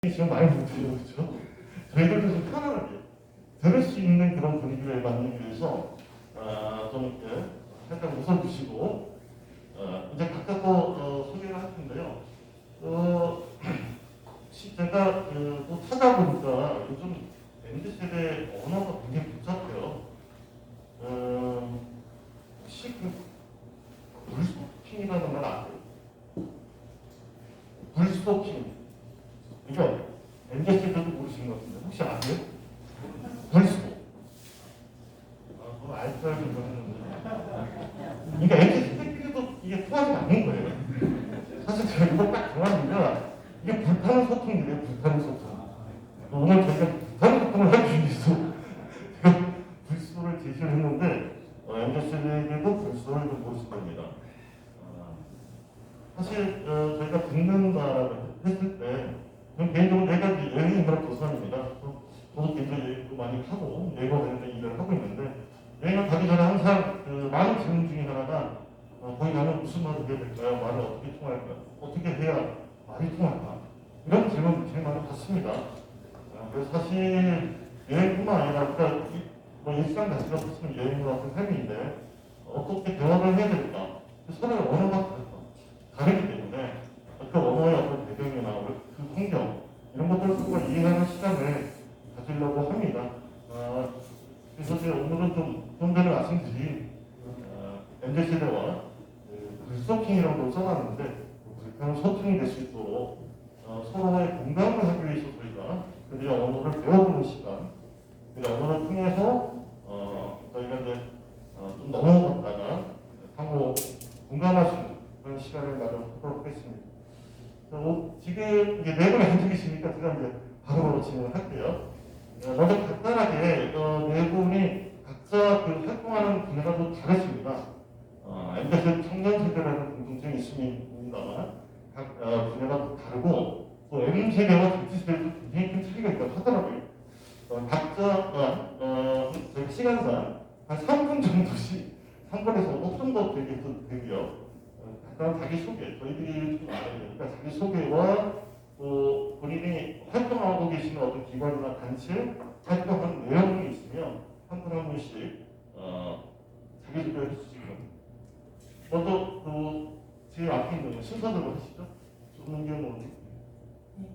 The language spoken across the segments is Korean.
지금 많이 못해요, 그렇죠? 저희들도 좀 편안하게 들을 수 있는 그런 분위기를 만들기 위해서 좀 이렇게 살짝 웃어주시고 이제 각각 소개를 할 텐데요. 혹시 제가 또 찾아보니까 요즘 MZ세대 언어가 굉장히 복잡해요. 혹시 그 불스토킹이라는 말 아세요? 불스토킹. 그러니까 MZ세대도 모르시는 것 같은데 혹시 아세요? 불스토. 그거 알줄 알고 있었는데. 그러니까 MZ세대끼리도 이게 통하지 않는 거예요. 사실 제가 이거 딱 정하니까 이게 불타는 소통이래요. 불타는 소통. 오늘 저희가 불타는 소통을 하기 위해서 제가 불스토를 제시를 했는데 MZ세대도 불스토를 좀 모르실 겁니다. 사실 저희가 듣는다라고 했을 때 저는 개인적으로 내가 여행 인문학 교수입니다. 저도 개인적으로 여행도 많이 하고 여행과 관련된 일을 하고 있는데 여행을 가기 전에 항상 많은 질문 중에 하나가 거기 가면 무슨 말을 해야 될까요? 말을 어떻게 통할까? 어떻게 해야 말이 통할까? 이런 질문을 제일 많이 받습니다. 그래서 사실 여행뿐만 아니라 그러니까 뭐 일상 자체가 사실은 여행과 같은 삶인데 어떻게 대화를 해야 될까? 서로의 언어가 다르기 때문에 그 언어의 어떤 배경이나 그 환경 이런 것들을 조금 이해하는 시간을 가지려고 합니다. 그래서 제가 오늘은 좀 전에 말씀드린 MZ세대와 불소통이라는 걸 써놨는데 불편한 소통이 될 수 있도록 서로의 공감을 하기 위해서 저희가 그들의 언어를 배워보는 시간, 그들의 언어를 통해서 저희가 이제 좀 넘어갔다가 상호 공감할 수 있는 그런 시간을 마련하도록 하겠습니다. 지금 이제 네 분이 앉아 계시니까 제가 이제 바로 진행을 할게요. 먼저 간단하게 네 분이 각자 그 활동하는 분야가 좀 다르십니다. MZ 청년 세대라는 공통점이 있습니다만 각 분야가 또 다르고 또 M 세대와 Z 세대도 굉장히 큰 차이가 있다고 하더라고요. 각자 저희 시간상 한 3분 정도씩 3분에서 5분 정도 되고요. 간단한 자기소개, 저희들이 좀 알아야 되니까 자기소개와 또 본인이 활동하고 계시는 어떤 기관이나 단체 활동하는 내용이 있으면 한 분 한 분씩 자기소개를 해주시면 먼저 제일 앞에 있는 순서대로 하시죠. 조문경 의원님. 네.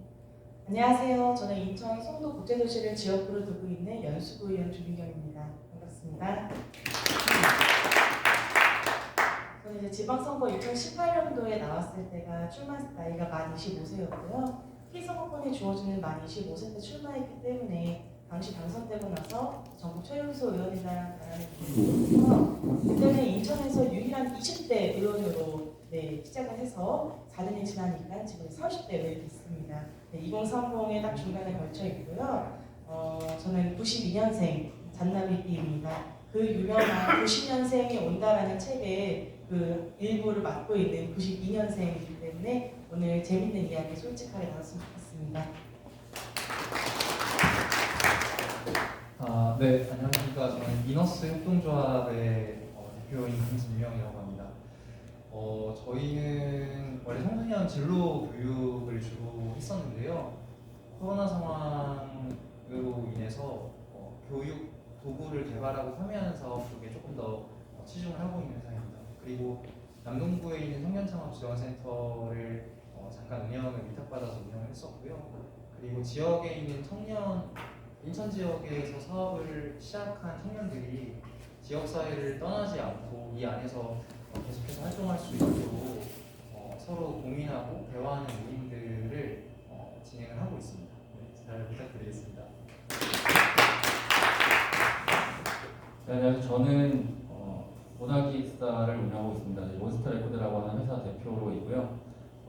안녕하세요. 저는 인천 송도 국제도시를 지역구로 두고 있는 연수구 의원 조민경입니다. 반갑습니다. 저는 이제 지방선거 2018년도에 나왔을 때가 출마 나이가 만 25세였고요. 피선거권이 주어지는 만 25세 때 출마했기 때문에 당시 당선되고 나서 전국 최연소 의원이라는 바람을 불고 그때는 인천에서 유일한 20대 의원으로 시작을 해서 4년이 지나니까 지금 30대 의원이 됐습니다. 2030에 딱 중간에 걸쳐 있고요. 저는 92년생 잔나비띠입니다. 그 유명한 90년생이 온다라는 책의 그 일부를 맡고 있는 92년생이기 때문에 오늘 재밌는 이야기 솔직하게 나눴으면 좋겠습니다. 네, 안녕하십니까. 저는 이너스 협동조합의 대표인 김진명이라고 합니다. 저희는 원래 청소년 진로 교육을 주로 했었는데요. 코로나 상황으로 인해서 교육 도구를 개발하고 판매하는 사업 쪽에 조금 더 치중을 하고 있는 회사입니다. 그리고 남동구에 있는 청년창업지원센터를 잠깐 운영을 위탁받아서 운영을 했었고요. 그리고 지역에 있는 인천 지역에서 사업을 시작한 청년들이 지역사회를 떠나지 않고 이 안에서 계속해서 활동할 수 있도록 서로 고민하고 대화하는 모임들을 진행을 하고 있습니다. 네, 잘 부탁드리겠습니다. 네, 안녕하세요. 저는 모나기스타를 운영하고 있습니다. 몬스터 레코드라고 하는 회사 대표로 있고요.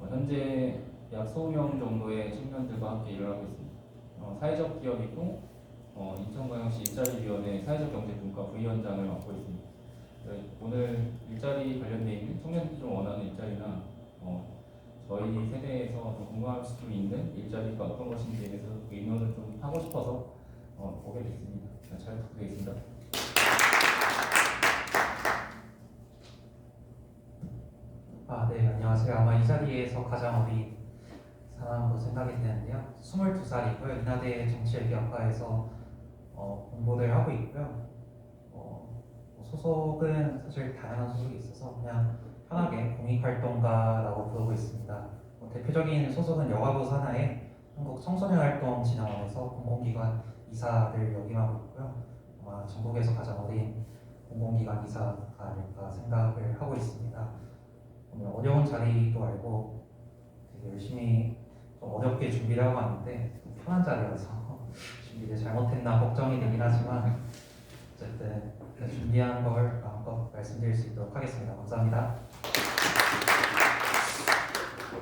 현재 약 20명 정도의 청년들과 함께 일을 하고 있습니다. 사회적 기업이고 인천광역시 일자리위원회 사회적경제분과 부위원장을 맡고 있습니다. 오늘 일자리 관련돼 있는 청년들이 좀 원하는 일자리나 저희 세대에서 좀 궁금할 수도 있는 일자리가 어떤 것인지에 대해서 의논을 좀 하고 싶어서 보게 됐습니다. 잘 부탁드리겠습니다. 네, 안녕하세요. 아마 이 자리에서 가장 어린 사람으로 생각이 되는데요. 22살이고요. 인하대 정치외교학과에서 공부를 하고 있고요. 소속은 사실 다양한 소속이 있어서 그냥 편하게 공익활동가라고 부르고 있습니다. 대표적인 소속은 여가부 산하의 한국청소년활동진흥원에서 공공기관 이사를 역임하고 있고요. 아마 전국에서 가장 어린 공공기관 이사가 아닐까 생각을 하고 있습니다. 오늘 어려운 자리도 알고 되게 열심히 좀 어렵게 준비를 하고 왔는데 좀 편한 자리라서 준비를 잘못했나 걱정이 되긴 하지만 어쨌든 준비한 걸 마음껏 말씀드릴 수 있도록 하겠습니다. 감사합니다.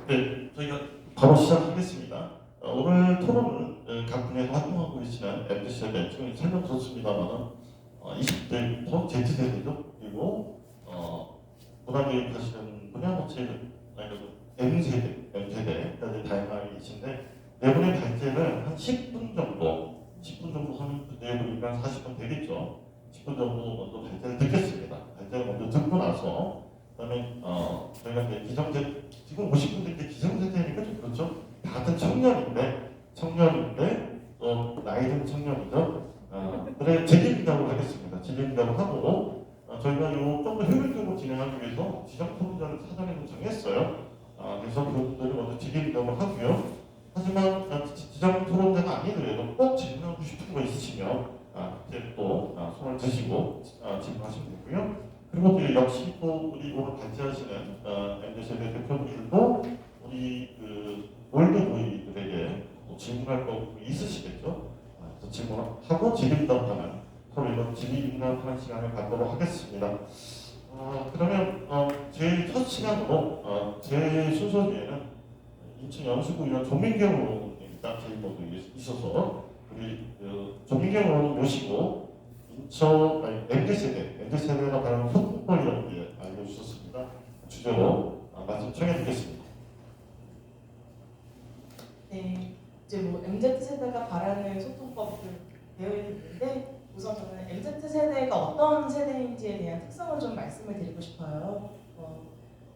네, 저희가 바로 시작하겠습니다. 오늘 토론은 각 분야에서 활동하고 계시는 MZ세대 지금 설명 들었습니다만 20대부터 Z세대죠. 그리고 문화교육 하시는 분야 M세대까지 다양하게 계신데 네 분의 발제를 한 10분 정도 하면 네 분이면 40분 되겠죠. 10분 정도 먼저 발제를 듣겠습니다. 발제를 먼저 듣고 나서 그다음에 저희가 이제 기성세 지금 오신 분들이 기성세대니까 좀 그렇죠. 같은 청년인데 또 나이 든 청년이죠. 그래 재개미담을 하겠습니다. 재개미담을 하고 저희가 좀 더 효율적으로 진행하기 위해서 지정 토론자를 사전에 정했어요. 그래서 그분들을 먼저 재개미담을 하고요. 하지만 지정 토론자가 아니더라도 꼭 질문하고 싶은 거 있으시면 이제 또 손을 드시고 질문하시면 되고요. 그리고 또 역시 또 우리 오늘 같이 하시는 MZ세대 대표분들도 우리 그 올드보이들에게 질문할 거 있으시겠죠? 그래서 질문하고 질의응답하는 서로 이런 질의응답하는 시간을 갖도록 하겠습니다. 그러면 제 첫 시간으로 제 순서에는 인천 연수구의원 조민경 의원이 딱 제보도 있어서 우리 조민경 의원 모시고 MZ세대가 바라는 소통법이라는 게 알려주셨습니다. 주제로 말씀 청해드리겠습니다. 네, 이제 뭐 MZ세대가 바라는 소통법을 되어 있는데 우선 저는 MZ세대가 어떤 세대인지에 대한 특성을 좀 말씀을 드리고 싶어요.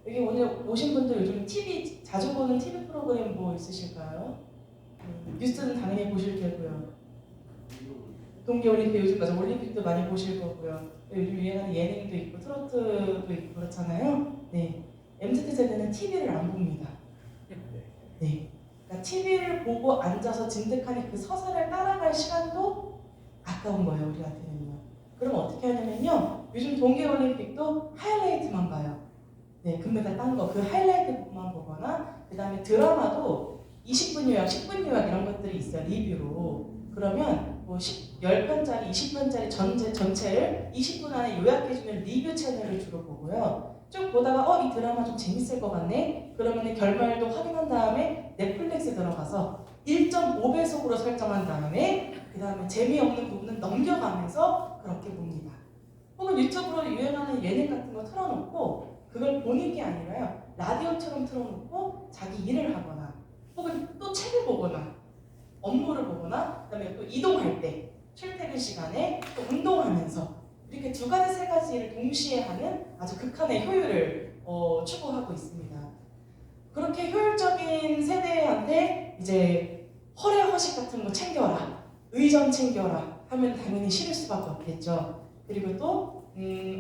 여기 오늘 오신 분들 요즘 TV 자주 보는 TV 프로그램 뭐 있으실까요? 뉴스는 당연히 보실 테고요. 동계올림픽 요즘 맞아 올림픽도 많이 보실 거고요. 요즘 유행하는 예능도 있고 트로트도 있고 그렇잖아요. 네, MZ세대는 TV를 안 봅니다. 네, 그러니까 TV를 보고 앉아서 진득하니 그 서사를 따라갈 시간도 아까운 거예요 우리한테는요. 그럼 어떻게 하냐면요. 요즘 동계올림픽도 하이라이트만 봐요. 네, 금메달 딴 거 그 하이라이트만 보거나 그 다음에 드라마도 20분 요약, 10분 요약 이런 것들이 있어요. 리뷰로. 그러면 뭐 10편짜리, 20편짜리 전체를 20분 안에 요약해주는 리뷰 채널을 주로 보고요. 쭉 보다가 이 드라마 좀 재밌을 것 같네? 그러면 결말도 확인한 다음에 넷플릭스 들어가서 1.5배속으로 설정한 다음에 그 다음에 재미없는 부분은 넘겨가면서 그렇게 봅니다. 혹은 유튜브로 유행하는 예능 같은 거 틀어놓고 그걸 보는 게 아니라요. 라디오처럼 틀어놓고 자기 일을 하거나 혹은 또 책을 보거나 업무를 보거나 그다음에 또 이동할 때 출퇴근 시간에 또 운동하면서 이렇게 두 가지 세 가지를 동시에 하는 아주 극한의 효율을 추구하고 있습니다. 그렇게 효율적인 세대한테 이제 허례허식 같은 거 챙겨라, 의전 챙겨라 하면 당연히 싫을 수밖에 없겠죠. 그리고 또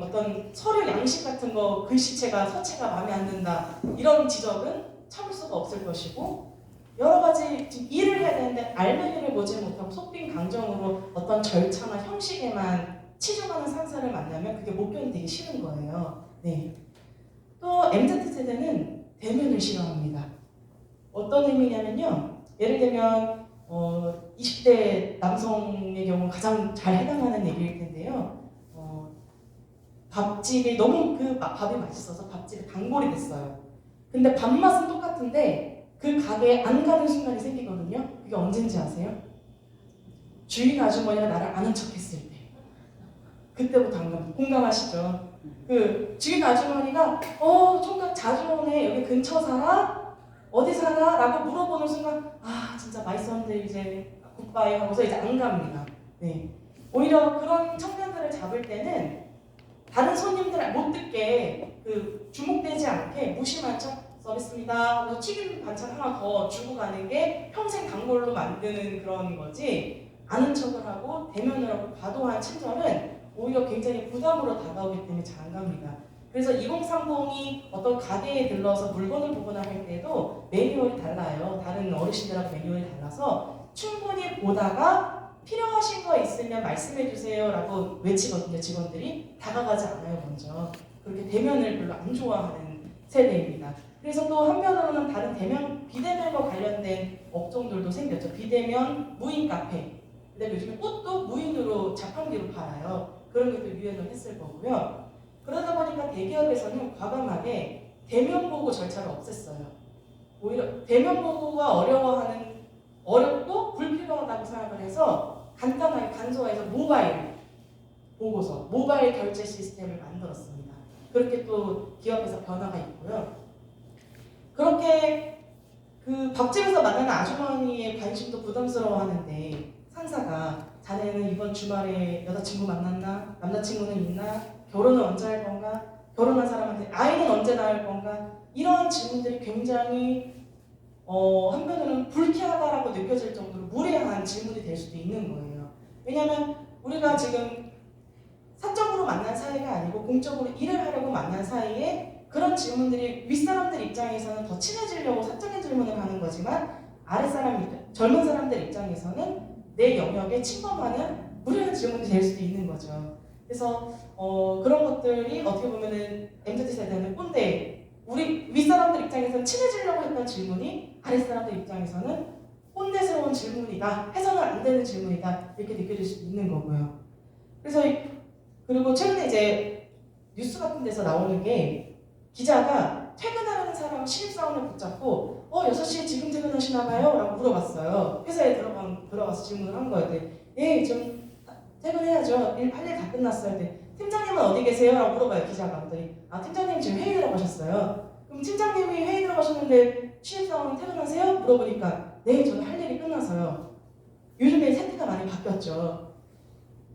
어떤 서류 양식 같은 거 글씨체가 서체가 마음에 안 든다 이런 지적은 참을 수가 없을 것이고 여러 가지 지금 일을 해야 되는데 알맹이를 보지 못하고 속빈 강정으로 어떤 절차나 형식에만 치중하는 상사를 만나면 그게 못 견디기 싫은 거예요. 네. 또 MZ세대는 대면을 싫어합니다. 어떤 의미냐면요. 예를 들면 20대 남성의 경우 가장 잘 해당하는 얘기일 텐데요. 밥집이 너무 그 밥이 맛있어서 밥집이 단골이 됐어요. 근데 밥맛은 똑같은데 그 가게에 안 가는 순간이 생기거든요. 그게 언젠지 아세요? 주인 아주머니가 나를 아는 척 했을 때. 그때부터 안 갑니다. 공감하시죠? 그 주인 아주머니가 총각 자주 오네. 여기 근처 살아? 어디 살아? 라고 물어보는 순간 진짜 맛있었는데 이제 굿바이 하고서 이제 안 갑니다. 네. 오히려 그런 청년들을 잡을 때는 다른 손님들 못 듣게 그 주목되지 않게 무심한 척 서비스입니다. 그래서 튀김 반찬 하나 더 주고 가는 게 평생 단골로 만드는 그런 거지, 아는 척을 하고 대면을 하고 과도한 친절은 오히려 굉장히 부담으로 다가오기 때문에 잘 안 갑니다. 그래서 2030이 어떤 가게에 들러서 물건을 보거나 할 때도 매뉴얼이 달라요. 다른 어르신들하고 매뉴얼이 달라서 충분히 보다가 필요하신 거 있으면 말씀해 주세요 라고 외치거든요. 직원들이 다가가지 않아요. 먼저 그렇게 대면을 별로 안 좋아하는 세대입니다. 그래서 또 한편으로는 다른 비대면과 관련된 업종들도 생겼죠. 비대면 무인 카페, 그다음에 요즘에 꽃도 무인으로 자판기로 팔아요. 그런 것도 유행을 했을 거고요. 그러다 보니까 대기업에서는 과감하게 대면 보고 절차를 없앴어요. 오히려 대면 보고가 어렵고 불필요하다고 생각을 해서 간단하게 간소화해서 모바일 보고서, 모바일 결제 시스템을 만들었습니다. 그렇게 또 기업에서 변화가 있고요. 그렇게 그 밥집에서 만나는 아주머니의 관심도 부담스러워하는데 상사가 자네는 이번 주말에 여자친구 만났나? 남자친구는 있나? 결혼은 언제 할 건가? 결혼한 사람한테 아이는 언제 낳을 건가? 이런 질문들이 굉장히 한편으로는 불쾌하다라고 느껴질 정도로 무례한 질문이 될 수도 있는 거예요. 왜냐하면 우리가 지금 사적으로 만난 사이가 아니고 공적으로 일을 하려고 만난 사이에 그런 질문들이 윗사람들 입장에서는 더 친해지려고 사적인 질문을 하는 거지만 젊은 사람들 입장에서는 내 영역에 침범하는 무례한 질문이 될 수도 있는 거죠. 그래서 그런 것들이 어떻게 보면은 MZ세대는 꼰대, 우리 윗사람들 입장에서는 친해지려고 했던 질문이 아랫사람들 입장에서는 꼰대스러운 질문이다, 해서는 안 되는 질문이다, 이렇게 느껴질 수도 있는 거고요. 그래서 그리고 최근에 이제 뉴스 같은 데서 나오는 게 기자가 퇴근하는 사람 신입사원을 붙잡고 6시에 지금 퇴근하시나 봐요? 라고 물어봤어요. 회사에 들어가서 질문을 한 거예요. 예, 좀 퇴근해야죠. 할 일 다 끝났어요. 팀장님은 어디 계세요? 라고 물어봐요. 기자가. 그랬더니 팀장님 지금 회의 들어가셨어요. 그럼 팀장님이 회의 들어가셨는데 신입사원 퇴근하세요? 물어보니까 네, 저는 할 일이 끝나서요. 요즘에 세태가 많이 바뀌었죠.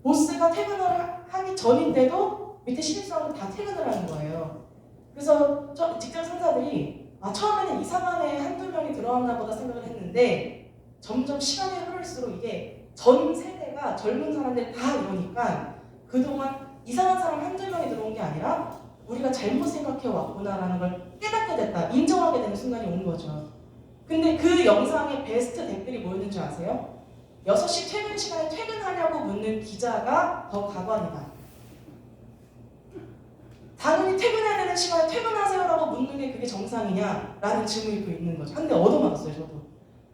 보스가 퇴근을 하기 전인데도 밑에 신입사원은 다 퇴근을 하는 거예요. 그래서 직장 상사들이 처음에는 이상한에 한두 명이 들어왔나 보다 생각을 했는데 점점 시간이 흐를수록 이게 전 세대가 젊은 사람들이 다 이러니까 그동안 이상한 사람 한두 명이 들어온 게 아니라 우리가 잘못 생각해 왔구나라는 걸 깨닫게 됐다, 인정하게 되는 순간이 온 거죠. 근데 그 영상의 베스트 댓글이 뭐였는 줄 아세요? 6시 퇴근 시간에 퇴근하냐고 묻는 기자가 더 가관이다. 당연히 퇴근해야 되는 시간에 퇴근하세요라고 묻는 게 그게 정상이냐라는 질문이 또 있는 거죠. 한 대 얻어맞았어요, 저도.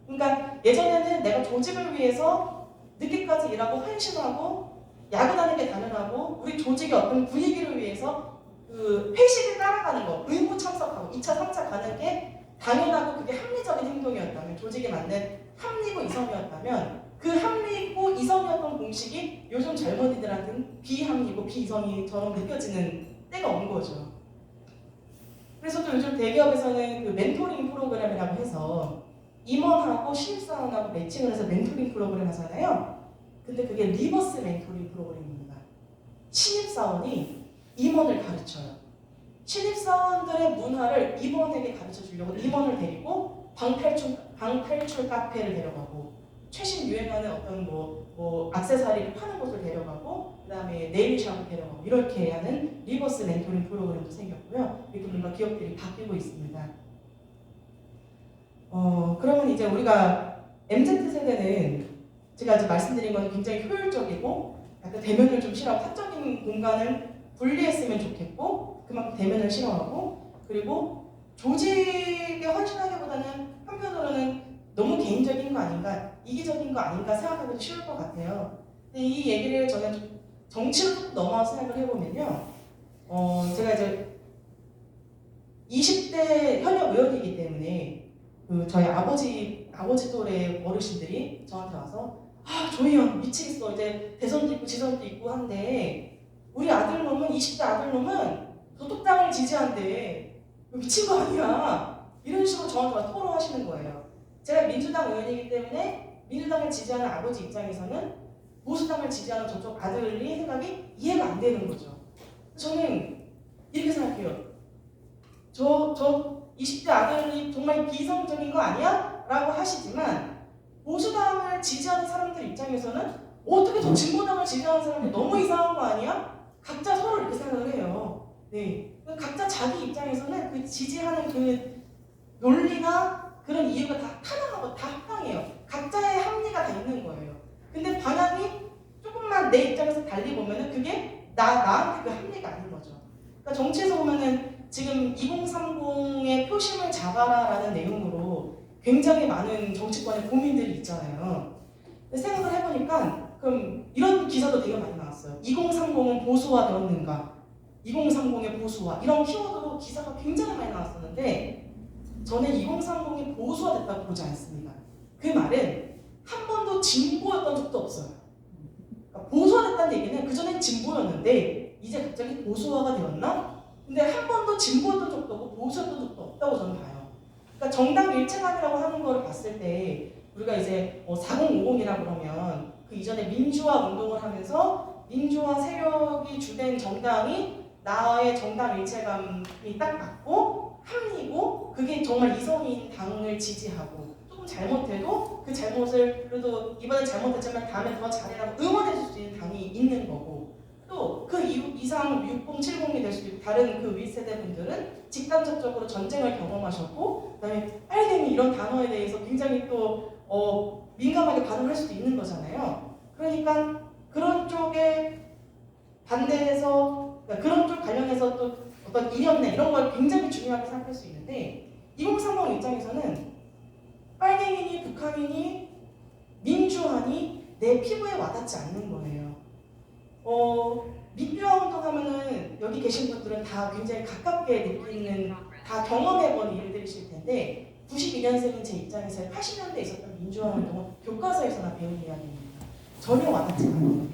그러니까 예전에는 내가 조직을 위해서 늦게까지 일하고 헌신하고 야근하는 게 당연하고 우리 조직의 어떤 분위기를 위해서 그 회식을 따라가는 거, 의무 참석하고 2차, 3차 가는 게 당연하고 그게 합리적인 행동이었다면, 조직에 맞는 합리고 이성이었다면 그 합리고 이성이었던 공식이 요즘 젊은이들한테는 비합리고 비이성이처럼 느껴지는 때가 온 거죠. 그래서 또 요즘 대기업에서는 그 멘토링 프로그램이라고 해서 임원하고 신입사원하고 매칭을 해서 멘토링 프로그램 하잖아요. 근데 그게 리버스 멘토링 프로그램입니다. 신입사원이 임원을 가르쳐요. 신입사원들의 문화를 임원에게 가르쳐 주려고 임원을 데리고 방탈출 카페를 데려가고 최신 유행하는 어떤 뭐 액세서리를 파는 곳을 데려가고 그다음에 네일샵을 데려가고 이렇게 하는 리버스 멘토링 프로그램도 생겼고요. 이렇게 뭔가 기업들이 바뀌고 있습니다. 그러면 이제 우리가 MZ세대는 제가 이제 말씀드린 건 굉장히 효율적이고 약간 대면을 좀 싫어하고 사적인 공간을 분리했으면 좋겠고 그만큼 대면을 싫어하고 그리고 조직에 헌신하기보다는 한편으로는 너무 개인적인 거 아닌가, 이기적인 거 아닌가 생각하기도 쉬울 것 같아요. 근데 이 얘기를 저는 정치로 조금 넘어와서 생각을 해보면요. 제가 이제 20대 현역 의원이기 때문에 그 저희 아버지 또래 어르신들이 저한테 와서 조 의원 미치겠어, 이제 대선도 있고 지선도 있고 한데 우리 아들놈은 20대 아들놈은 도둑당을 지지한대, 미친 거 아니야, 이런 식으로 저한테 막 토로하시는 거예요. 제가 민주당 의원이기 때문에 민주당을 지지하는 아버지 입장에서는 보수당을 지지하는 저쪽 아들이 생각이 이해가 안 되는 거죠. 저는 이렇게 생각해요. 20대 아들이 정말 비이성적인 거 아니야? 라고 하시지만 보수당을 지지하는 사람들 입장에서는 어떻게 저 진보당을 지지하는 사람이 너무 이상한 거 아니야? 각자 서로 이렇게 생각을 해요. 네. 각자 자기 입장에서는 그 지지하는 그 논리나 그런 이유가 다 타당하고 다 합당해요. 각자의 합리가 다 있는 거예요. 근데 방향이 조금만 내 입장에서 달리 보면은 그게 나한테 그 합리가 아닌 거죠. 그러니까 정치에서 보면은 지금 2030의 표심을 잡아라라는 내용으로 굉장히 많은 정치권의 고민들이 있잖아요. 근데 생각을 해보니까 그럼 이런 기사도 되게 많이 나왔어요. 2030은 보수화 되었는가? 2030의 보수화 이런 키워드로 기사가 굉장히 많이 나왔었는데 저는 2030이 보수화됐다고 보지 않습니다. 그 말은 한 번도 진보였던 적도 없어요. 그러니까 보수화됐다는 얘기는 그전엔 진보였는데 이제 갑자기 보수화가 되었나? 근데 한 번도 진보였던 적도 없고 보수였던 적도 없다고 저는 봐요. 그러니까 정당 일체감이라고 하는 거를 봤을 때 우리가 이제 4050이라고 그러면 그 이전에 민주화 운동을 하면서 민주화 세력이 주된 정당이 나의 정당 일체감이 딱 맞고 합리고 그게 정말 이성인 당을 지지하고 조금 잘못해도 그 잘못을 그래도 이번엔 잘못했지만 다음에 더 잘해라고 응원해줄 수 있는 당이 있는 거고 또 그 이상 6070이 될 수도 있고 다른 그 윗세대 분들은 직간접적으로 전쟁을 경험하셨고 그다음에 빨갱이 이런 단어에 대해서 굉장히 또 민감하게 반응할 수도 있는 거잖아요. 그러니까 그런 쪽에 반대해서 그러니까 그런 쪽 관련해서 또 어떤 이념이나 이런 걸 굉장히 중요하게 생각할 수 있는데 2030 입장에서는 빨갱이니 북한이니 민주화니 내 피부에 와닿지 않는 거예요. 민주화 운동하면은 여기 계신 분들은 다 굉장히 가깝게 느끼는 다 경험해본 일들이실 텐데 92년생인 제 입장에서 80년대에 있었던 민주화 운동은 교과서에서나 배운 이야기입니다. 전혀 와닿지 않아요.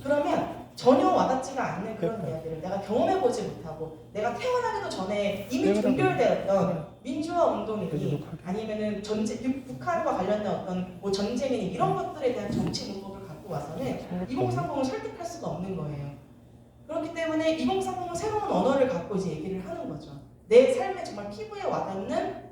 그러면 전혀 와닿지가 않는 그런 이야기를 내가 경험해보지 못하고 내가 태어나기도 전에 이미 종결되었던 민주화 운동이니 아니면은 북한과 관련된 어떤 뭐 전쟁이니 이런 것들에 대한 정치 문법을 갖고 와서는 2030을 설득할 수가 없는 거예요. 그렇기 때문에 2030은 새로운 언어를 갖고 이제 얘기를 하는 거죠. 내 삶에 정말 피부에 와닿는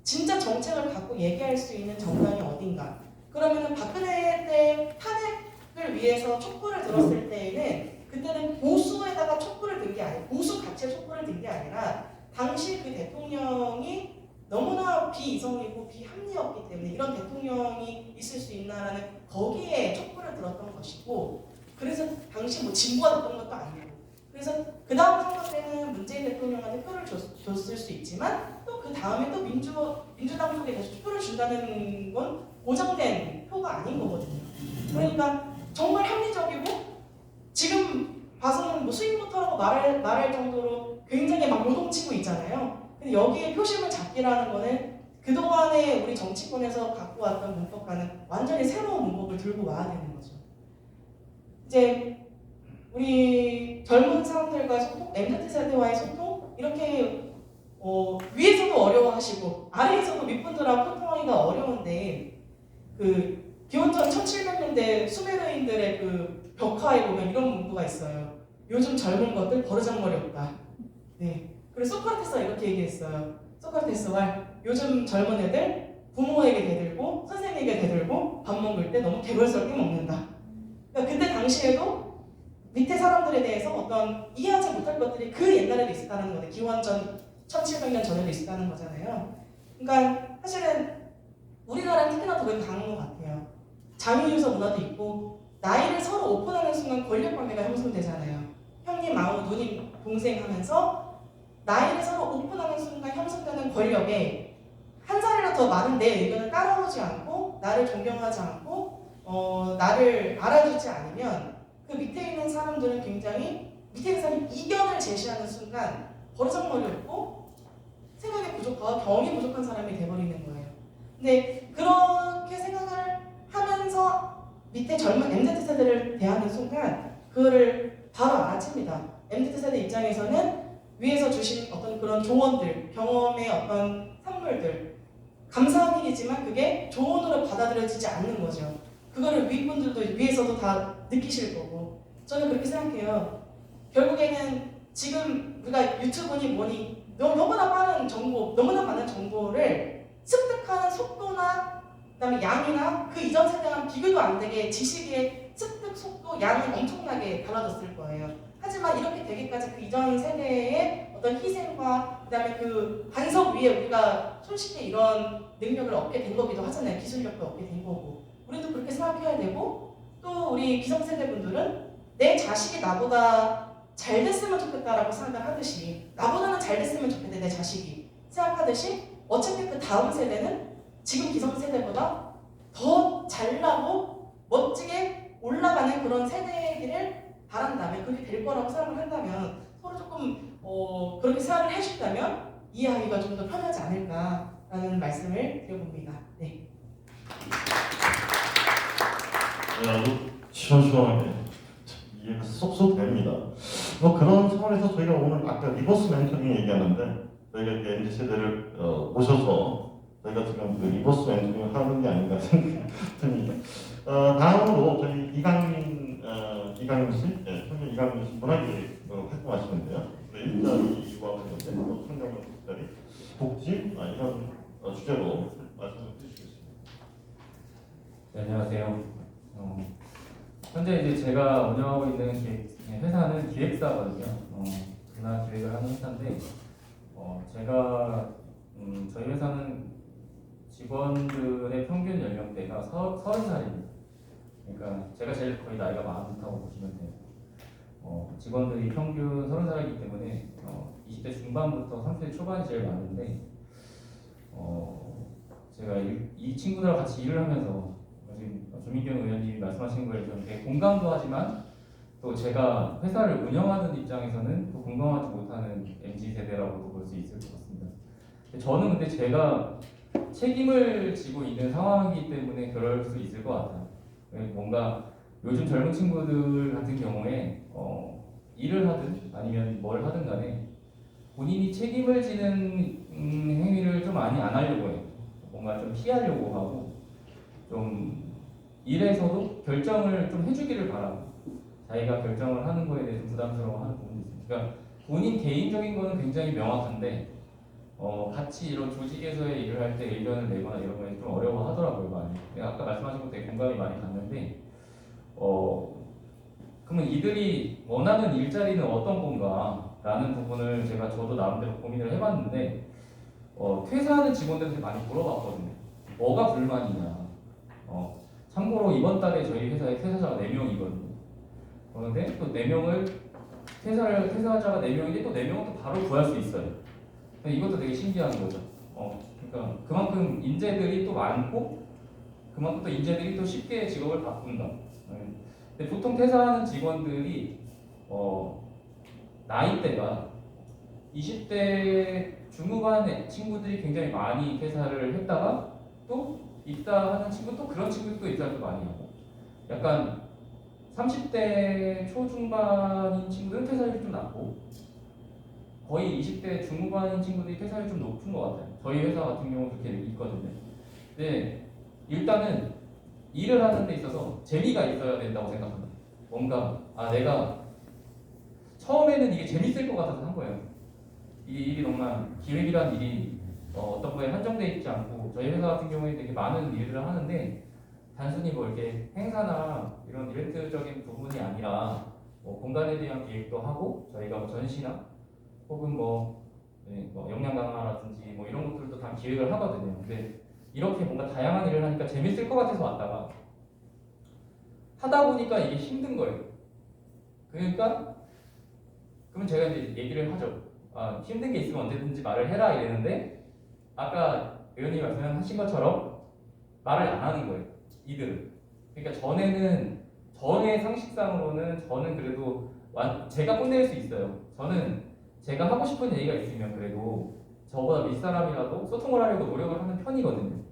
진짜 정책을 갖고 얘기할 수 있는 정당이 어딘가. 그러면은 박근혜 때 탄핵을 위해서 촛불을 들었을 때에는 그때는 보수에다가 촛불을 든 게 아니라 보수 가치에 촛불을 든 게 아니라 당시 그 대통령이 너무나 비이성이고 비합리였기 때문에 이런 대통령이 있을 수 있나라는 거기에 촛불을 들었던 것이고 그래서 당시 뭐 진보가 됐던 것도 아니고 그래서 그 다음 선거 때는 문재인 대통령한테 표를 줬을 수 있지만 또 그 다음에 또 민주당 쪽에 계속 표를 준다는 건 보장된 표가 아닌 거거든요. 그러니까 정말 합리적이고 지금 봐서는 뭐 스윙부터라고 말할 정도로 굉장히 막 요동치고 있잖아요. 근데 여기에 표심을 잡기라는 거는 그동안에 우리 정치권에서 갖고 왔던 문법과는 완전히 새로운 문법을 들고 와야 되는 거죠. 이제 우리 젊은 사람들과 소통, MZ세대와의 소통 이렇게 위에서도 어려워하시고 아래에서도 윗분들하고 소통하기가 어려운데 그 기원전 1700년대 수메르인들의 그 벽화에 보면 이런 문구가 있어요. 요즘 젊은 것들 버르장머리 없다. 네. 그래서 소크라테스가 이렇게 얘기했어요. 소크라테스 말 요즘 젊은 애들 부모에게 대들고 선생님에게 대들고 밥 먹을 때 너무 개걸스럽게 먹는다. 그러니까 그때 당시에도 밑에 사람들에 대해서 어떤 이해하지 못할 것들이 그 옛날에도 있었다는 거예요. 기원전 1700년 전에도 있었다는 거잖아요. 그러니까 사실은 우리나라는 특히나 더 강한 것 같아요. 자유유서 문화도 있고 나이를 서로 오픈하는 순간 권력관계가 형성되잖아요. 형님, 아우, 누님, 동생 하면서 나이를 서로 오픈하는 순간 형성되는 권력에 한 살이라도 더 많은 내 의견을 따라오지 않고 나를 존경하지 않고 나를 알아주지 않으면 그 밑에 있는 사람들은 굉장히 밑에 있는 사람이 이견을 제시하는 순간 버르장머리 없고 생각이 부족하고 경험이 부족한 사람이 돼버리는 거예요. 근데 그렇게 생각을 하면서 밑에 젊은 MZ세대를 대하는 순간 그거를 바로 알아챕니다. MZ세대 입장에서는 위에서 주신 어떤 그런 조언들, 경험의 어떤 산물들 감사한 일이지만 그게 조언으로 받아들여지지 않는 거죠. 그거를 윗분들도 위에서도 다 느끼실 거고 저는 그렇게 생각해요. 결국에는 지금 우리가 유튜브니 뭐니 너무나 빠른 정보, 너무나 많은 정보를 습득하는 속도나 그다음에 양이나 그 이전 세대랑 비교도 안 되게 지식의 습득 속도, 양은 엄청나게 달라졌을 거예요. 하지만 이렇게 되기까지 그 이전 세대의 어떤 희생과 그다음에 그 반석 위에 우리가 손쉽게 이런 능력을 얻게 된 거기도 하잖아요. 기술력도 얻게 된 거고. 우리도 그렇게 생각해야 되고, 또 우리 기성세대 분들은 내 자식이 나보다 잘 됐으면 좋겠다라고 생각하듯이, 나보다는 잘 됐으면 좋겠다 내 자식이 생각하듯이, 어차피 그 다음 세대는 지금 기성세대보다 더 잘나고 멋지게 올라가는 그런 세대기를 바란다면, 그렇게 될 거라고 생각을 한다면, 서로 조금 그렇게 생각을 해준다면 이해하기가 좀 더 편하지 않을까라는 말씀을 드려봅니다. 네. 아주 시원시원하게 이해가 쏙쏙 됩니다. 그런 차원에서 저희가 오늘 아까 리버스 멘토링 얘기하는데, 저희가 이렇게 MZ 세대를 모셔서 저희가 지금 그 리버스 멘토링을 하는 게 아닌가 생각이 듭니다. 다음으로 저희 이강민 씨, 청년 이강민 씨 문화계 활동하시는데요. 일자리와 관련된 청년 일자리, 복지 이런 주제로 말씀을 해주시겠습니다. 네, 안녕하세요. 현재 이제 제가 운영하고 있는 회사는 기획사거든요. 문화 기획을 하는 회사인데, 제가 저희 회사는 직원들의 평균 연령대가 30살입니다. 그러니까 제가 제일 거의 나이가 많다고 보시면 돼요. 직원들이 평균 30살이기 때문에 20대 중반부터 30대 초반이 제일 많은데, 제가 이 친구들과 같이 일을 하면서 지금 조민경 의원님이 말씀하신 거에 좀 되게 공감도 하지만, 또 제가 회사를 운영하는 입장에서는 또 공감하지 못하는 MZ세대라고도 볼 수 있을 것 같습니다. 저는 근데 제가 책임을 지고 있는 상황이기 때문에 그럴 수 있을 것 같아요. 뭔가 요즘 젊은 친구들 같은 경우에 일을 하든 아니면 뭘 하든 간에 본인이 책임을 지는 행위를 좀 많이 안 하려고 해요. 뭔가 좀 피하려고 하고, 좀 일에서도 결정을 좀 해주기를 바라고, 자기가 결정을 하는 거에 대해서 부담스러워하는 부분이 있습니다. 그러니까 본인 개인적인 거는 굉장히 명확한데, 같이 이런 조직에서의 일을 할 때 의견을 내거나 이런 거에 좀 어려워하더라고요, 많이. 아까 말씀하신 것도 되게 공감이 많이 갔는데, 그러면 이들이 원하는 일자리는 어떤 건가라는 부분을 저도 나름대로 고민을 해봤는데, 퇴사하는 직원들한테 많이 물어봤거든요. 뭐가 불만이냐. 참고로 이번 달에 저희 회사에 퇴사자가 4명이거든요. 그런데 또 4명을 퇴사자가 4명인데 또 4명은 또 바로 구할 수 있어요. 이것도 되게 신기한 거죠. 그러니까 그만큼 인재들이 또 많고, 그만큼 또 인재들이 또 쉽게 직업을 바꾼다. 근데 보통 퇴사하는 직원들이 나이대가 20대 중후반의 친구들이 굉장히 많이 퇴사를 했다가 또 입사하는 친구, 또 그런 친구들도 입사를 많이 하고, 약간 30대 초중반인 친구들은 퇴사율이 좀 낮고, 거의 20대 중후반인 친구들이 퇴사율이 좀 높은 것 같아요. 저희 회사 같은 경우는 그렇게 있거든요. 근데 일단은 일을 하는 데 있어서 재미가 있어야 된다고 생각합니다. 뭔가 내가 처음에는 이게 재밌을 것 같아서 한 거예요. 이 일이 정말 기획이라는 일이 어떤 거에 한정돼 있지 않고, 저희 회사 같은 경우에 되게 많은 일들을 하는데, 단순히 뭐 이렇게 행사나 이런 이벤트적인 부분이 아니라 공간에 대한 기획도 하고, 저희가 뭐 전시나 혹은 뭐 역량 강화라든지 뭐 이런 것들도 다 기획을 하거든요. 근데 이렇게 뭔가 다양한 일을 하니까 재밌을 것 같아서 왔다가 하다 보니까 이게 힘든 거예요. 그러니까 그러면 제가 이제 얘기를 하죠. 힘든 게 있으면 언제든지 말을 해라 이랬는데, 아까 의원님이 말씀하신 것처럼 말을 안 하는 거예요, 이들은. 그러니까 전의 상식상으로는 저는 그래도 제가 끝낼 수 있어요. 저는 제가 하고 싶은 얘기가 있으면 그래도 저보다 윗사람이라도 소통을 하려고 노력을 하는 편이거든요.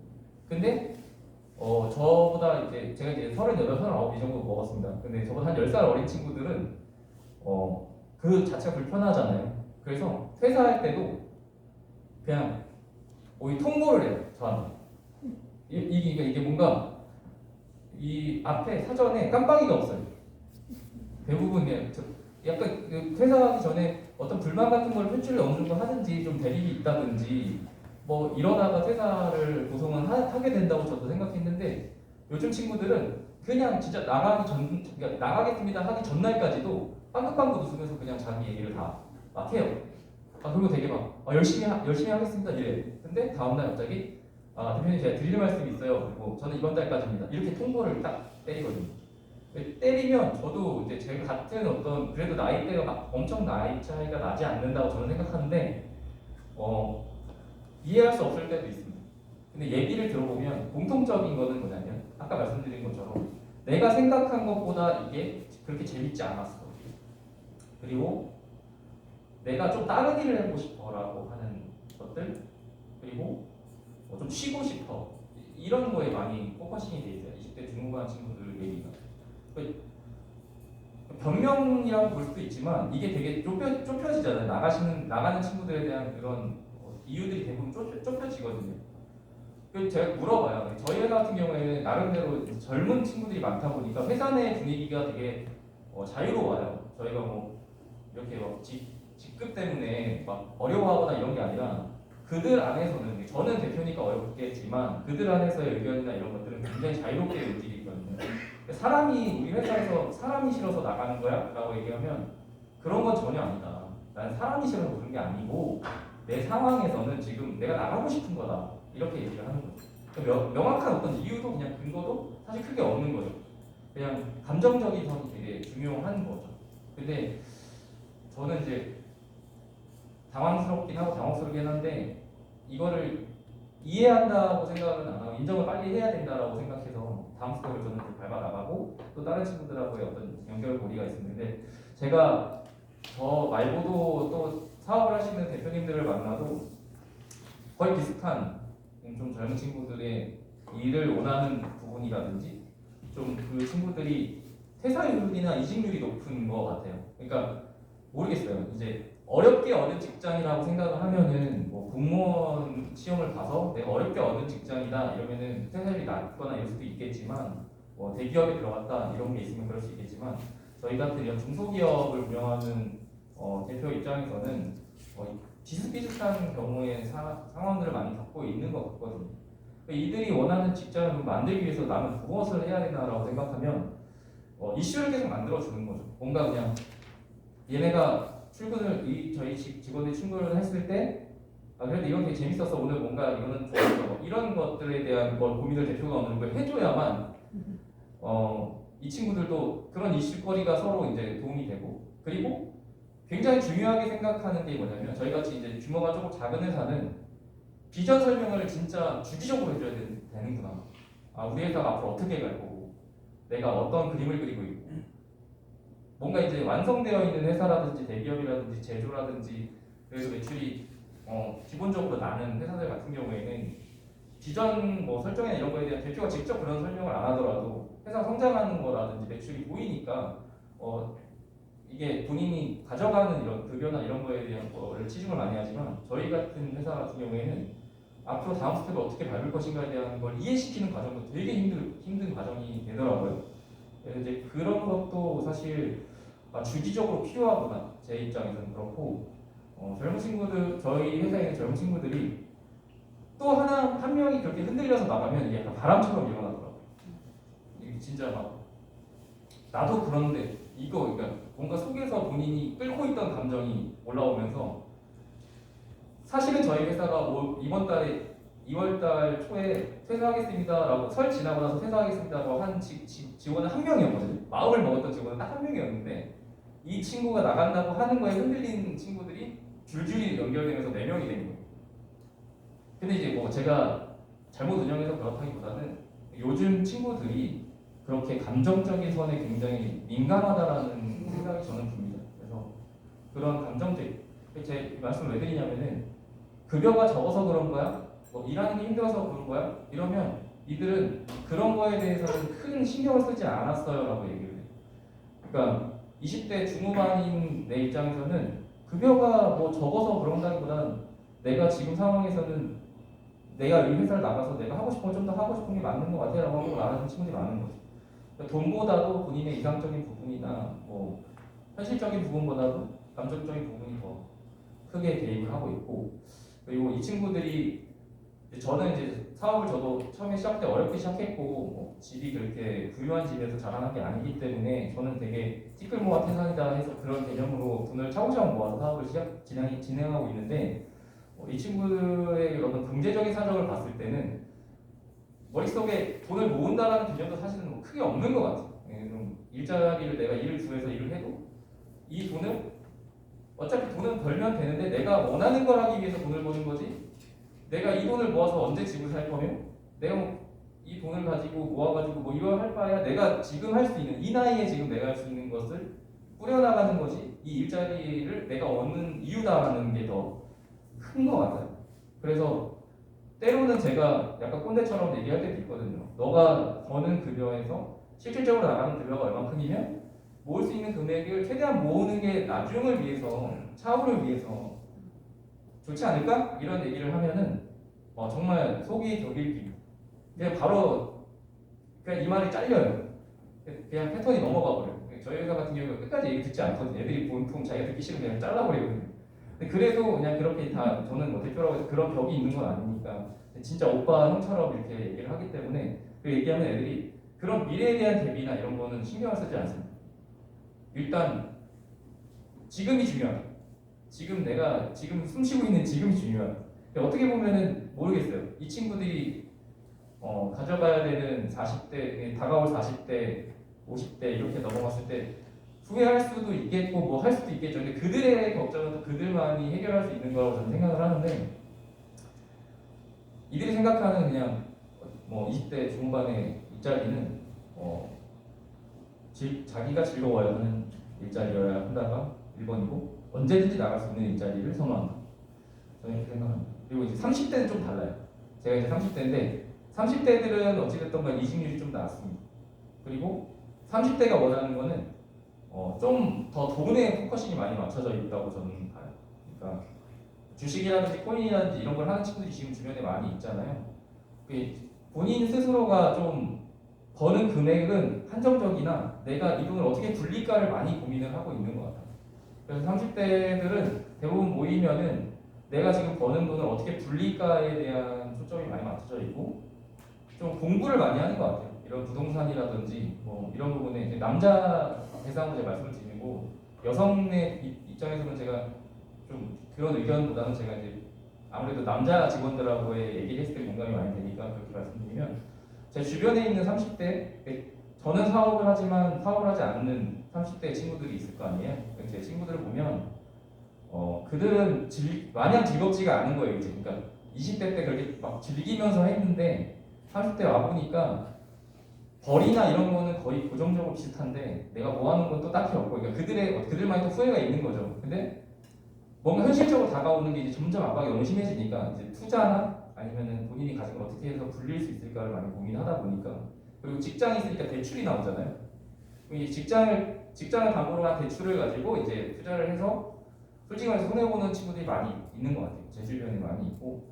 근데 저보다 이제 제가 이제 38, 39 이 정도 먹었습니다. 근데 저보다 한 10살 어린 친구들은 그 자체가 불편하잖아요. 그래서 퇴사할 때도 그냥 오히려 통보를 해요, 저한테. 이게 뭔가 이 앞에 사전에 깜빡이가 없어요. 대부분 그냥 약간 퇴사하기 전에 어떤 불만 같은 걸 표출을 어느 정도 하든지 좀 대립이 있다든지 뭐 이러다가 퇴사를 고성은 하게 된다고 저도 생각했는데 요즘 친구들은 그냥 진짜 그러니까 나가겠습니다 하기 전날까지도 빵긋빵긋 웃으면서 그냥 자기 얘기를 다 막 해요. 그리고 되게 막 열심히 하겠습니다 이래. 근데 다음날 갑자기 대표님 제가 드릴 말씀이 있어요. 그리고 저는 이번 달까지입니다. 이렇게 통보를 딱 때리거든요. 때리면 저도 이제 제가 같은 어떤 그래도 나이대가 막 엄청 나이 차이가 나지 않는다고 저는 생각하는데 이해할 수 없을 때도 있습니다. 근데 얘기를 들어보면 공통적인 거는 뭐냐면 아까 말씀드린 것처럼 내가 생각한 것보다 이게 그렇게 재밌지 않았어. 그리고 내가 좀 다른 일을 해보고 싶어라고 하는 것들 그리고 좀 쉬고 싶어 이런 거에 많이 포커싱이 돼 있어요. 20대 중후반 친구들 얘기가 변명이라고 볼 수도 있지만 이게 되게 좁혀지잖아요. 나가는 친구들에 대한 그런 이유들이 대부분 좁혀지거든요. 그래서 제가 물어봐요. 저희 회사 같은 경우에는 나름대로 젊은 친구들이 많다 보니까 회사 내 분위기가 되게 자유로워요. 저희가 뭐 이렇게 막 직급 때문에 막 어려워하거나 이런 게 아니라 그들 안에서는 저는 대표니까 어렵겠지만 그들 안에서의 의견이나 이런 것들은 굉장히 자유롭게 움직이거든요. 우리 회사에서 사람이 싫어서 나가는 거야? 라고 얘기하면 그런 건 전혀 아니다. 나는 사람이 싫어서 그런 게 아니고 내 상황에서는 지금 내가 나가고 싶은 거다. 이렇게 얘기를 하는 거죠. 명확한 어떤 이유도 그냥 근거도 사실 크게 없는 거죠. 그냥 감정적인 선이 되게 중요한 거죠. 근데 저는 이제 당황스럽긴 하고 당혹스럽긴 한데 이거를 이해한다고 생각은 안 하고 인정을 빨리 해야 된다라고 생각해서 다음 스텝을 저는 좀 밟아 나가고 또 다른 친구들하고의 어떤 연결고리가 있었는데 제가 저 말고도 또 사업을 하시는 대표님들을 만나도 거의 비슷한 좀 젊은 친구들의 일을 원하는 부분이라든지 좀 그 친구들이 퇴사율이나 이직률이 높은 것 같아요. 그러니까 모르겠어요. 이제 어렵게 얻은 직장이라고 생각을 하면은 뭐 공무원 시험을 봐서 내가 어렵게 얻은 직장이다 이러면은 퇴사율이 낮거나 이럴 수도 있겠지만 뭐 대기업에 들어갔다 이런 게 있으면 그럴 수 있겠지만 저희 같은 이런 중소기업을 운영하는 대표 입장에서는 비슷비슷한 경우의 상황들을 많이 겪고 있는 것 같거든요. 이들이 원하는 직장을 만들기 위해서 나는 무엇을 해야 되나라고 생각하면 이슈를 계속 만들어주는 거죠. 뭔가 그냥 얘네가 저희 직원들이 출근을 했을 때 그래도 이건 되게 재밌었어 오늘 뭔가 이거는 좋았어 이런 것들에 대한 걸 고민을 대표가 어느 정도 해줘야만 이 친구들도 그런 이슈거리가 서로 이제 도움이 되고 그리고 굉장히 중요하게 생각하는 게 뭐냐면 저희 같이 이제 규모가 조금 작은 회사는 비전 설명을 진짜 주기적으로 해줘야 되는구나. 우리 회사가 앞으로 어떻게 갈 거고 내가 어떤 그림을 그리고 있고 뭔가 이제 완성되어 있는 회사라든지 대기업이라든지 제조라든지 그래서 매출이 기본적으로 나는 회사들 같은 경우에는 비전 뭐 설정이나 이런 거에 대한 대표가 직접 그런 설명을 안 하더라도 회사 성장하는 거라든지 매출이 보이니까 이게 본인이 가져가는 이런 급여나 이런 거에 대한 거를 치중을 많이 하지만 저희 같은 회사 같은 경우에는 앞으로 다음 스텝을 어떻게 밟을 것인가에 대한 걸 이해시키는 과정도 되게 힘든 과정이 되더라고요. 그래서 이제 그런 것도 사실 주기적으로 필요하구나 제 입장에서는 그렇고 젊은 친구들 저희 회사에 있는 젊은 친구들이 또 한 명이 그렇게 흔들려서 나가면 이게 약간 바람처럼 일어나더라고요. 이게 진짜 막 나도 그런데 그러니까 뭔가 속에서 본인이 끓고 있던 감정이 올라오면서 사실은 저희 회사가 이번 달에 2월달 초에 퇴사하겠습니다라고 설 지나고 나서 퇴사하겠습니다라고 한 직원은 한 명이었거든요. 마음을 먹었던 직원은 딱 한 명이었는데 이 친구가 나간다고 하는 거에 흔들린 친구들이 줄줄이 연결되면서 4명이 된 거예요. 근데 이제 뭐 제가 잘못 운영해서 그렇다기보다는 요즘 친구들이 그렇게 감정적인 선에 굉장히 민감하다라는 생각이 저는 듭니다. 그래서 그런 감정적 제 말씀을 왜 드리냐면은 급여가 적어서 그런 거야? 뭐 일하는 게 힘들어서 그런 거야? 이러면 이들은 그런 거에 대해서는 큰 신경을 쓰지 않았어요라고 얘기를 해요. 그러니까 20대 중후반인 내 입장에서는 급여가 뭐 적어서 그런다기보다는 내가 지금 상황에서는 내가 이 회사를 나가서 내가 하고 싶은 걸 좀 더 하고 싶은 게 맞는 것 같아라고 하고 나가는 친구들이 많은 거죠. 그러니까 돈보다도 본인의 이상적인 부분이나 뭐 현실적인 부분보다도 감정적인 부분이 더 크게 개입을 하고 있고, 그리고 이 친구들이 저는 이제 사업을 저도 처음에 시작 때 어렵게 시작했고 뭐 집이 그렇게 부유한 집에서 자라난 게 아니기 때문에 저는 되게 티끌 모아 태산이다 해서 그런 개념으로 돈을 차곡차곡 모아서 사업을 진행하고 있는데, 이 친구들의 어떤 경제적인 사정을 봤을 때는 머릿속에 돈을 모은다라는 개념도 사실은 뭐 크게 없는 것 같아요. 일자리를 내가 일을 구해서 일을 해도 이 돈을 어차피 돈은 벌면 되는데 내가 원하는 걸 하기 위해서 돈을 버는 거지, 내가 이 돈을 모아서 언제 집을 살 거면 내가 뭐 이 돈을 가지고 모아가지고 뭐 이걸 할 바에야 내가 지금 할 수 있는, 이 나이에 지금 내가 할 수 있는 것을 뿌려나가는 것이 이 일자리를 내가 얻는 이유다라는 게 더 큰 것 같아요. 그래서 때로는 제가 약간 꼰대처럼 얘기할 때도 있거든요. 너가 버는 급여에서 실질적으로 나가는 급여가 얼만큼이면 모을 수 있는 금액을 최대한 모으는 게 나중을 위해서, 차후를 위해서 좋지 않을까? 이런 얘기를 하면은 정말 속이 격일기. 그냥 바로 그냥 이 말이 잘려요. 그냥 패턴이 넘어가 버려요. 저희 회사 같은 경우는 끝까지 얘기 듣지 않거든요. 애들이 보통 자기가 듣기 싫으면 그냥 잘라버리거든요. 근데 그래도 그냥 그렇게 다, 저는 뭐 대표라고 해서 그런 벽이 있는 건 아니니까 진짜 오빠 형처럼 이렇게 얘기를 하기 때문에 그 얘기하면 애들이 그런 미래에 대한 대비나 이런 거는 신경을 쓰지 않습니다. 일단 지금이 중요하다. 지금 내가 지금 숨쉬고 있는 지금이 중요하다. 어떻게 보면은 모르겠어요. 이 친구들이 가져가야 되는 40대, 다가올 40대, 50대 이렇게 넘어갔을 때 후회할 수도 있겠고 뭐 할 수도 있겠죠. 근데 그들의 걱정은 또 그들만이 해결할 수 있는 거라고 저는 생각을 하는데, 이들이 생각하는 그냥 뭐 20대 중반의 일자리는 자기가 즐거워야 하는 일자리여야 한다가 1번이고 언제든지 나갈 수 있는 일자리를 선호한다. 저는 이렇게 생각합니다. 그리고 이제 30대는 좀 달라요. 제가 이제 30대인데 30대들은 어찌됐든 간 이직률이 좀 낮습니다. 그리고 30대가 원하는 거는 좀 더 돈에 포커싱이 많이 맞춰져 있다고 저는 봐요. 그러니까 주식이라든지 코인이라든지 이런 걸 하는 친구들이 지금 주변에 많이 있잖아요. 본인 스스로가 좀 버는 금액은 한정적이나 내가 이 돈을 어떻게 굴릴까를 많이 고민을 하고 있는 것 같아요. 그래서 30대들은 대부분 모이면은 내가 지금 버는 돈을 어떻게 굴릴까에 대한 초점이 많이 맞춰져 있고 좀 공부를 많이 하는 것 같아요. 이런 부동산이라든지 뭐 이런 부분에 이제 남자 대상으로 제가 말씀을 드리고, 여성의 입장에서는 제가 좀 그런 의견보다는 제가 이제 아무래도 남자 직원들하고의 얘기를 했을 때 공감이 많이 되니까 그렇게 말씀드리면, 제 주변에 있는 30대, 저는 사업을 하지만 사업을 하지 않는 30대 친구들이 있을 거 아니에요. 제 친구들을 보면 그들은 마냥 즐겁지가 않은 거예요. 이제 그러니까 20대 때 그렇게 막 즐기면서 했는데 30대 와 보니까 벌이나 이런 거는 거의 고정적으로 비슷한데 내가 뭐 하는 건 또 딱히 없고, 그러니까 그들만의 또 후회가 있는 거죠. 근데 뭔가 현실적으로 다가오는 게 이제 점점 압박이 너무 심해지니까 이제 투자나 아니면은 본인이 가진 걸 어떻게 해서 굴릴 수 있을까를 많이 고민하다 보니까, 그리고 직장이 있으니까 대출이 나오잖아요. 이 직장을 담보로 한 대출을 가지고 이제 투자를 해서 솔직히 말해서 손해보는 친구들이 많이 있는 것 같아요. 제 주변에 많이 있고,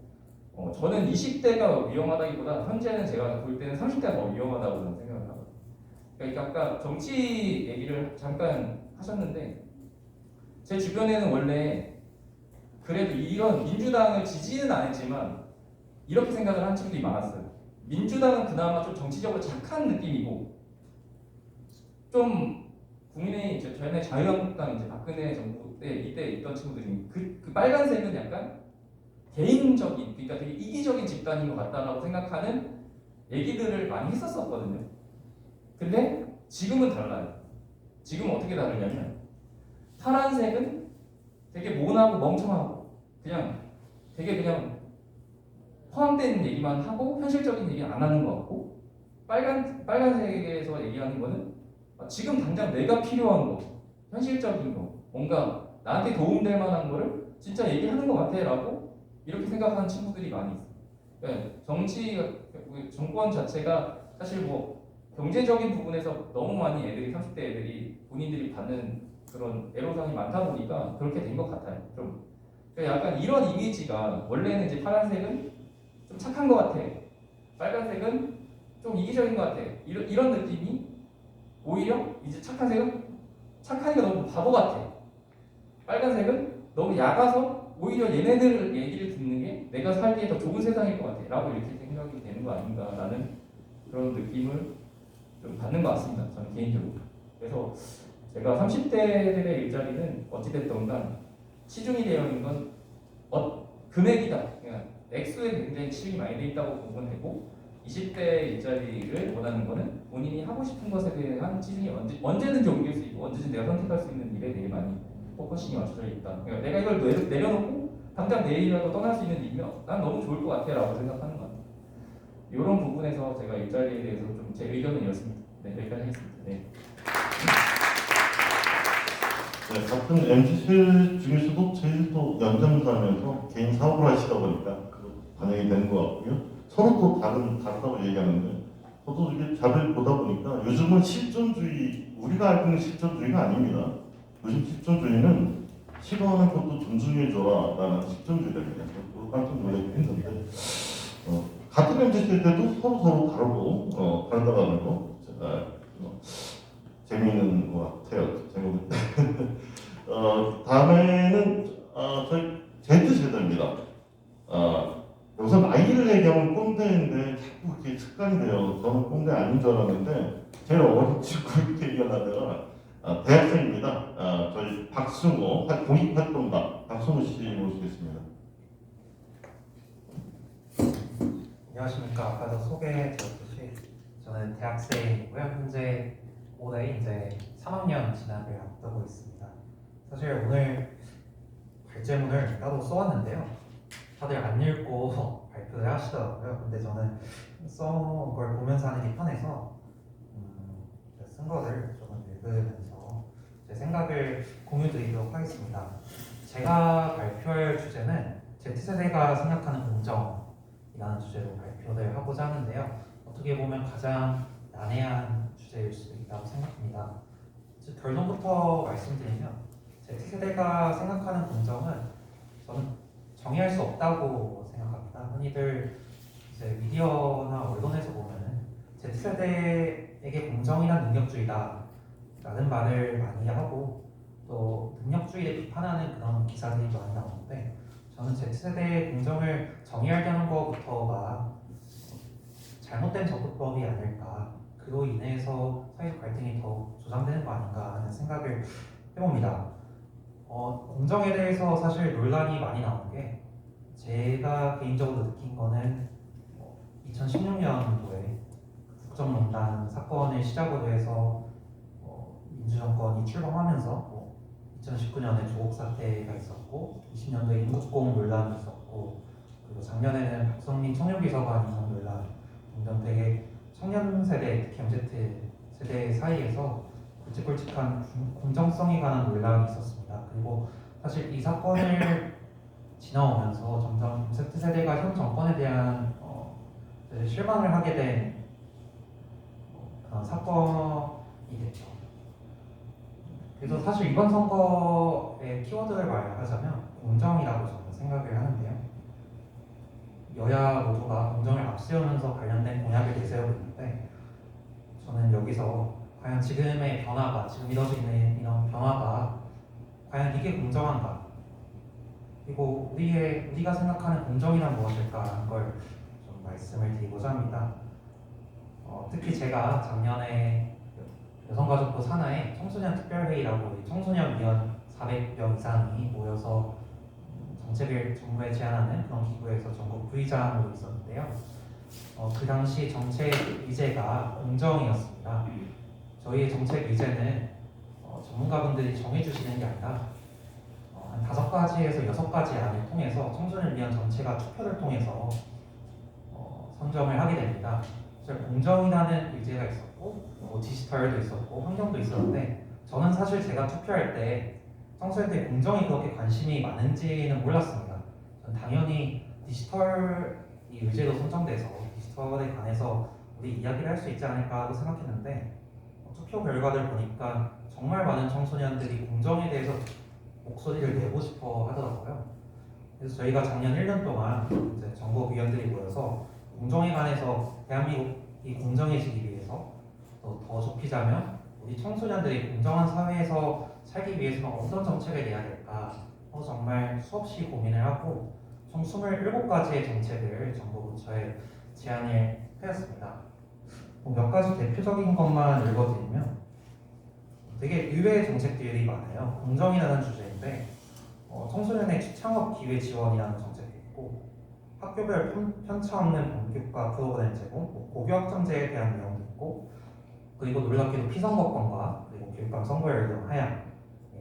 저는 20대가 위험하다기보다 현재는 제가 볼 때는 30대가 더 위험하다고 저는 생각을 하거든요. 그러니까 아까 정치 얘기를 잠깐 하셨는데, 제 주변에는 원래 그래도 이런 민주당을 지지는 안 했지만 이렇게 생각을 하는 친구들이 많았어요. 민주당은 그나마 좀 정치적으로 착한 느낌이고, 좀 국민의힘, 저희는 자유한국당 이제 박근혜 정부 때 이때 있던 친구들이 그 빨간색은 약간 개인적인, 그러니까 되게 이기적인 집단인 것 같다라고 생각하는 얘기들을 많이 했었거든요. 근데 지금은 달라요. 지금은 어떻게 다르냐면 파란색은 되게 모나고 멍청하고 그냥 허황된 얘기만 하고 현실적인 얘기 안 하는 것 같고, 빨간색에서 얘기하는 거는 지금 당장 내가 필요한 거, 현실적인 거, 뭔가 나한테 도움될 만한 거를 진짜 얘기하는 것 같아라고 이렇게 생각하는 친구들이 많이 있어요. 그러니까 정권 자체가 사실 뭐 경제적인 부분에서 너무 많이 30대 애들이 본인들이 받는 그런 애로사항이 많다 보니까 그렇게 된 것 같아요. 좀 그러니까 약간 이런 이미지가, 원래는 이제 파란색은 좀 착한 것 같아, 빨간색은 좀 이기적인 것 같아, 이런 느낌이 오히려 이제 착한 색은 착하니까 너무 바보 같아, 빨간색은 너무 얕아서 오히려 얘네들 얘기를 듣는 게 내가 살기에 더 좋은 세상일 것 같아 라고 이렇게 생각이 되는 거 아닌가라는 그런 느낌을 좀 받는 것 같습니다. 저는 개인적으로. 그래서 제가 30대들의 일자리는 어찌됐든 간 치중이 되어 있는 건 금액이다. 그러니까 액수에 굉장히 치중이 많이 돼 있다고 보면 되고 20대 일자리를 원하는 거는 본인이 하고 싶은 것에 대한 치중이 언제든지 옮길 수 있고 언제든지 내가 선택할 수 있는 일에 대해 많이 포커싱이 맞춰져 있다. 그러니까 내가 이걸 내려놓고 당장 내일이라도 떠날 수 있는 일이면 난 너무 좋을 것 같아 라고 생각하는 것 같아요. 이런 부분에서 제가 일자리에 대해서 좀 제 의견은 이렇습니다. 네, 여기까지 하겠습니다. 네. 네, 같은 MZ세 중에서도 제일 또 연장자면서 개인 사업을 하시다 보니까 그 반영이 되는 것 같고요. 서로 또 다르다고 얘기하는데 저도 이게 자료를 보다 보니까 요즘은 실존주의, 우리가 알고 있는 실존주의가 아닙니다. 요즘 실존주의는 싫어하는 것도 존중해줘라 라는 실존주의랍니다. 그거 깜짝 놀라긴 했는데 같은 MZ세대도 서로 다르고 다르다는 거 제가 재미있는 것 같아요. 제가 볼 때. 다음에는 저희 Z세대입니다. 여기서 나이를 얘기하면 꼰대인데 자꾸 그렇게 습관이 돼요. 저는 꼰대 아닌 줄 알았는데 제일 어린 친구 이렇게 얘기하다가 대학생입니다. 저희 박승호 공익활동가 박승호 씨 모시겠습니다. 안녕하십니까. 아까도 소개해드렸듯이 저는 대학생이고요. 현재 올해 이제 3학년 진학을 앞두고 있습니다. 사실 오늘 발제문을 따로 써왔는데요. 다들 안 읽고 발표를 하시더라고요. 근데 저는 써온 걸 보면서 하는 게 편해서 쓴 거를 조금 읽으면서 제 생각을 공유드리도록 하겠습니다. 제가 발표할 주제는 Z세대가 생각하는 공정이라는 주제로 발표를 하고자 하는데요. 어떻게 보면 가장 난해한 주제일 수도 있다고 생각합니다. 결론부터 말씀드리면 Z세대가 생각하는 공정은 저는 정의할 수 없다고 생각합니다. 흔히들 이제 미디어나 언론에서 보면은 Z세대에게 공정이란 능력주의다 라는 말을 많이 하고 또 능력주의를 비판하는 그런 기사들이 많이 나오는데 저는 Z세대의 공정을 정의하려는 것부터가 잘못된 접근법이 아닐까, 그로 인해서 사회적 갈등이 더 조장되는 거 아닌가 하는 생각을 해봅니다. 공정에 대해서 사실 논란이 많이 나오는 게 제가 개인적으로 느낀 거는 2016년도에 국정농단 사건을 시작으로 해서 민주정권이 출범하면서 2019년에 조국 사태가 있었고 20년도에 인국공 논란이 있었고 그리고 작년에는 박성민 청년비서관 인사 논란 등등 되게 청년 세대, 특히 MZ 세대 사이에서 굵직굵직한 공정성에 관한 논란이 있었습니다. 그리고 사실 이 사건을 지나오면서 점점 Z세대가 현 정권에 대한 실망을 하게 된 그런 사건이 됐죠. 그래서 사실 이번 선거의 키워드를 말하자면 공정이라고 저는 생각을 하는데요. 여야 모두가 공정을 앞세우면서 관련된 공약을 내세우고 있는데 저는 여기서 과연 지금의 변화가, 지금 이뤄지는 이런 변화가 과연 이게 공정한가? 그리고 우리가 생각하는 공정이란 무엇일까 하는 걸 좀 말씀을 드리고자 합니다. 특히 제가 작년에 여성가족부 산하의 청소년 특별회의라고 청소년 위원 400명 이상이 모여서 정책을 정부에 제안하는 그런 기구에서 전국 부의장으로 있었는데요. 그 당시 정책 의제가 공정이었습니다. 저희의 정책 의제는 전문가분들이 정해주시는 게 아니라 한 5가지에서 6가지 안을 통해서 청소년 위원 전체가 투표를 통해서 선정을 하게 됩니다. 공정이라는 의제가 있었고 디지털도 있었고 환경도 있었는데 저는 사실 제가 투표할 때 청소년들이 공정이 그렇게 관심이 많은지는 몰랐습니다. 저는 당연히 디지털이 의제로 선정돼서 디지털에 관해서 우리 이야기를 할 수 있지 않을까 하고 생각했는데 투표 결과를 보니까 정말 많은 청소년들이 공정에 대해서 목소리를 내고 싶어 하더라고요. 그래서 저희가 작년 1년 동안 이제 전국위원들이 모여서 공정에 관해서 대한민국이 공정해지기 위해서 더 좁히자면 우리 청소년들이 공정한 사회에서 살기 위해서 어떤 정책을 내야 될까 정말 수없이 고민을 하고 총 27가지의 정책을 정부 부처에 제안을 하였습니다. 몇 가지 대표적인 것만 읽어드리면 되게 의외의 정책들이 많아요. 공정이라는 주제인데 청소년의 창업 기회 지원이라는 정책도 있고 학교별 편차 없는 본교과 프로그램 제공, 고교 학점제에 대한 내용도 있고 그리고 놀랍게도 피선거권과 그리고 교육감 선거 연령 하향에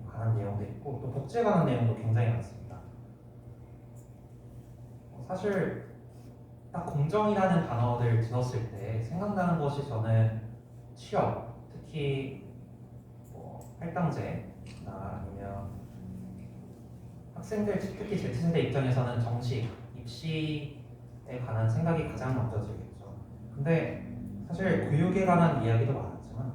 관한 내용도 있고 또 복지에 관한 내용도 굉장히 많습니다. 사실 딱 공정이라는 단어를 들었을 때 생각나는 것이 저는 취업, 특히 할당제나 아니면 학생들 특히 Z세대 입장에서는 정시, 입시에 관한 생각이 가장 먼저 들겠죠. 근데 사실 교육에 관한 이야기도 많았지만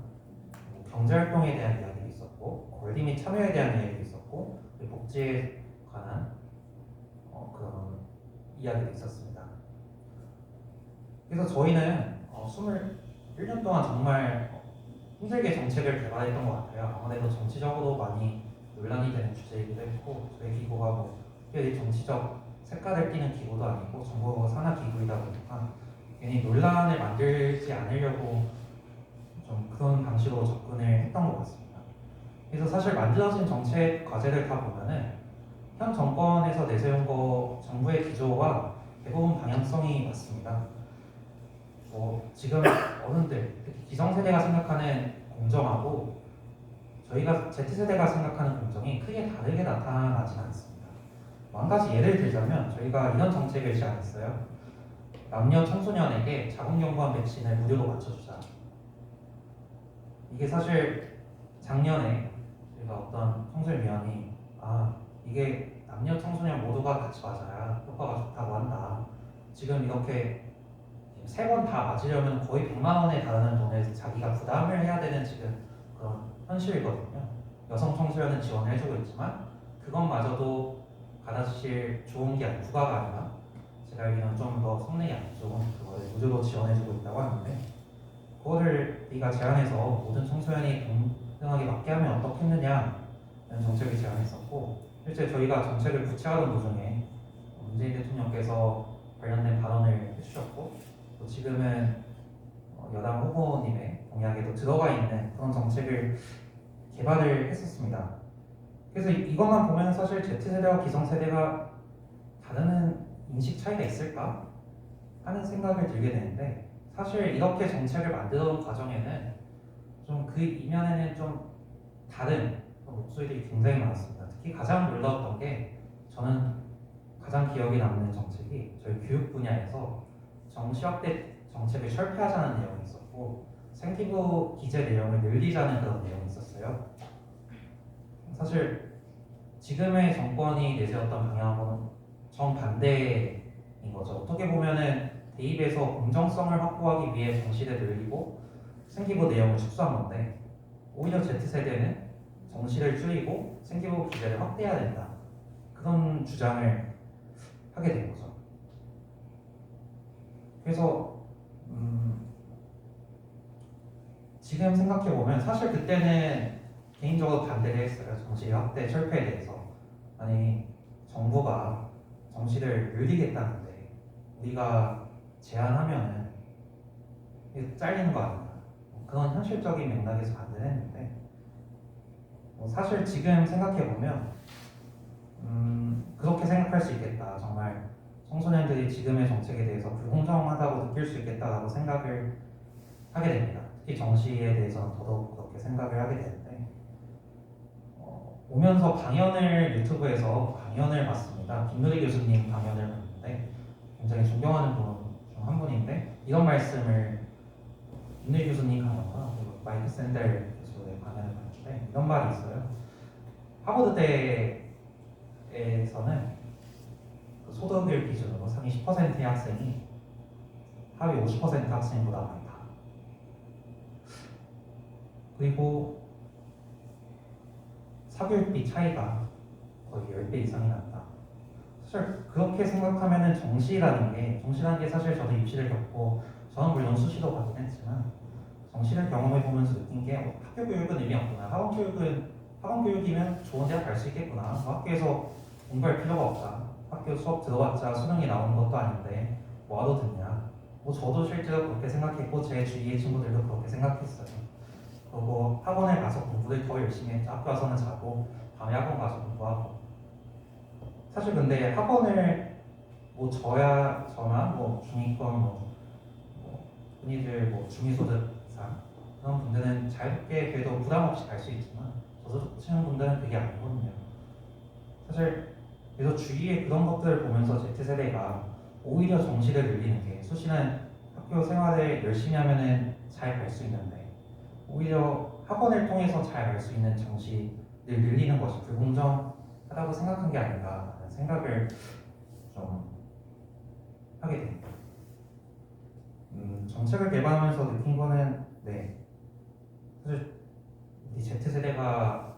경제활동에 대한 이야기도 있었고 권리 및 참여에 대한 이야기도 있었고 복지에 관한 그런 이야기도 있었습니다. 그래서 저희는 21년 동안 정말 힘들게 정책을 개발했던 것 같아요. 아무래도 정치적으로 많이 논란이 되는 주제이기도 했고 저희 기구가 특별히 정치적 색깔을 띠는 기구도 아니고 정부 산하 기구이다 보니까 괜히 논란을 만들지 않으려고 좀 그런 방식으로 접근을 했던 것 같습니다. 그래서 사실 만들어진 정책 과제를 다 보면은 현 정권에서 내세운 정부의 기조와 대부분 방향성이 맞습니다. 지금 어른들, 특히 기성세대가 생각하는 공정하고 저희가 Z세대가 생각하는 공정이 크게 다르게 나타나지는 않습니다. 한 가지 예를 들자면 저희가 이런 정책을 제안했어요. 남녀 청소년에게 자궁경부암 백신을 무료로 맞춰주자. 이게 사실 작년에 저희가 어떤 청소년위원이 이게 남녀 청소년 모두가 같이 맞아야 효과가 좋다고 한다. 지금 이렇게 3번 다 맞으려면 거의 100만 원에 달하는 돈을 자기가 부담을 해야 되는 지금 그런 현실이거든요. 여성 청소년은 지원을 해주고 있지만 그것마저도 받아주실 좋은 게 아니라 부가가 아니라 제가 알기로는 좀 더 성능이 안 좋은 그거를 무료로 지원해주고 있다고 하는데 그거를 우리가 제안해서 모든 청소년이 동등하게 맞게 하면 어떻겠느냐는 정책을 제안했었고 실제 저희가 정책을 구체화하던 도중에 문재인 대통령께서 관련된 발언을 해주셨고 또 지금은 여당 후보님의 공약에도 들어가 있는 그런 정책을 개발을 했었습니다. 그래서 이것만 보면 사실 Z세대와 기성세대가 다른 인식 차이가 있을까 하는 생각을 들게 되는데 사실 이렇게 정책을 만들어온 과정에는 좀 그 이면에는 좀 다른 목소리들이 굉장히 많았습니다. 특히 가장 놀라웠던 게 저는 가장 기억에 남는 정책이 저희 교육 분야에서 정시 확대 정책을 철폐하자는 내용이 있었고 생기부 기재 내용을 늘리자는 그런 내용이 있었어요. 사실 지금의 정권이 내세웠던 방향하고는 정반대인 거죠. 어떻게 보면은 대입에서 공정성을 확보하기 위해 정시를 늘리고 생기부 내용을 축소한 건데 오히려 Z세대는 정시를 줄이고 생기부 기재를 확대해야 된다. 그런 주장을 하게 된 거죠. 그래서 지금 생각해보면 사실 그때는 개인적으로 반대를 했어요. 정시 확대 철폐에 대해서. 아니 정부가 정시를 늘리겠다는데 우리가 제안하면은 잘리는 거 아닌가 그런 현실적인 맥락에서 반대를 했는데 사실 지금 생각해보면 그렇게 생각할 수 있겠다. 정말 청소년들이 지금의 정책에 대해서 불공정하다고 느낄 수 있겠다라고 생각을 하게 됩니다. 특히 정시에 대해서는 더더욱 그렇게 생각을 하게 되는데 오면서 강연을 유튜브에서 강연을 봤습니다. 김누리 교수님 강연을 봤는데 굉장히 존경하는 분 중 한 분인데 이런 말씀을 김누리 교수님 강연과 그리고 마이크 샌델 교수의 강연을 봤는데 이런 말이 있어요. 하버드대에서는 그 소득을 기준으로 상위 10%의 학생이 하위 50% 학생보다 많다. 그리고 사교육비 차이가 거의 10배 이상이 난다. 사실 그렇게 생각하면은 정시라는 게 사실 저도 입시를 겪고 저는 물론 수시도 받긴 했지만 정시를 경험해 보면서 느낀 게 학교 교육은 의미 없구나. 학원 교육이면 좋은 대학 갈 수 있겠구나. 뭐 학교에서 공부할 필요가 없다. 학교 수업 들어봤자 수능이 나오는 것도 아닌데 뭐하러 듣냐. 뭐 저도 실제로 그렇게 생각했고 제 주위의 친구들도 그렇게 생각했어요. 그리고 학원에 가서 공부를 더 열심히 했죠. 학교 와서는 자고 밤에 학원 가서 공부하고. 사실 근데 학원을 뭐 저나 뭐 중위권 흔히들 뭐 중위소득상 그런 분들은 자유롭게 그래도 부담 없이 갈 수 있지만 저소득 치는 분들은 그게 아니거든요. 사실 그래서 주위에 그런 것들을 보면서 Z세대가 오히려 정시를 늘리는 게 수시는 학교 생활을 열심히 하면은 잘 갈 수 있는데 오히려 학원을 통해서 잘 갈 수 있는 정시를 늘리는 것이 불공정하다고 생각한 게 아닌가라는 생각을 좀 하게 됩니다. 정책을 개발하면서 느낀 거는 사실 우리 Z세대가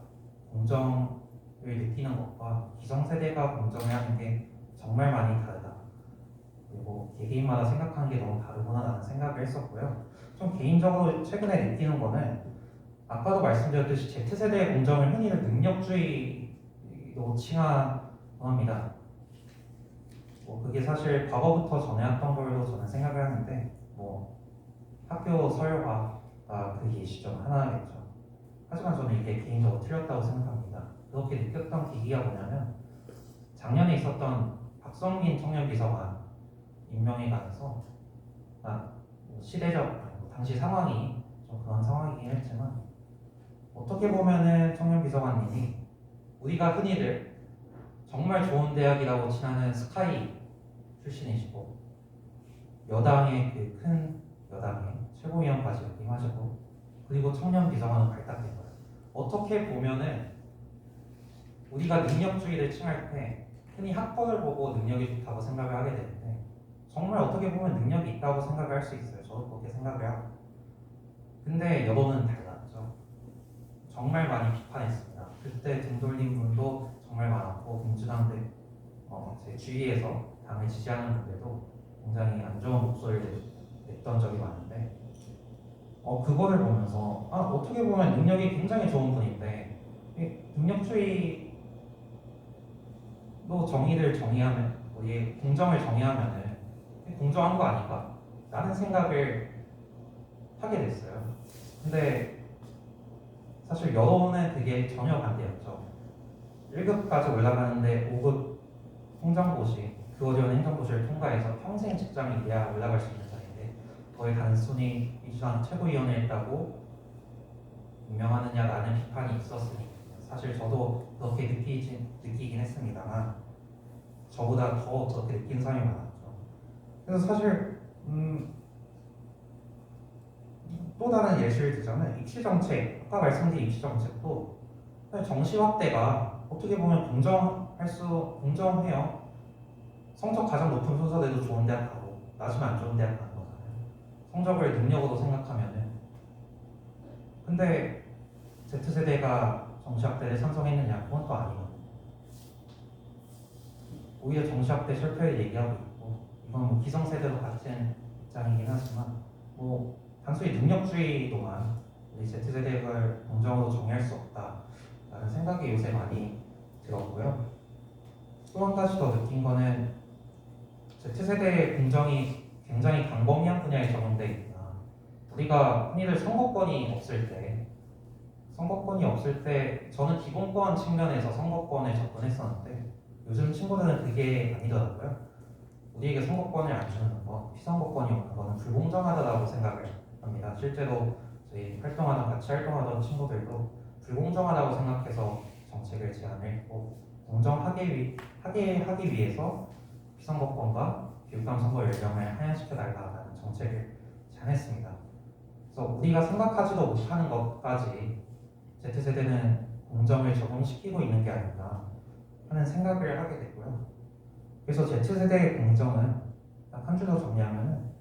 공정을 느끼는 것과 기성세대가 공정을 하는 게 정말 많이 다르다. 그리고 개개인마다 생각하는 게 너무 다르구나라는 생각을 했었고요. 좀 개인적으로 최근에 느끼는 거는 아까도 말씀드렸듯이 Z세대의 공정을 흔히들 능력주의로 칭하합니다. 뭐 그게 사실 과거부터 전해왔던 걸로 저는 생각을 하는데 뭐 학교 서열화가 그 예시 중 하나겠죠. 하지만 저는 이게 개인적으로 틀렸다고 생각합니다. 그렇게 느꼈던 계기가 뭐냐면 작년에 있었던 박성민 청년비서관 임명에 관해서 시대적 당시 상황이 좀 그런 상황이긴 했지만 어떻게 보면은 청년비서관님이 우리가 흔히들 정말 좋은 대학이라고 칭하는 스카이 출신이시고 여당의 그 큰 여당의 최고위원까지 역임하시고 그리고 청년비서관을 발탁된 거예요. 어떻게 보면은 우리가 능력주의를 칭할 때 흔히 학벌을 보고 능력이 좋다고 생각을 하게 되는데 정말 어떻게 보면 능력이 있다고 생각을 할 수 있어요. 저도 그렇게 생각을 하고. 근데 여론은 달랐죠. 정말 많이 비판했습니다. 그때 등 돌린 분도 정말 많았고 민주당들 제 주위에서 당을 지지하는 분들도 굉장히 안 좋은 목소리를 냈던 적이 많은데 그거를 보면서 어떻게 보면 능력이 굉장히 좋은 분인데 능력주의로 정의를 정의하면 우리의 공정을 정의하면은 공정한 거 아닌가? 라는 생각을 하게 됐어요. 근데 사실 여론은 그게 전혀 반대였죠. 1급까지 올라가는데 5급 행정고시, 그 어려운 행정고시를 통과해서 평생 직장이 돼야 올라갈 수 있는 자리인데 거의 단순히 민주당 최고위원을 했다고 임명하느냐라는 비판이 있었으니 사실 저도 그렇게 느끼긴 했습니다만 저보다 더 그렇게 느낀 사람이 많았죠. 그래서 사실 또 다른 예시를 들자면 입시정책, 아까 말씀드린 입시정책도 정시 확대가 어떻게 보면 공정해요. 성적 가장 높은 순서대로 좋은 대학 가고 낮으면 안 좋은 대학 가는 거잖아요. 성적을 능력으로 생각하면은. 근데 Z세대가 정시 확대를 찬성했느냐? 그건 또 아니거든요. 오히려 정시 확대 실패를 얘기하고 있고 이건 뭐 기성세대도 같은 입장이긴 하지만 뭐 단순히 능력주의로만 우리 Z세대를 공정으로 정의할 수 없다라는 생각이 요새 많이 들었고요. 또 한 가지 더 느낀 거는 Z세대의 공정이 굉장히 광범위한 분야에 적용되어 있구나. 우리가 흔히들 선거권이 없을 때 저는 기본권 측면에서 선거권에 접근했었는데 요즘 친구들은 그게 아니더라고요. 우리에게 선거권을 안 주는 거, 피선거권이 없는 거는 불공정하다고 생각을 합니다. 실제로 저희 같이 활동하던 친구들도 불공정하다고 생각해서 정책을 제안을 했고 공정하게 하기 위해서 피선거권과 교육감 선거 연령을 하향시켜 달라는 정책을 제안했습니다. 그래서 우리가 생각하지도 못하는 것까지 Z세대는 공정을 적용시키고 있는 게 아닌가 하는 생각을 하게 되고요. 그래서 Z세대의 공정은 딱 한 줄로 정리하면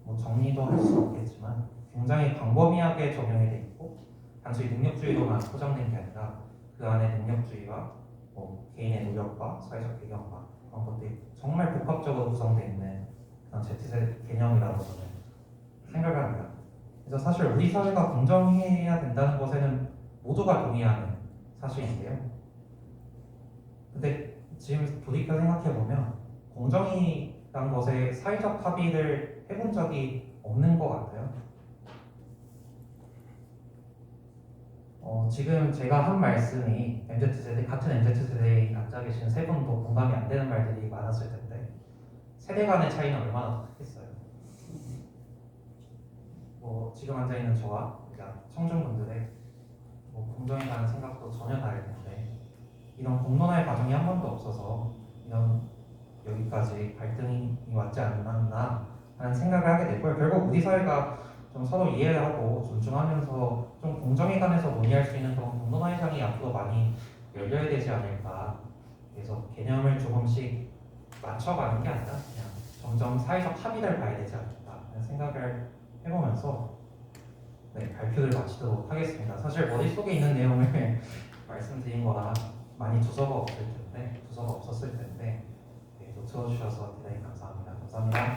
뭐 정리도 할 수 없겠지만 굉장히 광범위하게 적용이 돼 있고 단순히 능력주의로만 포장된 게 아니라 그 안에 능력주의와 뭐 개인의 노력과 사회적 배경과 그런 것들이 정말 복합적으로 구성되어 있는 그런 Z세대 개념이라고 저는 생각을 합니다. 그래서 사실 우리 사회가 공정해야 된다는 것에는 모두가 동의하는 사실인데요. 근데 지금 돌이켜 생각해보면 공정이란 것에 사회적 합의를 해본 적이 없는 것 같아요. 지금 제가 한 말씀이 MZ세대, 같은 MZ세대에 앉아 계신 세 분도 공감이 안 되는 말들이 많았을 텐데 세대 간의 차이는 얼마나 크겠어요. 지금 앉아 있는 저와 그러니까 청중분들의 공정에 관한 생각도 전혀 다를 텐데 이런 공론화의 과정이 한 번도 없어서 이런 여기까지 갈등이 왔지 않았나 하는 생각을 하게 됐고요. 결국 우리 사회가 좀 서로 이해를 하고 존중하면서 좀 공정에 관해서 논의할 수 있는 그런 공론화의 장이 앞으로 많이 열려야 되지 않을까. 그래서 개념을 조금씩 맞춰가는 게 아니라 그냥 점점 사회적 합의를 봐야 되지 않을까 하는 생각을 해보면서 발표를 마치도록 하겠습니다. 사실 머릿속에 있는 내용을 말씀드린 거라 많이 두서가 없었을 텐데 또 들어주셔서 대단히 감사합니다. 감사합니다.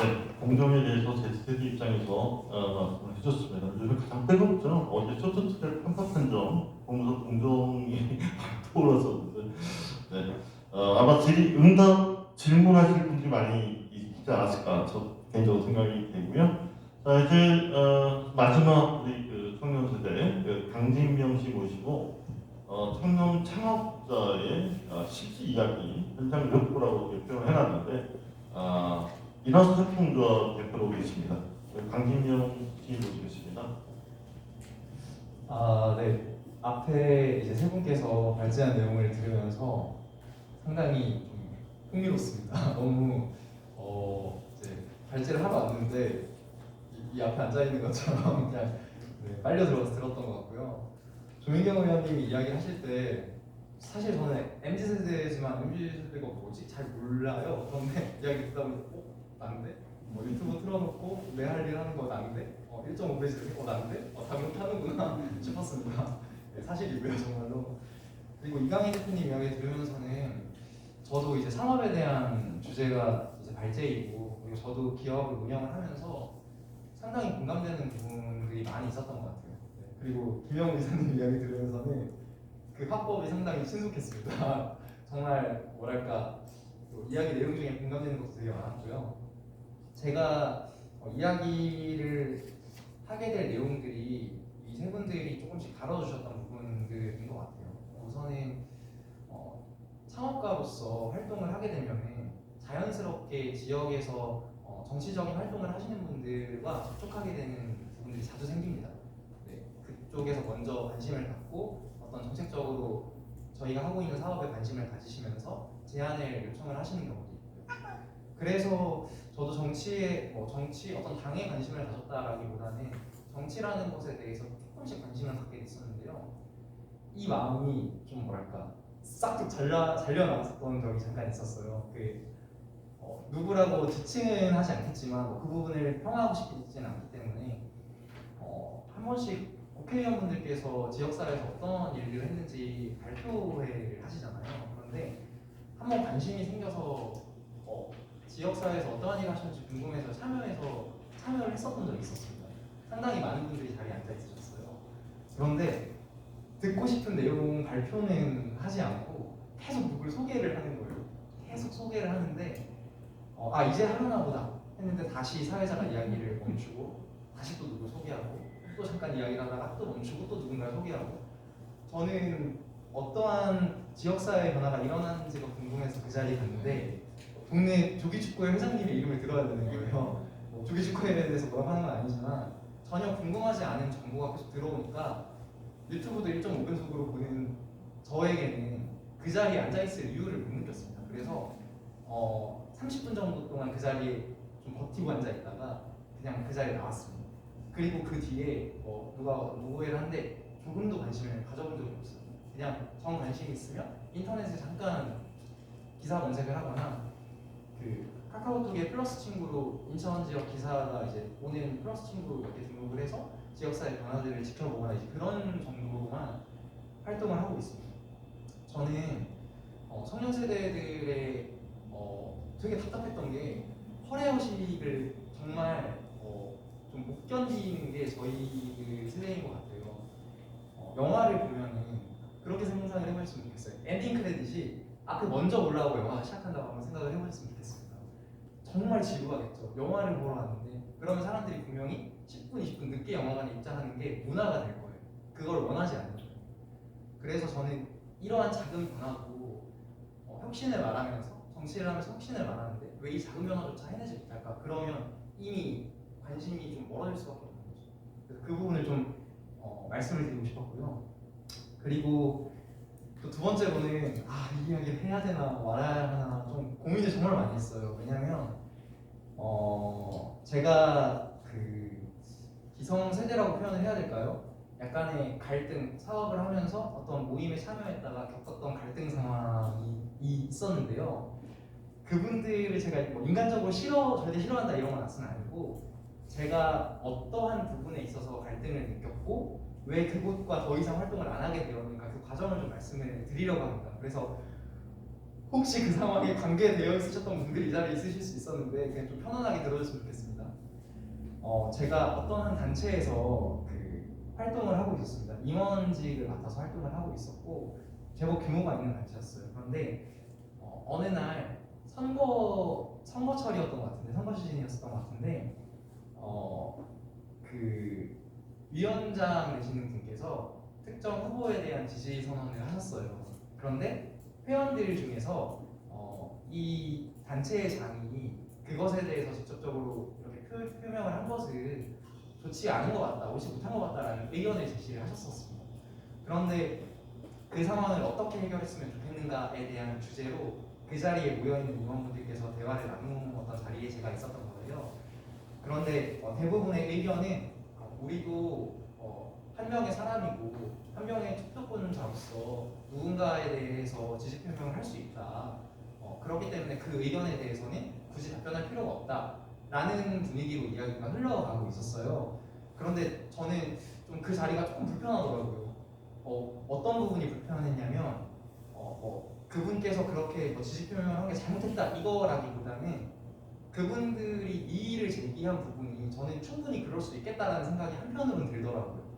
네, 공정에 대해서 제 세대 입장에서 말씀을 해줬습니다. 요즘 가장 뜨겁죠. 어제 쇼트트랙 판박한 점 보면서 공정이 떠올랐었는데, 네, 아마 응답 질문하실 분들이 많이 있지 않았을까 저 개인적으로 생각이 되고요. 자 이제 마지막 우리 그 청년 세대 그 강진명 씨 모시고 청년 창업자의 실제 이야기 현장 벽보라고 표현을 해놨는데. 이너스 협동조합 대표로 계십니다. 강진명 씨 모시겠습니다. 네. 앞에 이제 세 분께서 발제한 내용을 들으면서 상당히 좀 흥미롭습니다. 너무 이제 발제를 하러 왔는데 이 앞에 앉아 있는 것처럼 그냥 빨려 들어서 들었던 것 같고요. 조민경 의원님이 이야기하실 때 사실 저는 MZ세대지만 MZ세대가 뭐지? 잘 몰라요. 그런데 이야기 듣다 보니 난데? 유튜브 틀어놓고 내 할 일 하는 거 난데? 1.5배지 난데? 다 못하는구나 싶었습니다. 네, 사실이고요 정말로. 그리고 이강희 대표님 이야기 들으면서는 저도 이제 산업에 대한 주제가 이제 발제이고 그리고 저도 기업을 운영을 하면서 상당히 공감되는 부분들이 많이 있었던 것 같아요. 네, 그리고 김영우 이사님 이야기 들으면서는 그 화법이 상당히 친숙했습니다. 정말 뭐랄까 이야기 내용 중에 공감되는 것도 되게 많았고요. 제가 이야기를 하게 될 내용들이 이 세 분들이 조금씩 다뤄주셨던 부분들인 것 같아요. 우선은 창업가로서 활동을 하게 되면 자연스럽게 지역에서 정치적인 활동을 하시는 분들과 접촉하게 되는 부분들이 자주 생깁니다. 네, 그쪽에서 먼저 관심을 갖고 어떤 정책적으로 저희가 하고 있는 사업에 관심을 가지시면서 제안을 요청을 하시는 경우도 있고요. 그래서 저도 정치에 어떤 당에 관심을 가졌다라기보다는 정치라는 것에 대해서 조금씩 관심을 갖게 됐었는데요. 이 마음이 좀 뭐랄까 싹둑 잘려 나왔었던 적이 잠깐 있었어요. 누구라고 지칭은 하지 않겠지만 그 부분을 평하고 싶지는 않기 때문에 한 번씩 국회의원분들께서 지역사회에서 어떤 일들을 했는지 발표회를 하시잖아요. 그런데 한번 관심이 생겨서 지역사회에서 어떠한 일을 하셨는지 궁금해서 참여를 했었던 적이 있었습니다. 상당히 많은 분들이 자리에 앉아 있으셨어요. 그런데 듣고 싶은 내용 발표는 하지 않고 계속 누굴 소개를 하는 거예요. 계속 소개를 하는데 이제 하려나 보다 했는데 다시 사회자가 이야기를 멈추고 다시 또 누굴 소개하고 또 잠깐 이야기를 하다가 또 멈추고 또 누군가를 소개하고 저는 어떠한 지역사회 변화가 일어나는지가 궁금해서 그 자리에 갔는데 동네 조기축구회 회장님의 이름을 들어야 되는 거예요. 조기축구회에 대해서 뭐라고 하는 건 아니지만 전혀 궁금하지 않은 정보가 계속 들어오니까 유튜브도 1.5배속으로 보는 저에게는 그 자리에 앉아있을 이유를 못 느꼈습니다. 그래서 30분 정도 동안 그 자리에 좀 버티고 앉아있다가 그냥 그 자리에 나왔습니다. 그리고 그 뒤에 누가 누구를 한데 조금도 관심을 가져본 적이 없어요. 그냥 정 관심이 있으면 인터넷에 잠깐 기사 검색을 하거나 카카오톡에 플러스 친구로 인천 지역 기사가 이제 오는 플러스 친구로 몇 개 등록을 해서 지역사회 변화들을 지켜보거나 이제 그런 정도만 활동을 하고 있습니다. 저는 청년 세대들의 되게 답답했던 게 허례허식을 정말 좀 못 견디는 게 저희 그 세대인 것 같아요. 영화를 보면은 그렇게 상상을 해보셨으면 좋겠어요. 엔딩 크레딧이 그 먼저 올라오고 영화가 시작한다고 한번 생각을 해보셨으면 좋겠습니다. 정말 지루하겠죠. 영화를 보러 왔는데 그러면 사람들이 분명히 10분, 20분 늦게 영화관에 입장하는 게 문화가 될 거예요. 그걸 원하지 않는 거예요. 그래서 저는 이러한 작은 변화도 혁신을 말하면서 정치를 하면서 혁신을 말하는데 왜 이 작은 변화조차 해내지 못할까? 그러면 이미 관심이 좀 멀어질 수밖에 없는 거죠. 그래서 그 부분을 좀 말씀을 드리고 싶었고요. 그리고 또 두 번째로는 이 이야기를 해야 되나 말아야 하나 좀 고민을 정말 많이 했어요. 왜냐면 제가 그 기성세대라고 표현을 해야 될까요? 약간의 갈등, 사업을 하면서 어떤 모임에 참여했다가 겪었던 갈등 상황이 있었는데요. 그분들을 제가 뭐 인간적으로 절대 싫어한다 이런 건 아니고 제가 어떠한 부분에 있어서 갈등을 느꼈고 왜 그곳과 더 이상 활동을 안 하게 되었는가 그 과정을 좀 말씀을 드리려고 합니다. 그래서 혹시 그 상황에 관계되어 있으셨던 분들이 이 자리에 있으실 수 있었는데 그냥 좀 편안하게 들어줬으면 좋겠습니다. 제가 어떤 한 단체에서 그 활동을 하고 있었습니다. 임원직을 맡아서 활동을 하고 있었고 제법 규모가 있는 단체였어요. 그런데 어느 날 선거철이었던 것 같은데 선거 시즌이었던 것 같은데 그 위원장 되시는 분께서 특정 후보에 대한 지지 선언을 하셨어요. 그런데 회원들 중에서 이 단체의 장이 그것에 대해서 직접적으로 이렇게 표명을 한 것은 좋지 않은 것 같다, 옳지 못한 것 같다라는 의견을 제시를 하셨었습니다. 그런데 그 상황을 어떻게 해결했으면 좋겠는가에 대한 주제로 그 자리에 모여있는 임원분들께서 대화를 나누는 어떤 자리에 제가 있었던 거예요. 그런데 대부분의 의견은 우리도 한 명의 사람이고 한 명의 투표권자로서 누군가에 대해서 지지 표명을 할 수 있다. 그렇기 때문에 그 의견에 대해서는 굳이 답변할 필요가 없다라는 분위기로 이야기가 흘러가고 있었어요. 그런데 저는 좀 그 자리가 조금 불편하더라고요. 어떤 부분이 불편했냐면 그분께서 그렇게 지지 표명을 한 게 잘못했다 이거라기보다는 그분들이 이의를 제기한 부분이 저는 충분히 그럴 수 있겠다라는 생각이 한편으로는 들더라고요.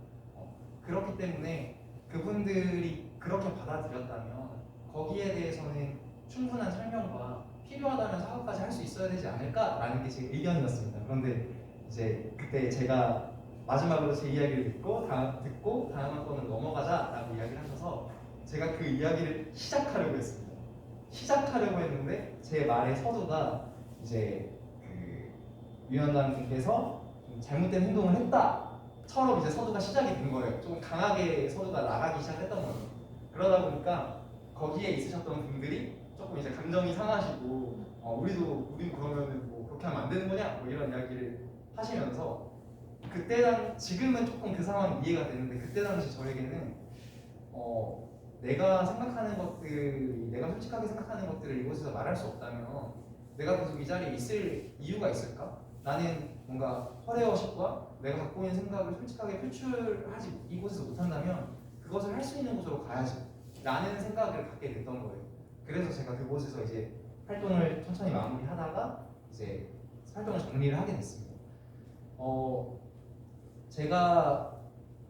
그렇기 때문에 그분들이 그렇게 받아들였다면 거기에 대해서는 충분한 설명과 필요하다면 사과까지 할 수 있어야 되지 않을까라는 게 제 의견이었습니다. 그런데 이제 그때 제가 마지막으로 제 이야기를 듣고 다음 한번은 넘어가자라고 이야기를 하셔서 제가 그 이야기를 시작하려고 했습니다. 시작하려고 했는데 제 말의 서두가 이제 그 위원장 분께서 잘못된 행동을 했다처럼 이제 서두가 시작이 된 거예요. 좀 강하게 서두가 나가기 시작했던 거예요. 그러다 보니까 거기에 있으셨던 분들이 조금 이제 감정이 상하시고 우리 그러면은 뭐 그렇게 하면 안 되는 거냐 뭐 이런 이야기를 하시면서 지금은 조금 그 상황이 이해가 되는데 그때 당시 저에게는 내가 솔직하게 생각하는 것들을 이곳에서 말할 수 없다면 내가 계속 이 자리에 있을 이유가 있을까? 나는 뭔가 허례허식과 내가 갖고 있는 생각을 솔직하게 표출하지 이곳에서 못한다면 그것을 할 수 있는 곳으로 가야지 라는 생각을 갖게 됐던 거예요. 그래서 제가 그곳에서 이제 활동을 천천히 마무리하다가 이제 활동을 정리를 하게 됐습니다. 제가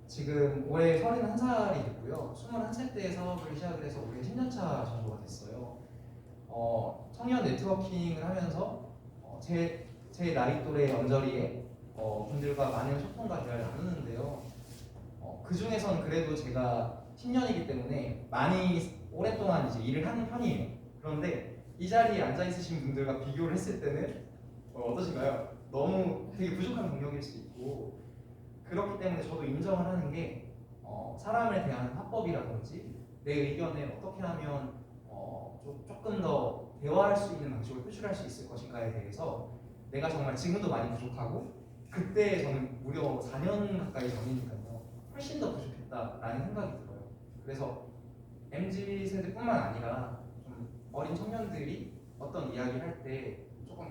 지금 올해 31살이 됐고요. 21살 때 사업을 시작을 해서 올해 10년차 정도가 됐어요. 청년 네트워킹을 하면서 제 나이 또래 언저리에 분들과 많은 소통과 대화를 나누는데요. 그 중에서는 그래도 제가 10년이기 때문에 많이 오랫동안 이제 일을 하는 편이에요. 그런데 이 자리에 앉아 있으신 분들과 비교를 했을 때는 어떠신가요? 너무 되게 부족한 경력일 수 있고 그렇기 때문에 저도 인정을 하는 게 사람을 대하는 화법이라든지 내 의견을 어떻게 하면 조금 더 대화할 수 있는 방식으로 표출할 수 있을 것인가에 대해서 내가 정말 지금도 많이 부족하고 그때 저는 무려 4년 가까이 전이니까요 훨씬 더 부족했다라는 생각이 들어요. 그래서 MZ세대뿐만 아니라 좀 어린 청년들이 어떤 이야기를 할 때 조금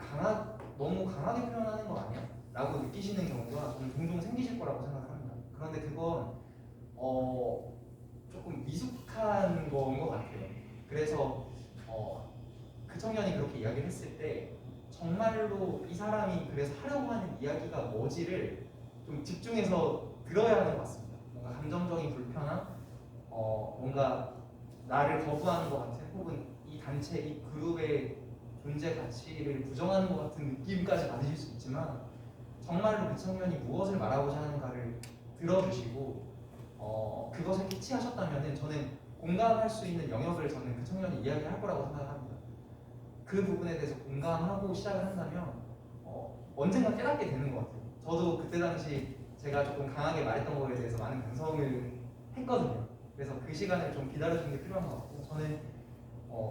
너무 강하게 표현하는 거 아니야? 라고 느끼시는 경우가 저는 종종 생기실 거라고 생각을 합니다. 그런데 그건 조금 미숙한 건 것 같아요. 그래서 그 청년이 그렇게 이야기를 했을 때 정말로 이 사람이 그래서 하려고 하는 이야기가 뭐지를 좀 집중해서 들어야 하는 것 같습니다. 뭔가 감정적인 불편함, 뭔가 나를 거부하는 것 같은, 혹은 이 단체, 이 그룹의 존재 가치를 부정하는 것 같은 느낌까지 받으실 수 있지만, 정말로 그 청년이 무엇을 말하고자 하는가를 들어주시고 그것을 캐치하셨다면 저는 공감할 수 있는 영역을 저는 그 청년이 이야기할 거라고 생각합니다. 그 부분에 대해서 공감하고 시작을 한다면 언젠가 깨닫게 되는 것 같아요. 저도 그때 당시 제가 조금 강하게 말했던 거에 대해서 많은 반성을 했거든요. 그래서 그 시간을 좀 기다려주는 게 필요한 것 같고, 저는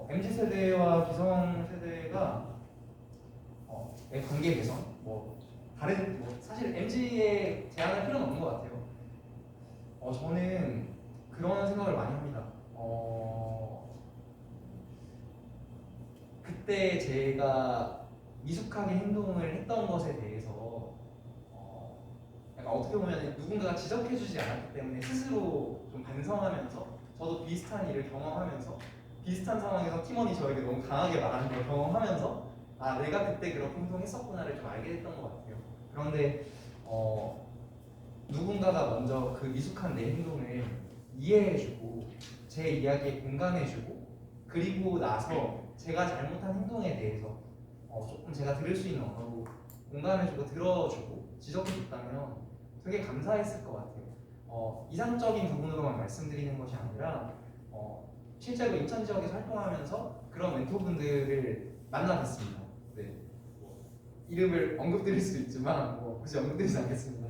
MZ세대와 기성세대가 의 관계 개선, 다른 사실 MZ에 제한할 필요는 없는 것 같아요. 저는 그런 생각을 많이 합니다. 그때 제가 미숙하게 행동을 했던 것에 대해서 약간 어떻게 보면 누군가가 지적해주지 않았기 때문에 스스로 좀 반성하면서, 저도 비슷한 일을 경험하면서 비슷한 상황에서 팀원이 저에게 너무 강하게 말하는 걸 경험하면서 아, 내가 그때 그렇게 행동했었구나를 좀 알게 됐던 것 같아요. 그런데 누군가가 먼저 그 미숙한 내 행동을 이해해주고 제 이야기에 공감해주고, 그리고 나서 제가 잘못한 행동에 대해서 조금 제가 들을 수 있는 언어로 공감해주고 들어주고 지적해줬다면 되게 감사했을 것 같아요. 이상적인 부분으로만 말씀드리는 것이 아니라 실제로 인천 지역에서 활동하면서 그런 멘토분들을 만나봤습니다. 네. 이름을 언급드릴 수도 있지만 굳이 언급드리지 않겠습니다.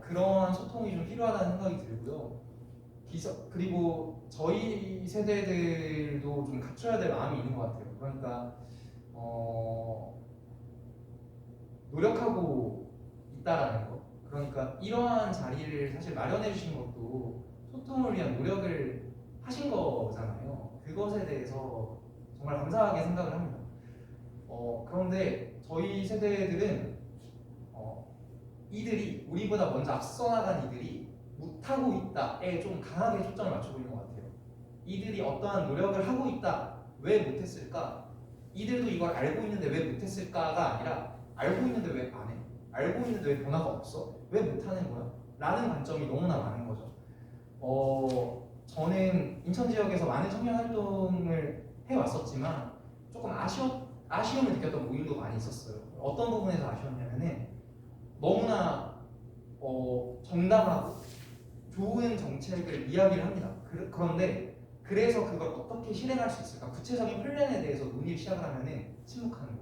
그런 소통이 좀 필요하다는 생각이 들고요. 그리고 저희 세대들도 좀 갖춰야 될 마음이 있는 것 같아요. 그러니까 노력하고 있다라는 거. 그러니까 이러한 자리를 사실 마련해 주신 것도 소통을 위한 노력을 하신 거잖아요. 그것에 대해서 정말 감사하게 생각을 합니다. 그런데 저희 세대들은 이들이 우리보다 먼저 앞서 나간 이들이 못하고 있다에 좀 강하게 초점을 맞추고 있는 것 같아요. 이들이 어떠한 노력을 하고 있다, 왜 못했을까? 이들도 이걸 알고 있는데 왜 못했을까가 아니라 알고 있는데 왜 안 해? 알고 있는데 왜 변화가 없어? 왜 못하는 거야? 라는 관점이 너무나 많은 거죠. 저는 인천 지역에서 많은 청년 활동을 해왔었지만 조금 아쉬움을 느꼈던 모임도 많이 있었어요. 어떤 부분에서 아쉬웠냐면은 너무나 정당하고 좋은 정책을 이야기를 합니다. 그런데 그래서 그걸 어떻게 실행할 수 있을까? 구체적인 플랜에 대해서 논의를 시작을 하면은 침묵하는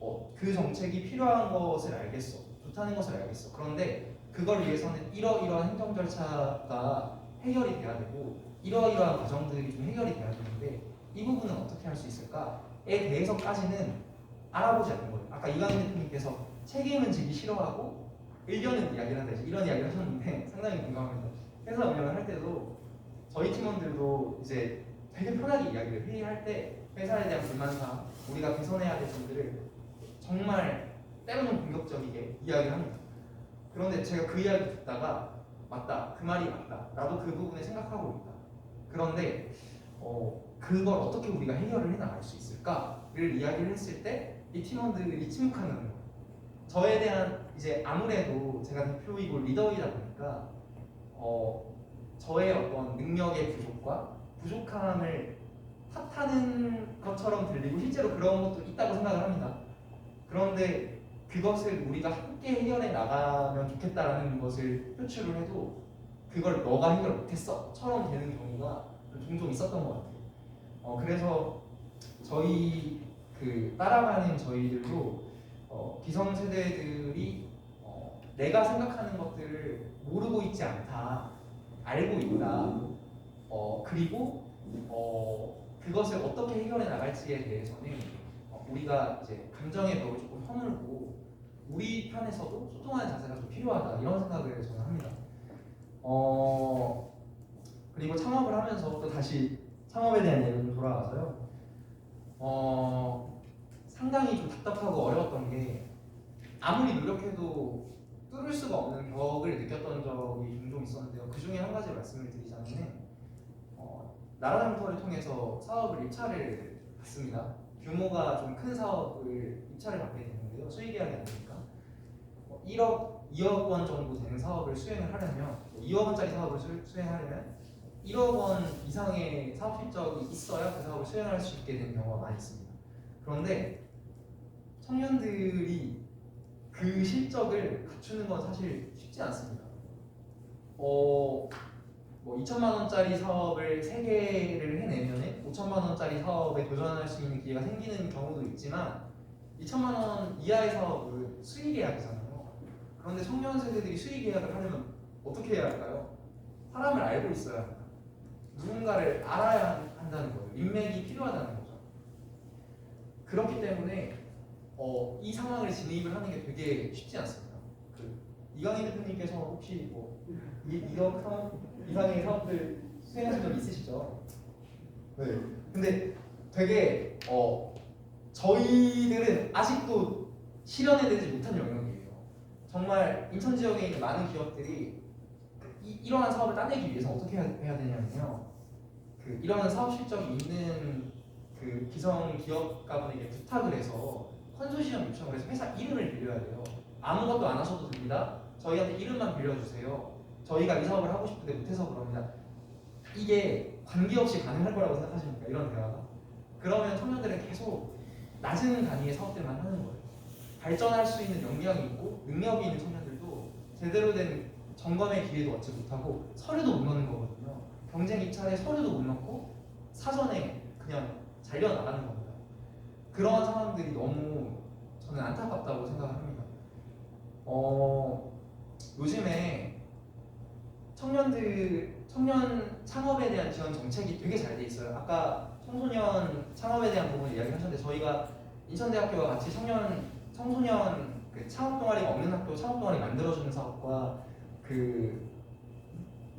거예요. 그 정책이 필요한 것을 알겠어. 좋다는 것을 알겠어. 그런데 그걸 위해서는 이러이러한 행정 절차가 해결이 돼야 되고 이러이러한 과정들이 좀 해결이 돼야 되는데 이 부분은 어떻게 할 수 있을까에 대해서까지는 알아보지 않는 거예요. 아까 이강인 대표님께서 책임은 지기 싫어하고 의견은 이야기를 한다, 이런 이야기를 하셨는데 상당히 공감합니다. 회사 운영을 할 때도 저희 팀원들도 이제 되게 편하게 이야기를 회의할 때 회사에 대한 불만사항, 우리가 개선해야 될 점들을 정말 때로는 공격적이게 이야기를 합니다. 그런데 제가 그 이야기 듣다가 맞다, 그 말이 맞다, 나도 그 부분에 생각하고 있다. 그런데 그걸 어떻게 우리가 해결을 해나갈 수 있을까를 이야기를 했을 때 이 팀원들이 침묵하는 거예요. 저에 대한 이제 아무래도 제가 대표이고 리더이다 보니까 저의 어떤 능력의 부족과 부족함을 탓하는 것처럼 들리고 실제로 그런 것도 있다고 생각을 합니다. 그런데 그것을 우리가 함께 해결해 나가면 좋겠다라는 것을 표출을 해도 그걸 너가 해결 못했어?처럼 되는 경우가 종종 있었던 것 같아요. 그래서 저희 따라가는 저희들도 기성세대들이 내가 생각하는 것들을 모르고 있지 않다, 알고 있다. 그리고 그것을 어떻게 해결해 나갈지에 대해서는 우리가 이제 감정의 벽을 조금 허물고 우리 편에서도 소통하는 자세가 좀 필요하다, 이런 생각을 저는 합니다. 그리고 창업을 하면서 또 다시 창업에 대한 얘기로 돌아와서요. 상당히 좀 답답하고 어려웠던 게 아무리 노력해도 뚫을 수가 없는 벽을 느꼈던 적이 종종 있었는데요. 그 중에 한 가지 말씀을 드리자면은 나라장터를 통해서 사업을 입찰을 받습니다. 규모가 좀 큰 사업을 입찰을 받게 되는데요. 수익계약이 아니니까 1억, 2억 원 정도 되는 사업을 수행을 하려면 2억 원짜리 사업을 수행하려면 1억 원 이상의 사업 실적이 있어야 그 사업을 수행할 수 있게 되는 경우가 많이 있습니다. 그런데 청년들이 그 실적을 갖추는 건 사실 쉽지 않습니다. 뭐 2천만 원짜리 사업을 3개를 해내면 5천만 원짜리 사업에 도전할 수 있는 기회가 생기는 경우도 있지만 2천만 원 이하의 사업은 수익 계약이잖아요. 그런데 청년 세대들이 수익 계약을 하려면 어떻게 해야 할까요? 사람을 알고 있어야 합니다. 누군가를 알아야 한다는 거예요. 인맥이 필요하다는 거죠. 그렇기 때문에 이 상황을 진입을 하는 게 되게 쉽지 않습니다. 이강희 대표님께서 혹시 2억 사업 이상의 사업들 수행하신 적 있으시죠? 네. 근데 되게 저희들은 아직도 실현해내지 못한 영역이에요. 정말 인천 지역에 있는 많은 기업들이 이러한 사업을 따내기 위해서 어떻게 해야 되냐면요. 이러한 사업 실적이 있는 기성 기업가분에게 부탁을 해서 컨소시엄 요청을 해서 회사 이름을 빌려야 돼요. 아무것도 안 하셔도 됩니다. 저희한테 이름만 빌려주세요. 저희가 이 사업을 하고 싶은데 못해서 그럽니다. 이게 관계없이 가능할 거라고 생각하십니까? 이런 대화가. 그러면 청년들은 계속 낮은 단위의 사업들만 하는 거예요. 발전할 수 있는 역량이 있고 능력이 있는 청년들도 제대로 된 점검의 기회도 얻지 못하고 서류도 못 넣는 거거든요. 경쟁 입찰에 서류도 못 넣고 사전에 그냥 잘려나가는 겁니다. 그런 상황들이 너무 저는 안타깝다고 생각을 합니다. 요즘에 청년 창업에 대한 지원 정책이 되게 잘 돼 있어요. 아까 청소년 창업에 대한 부분을 이야기하셨는데 저희가 인천대학교와 같이 청소년 창업 동아리가 없는 학교 창업 동아리 만들어주는 사업과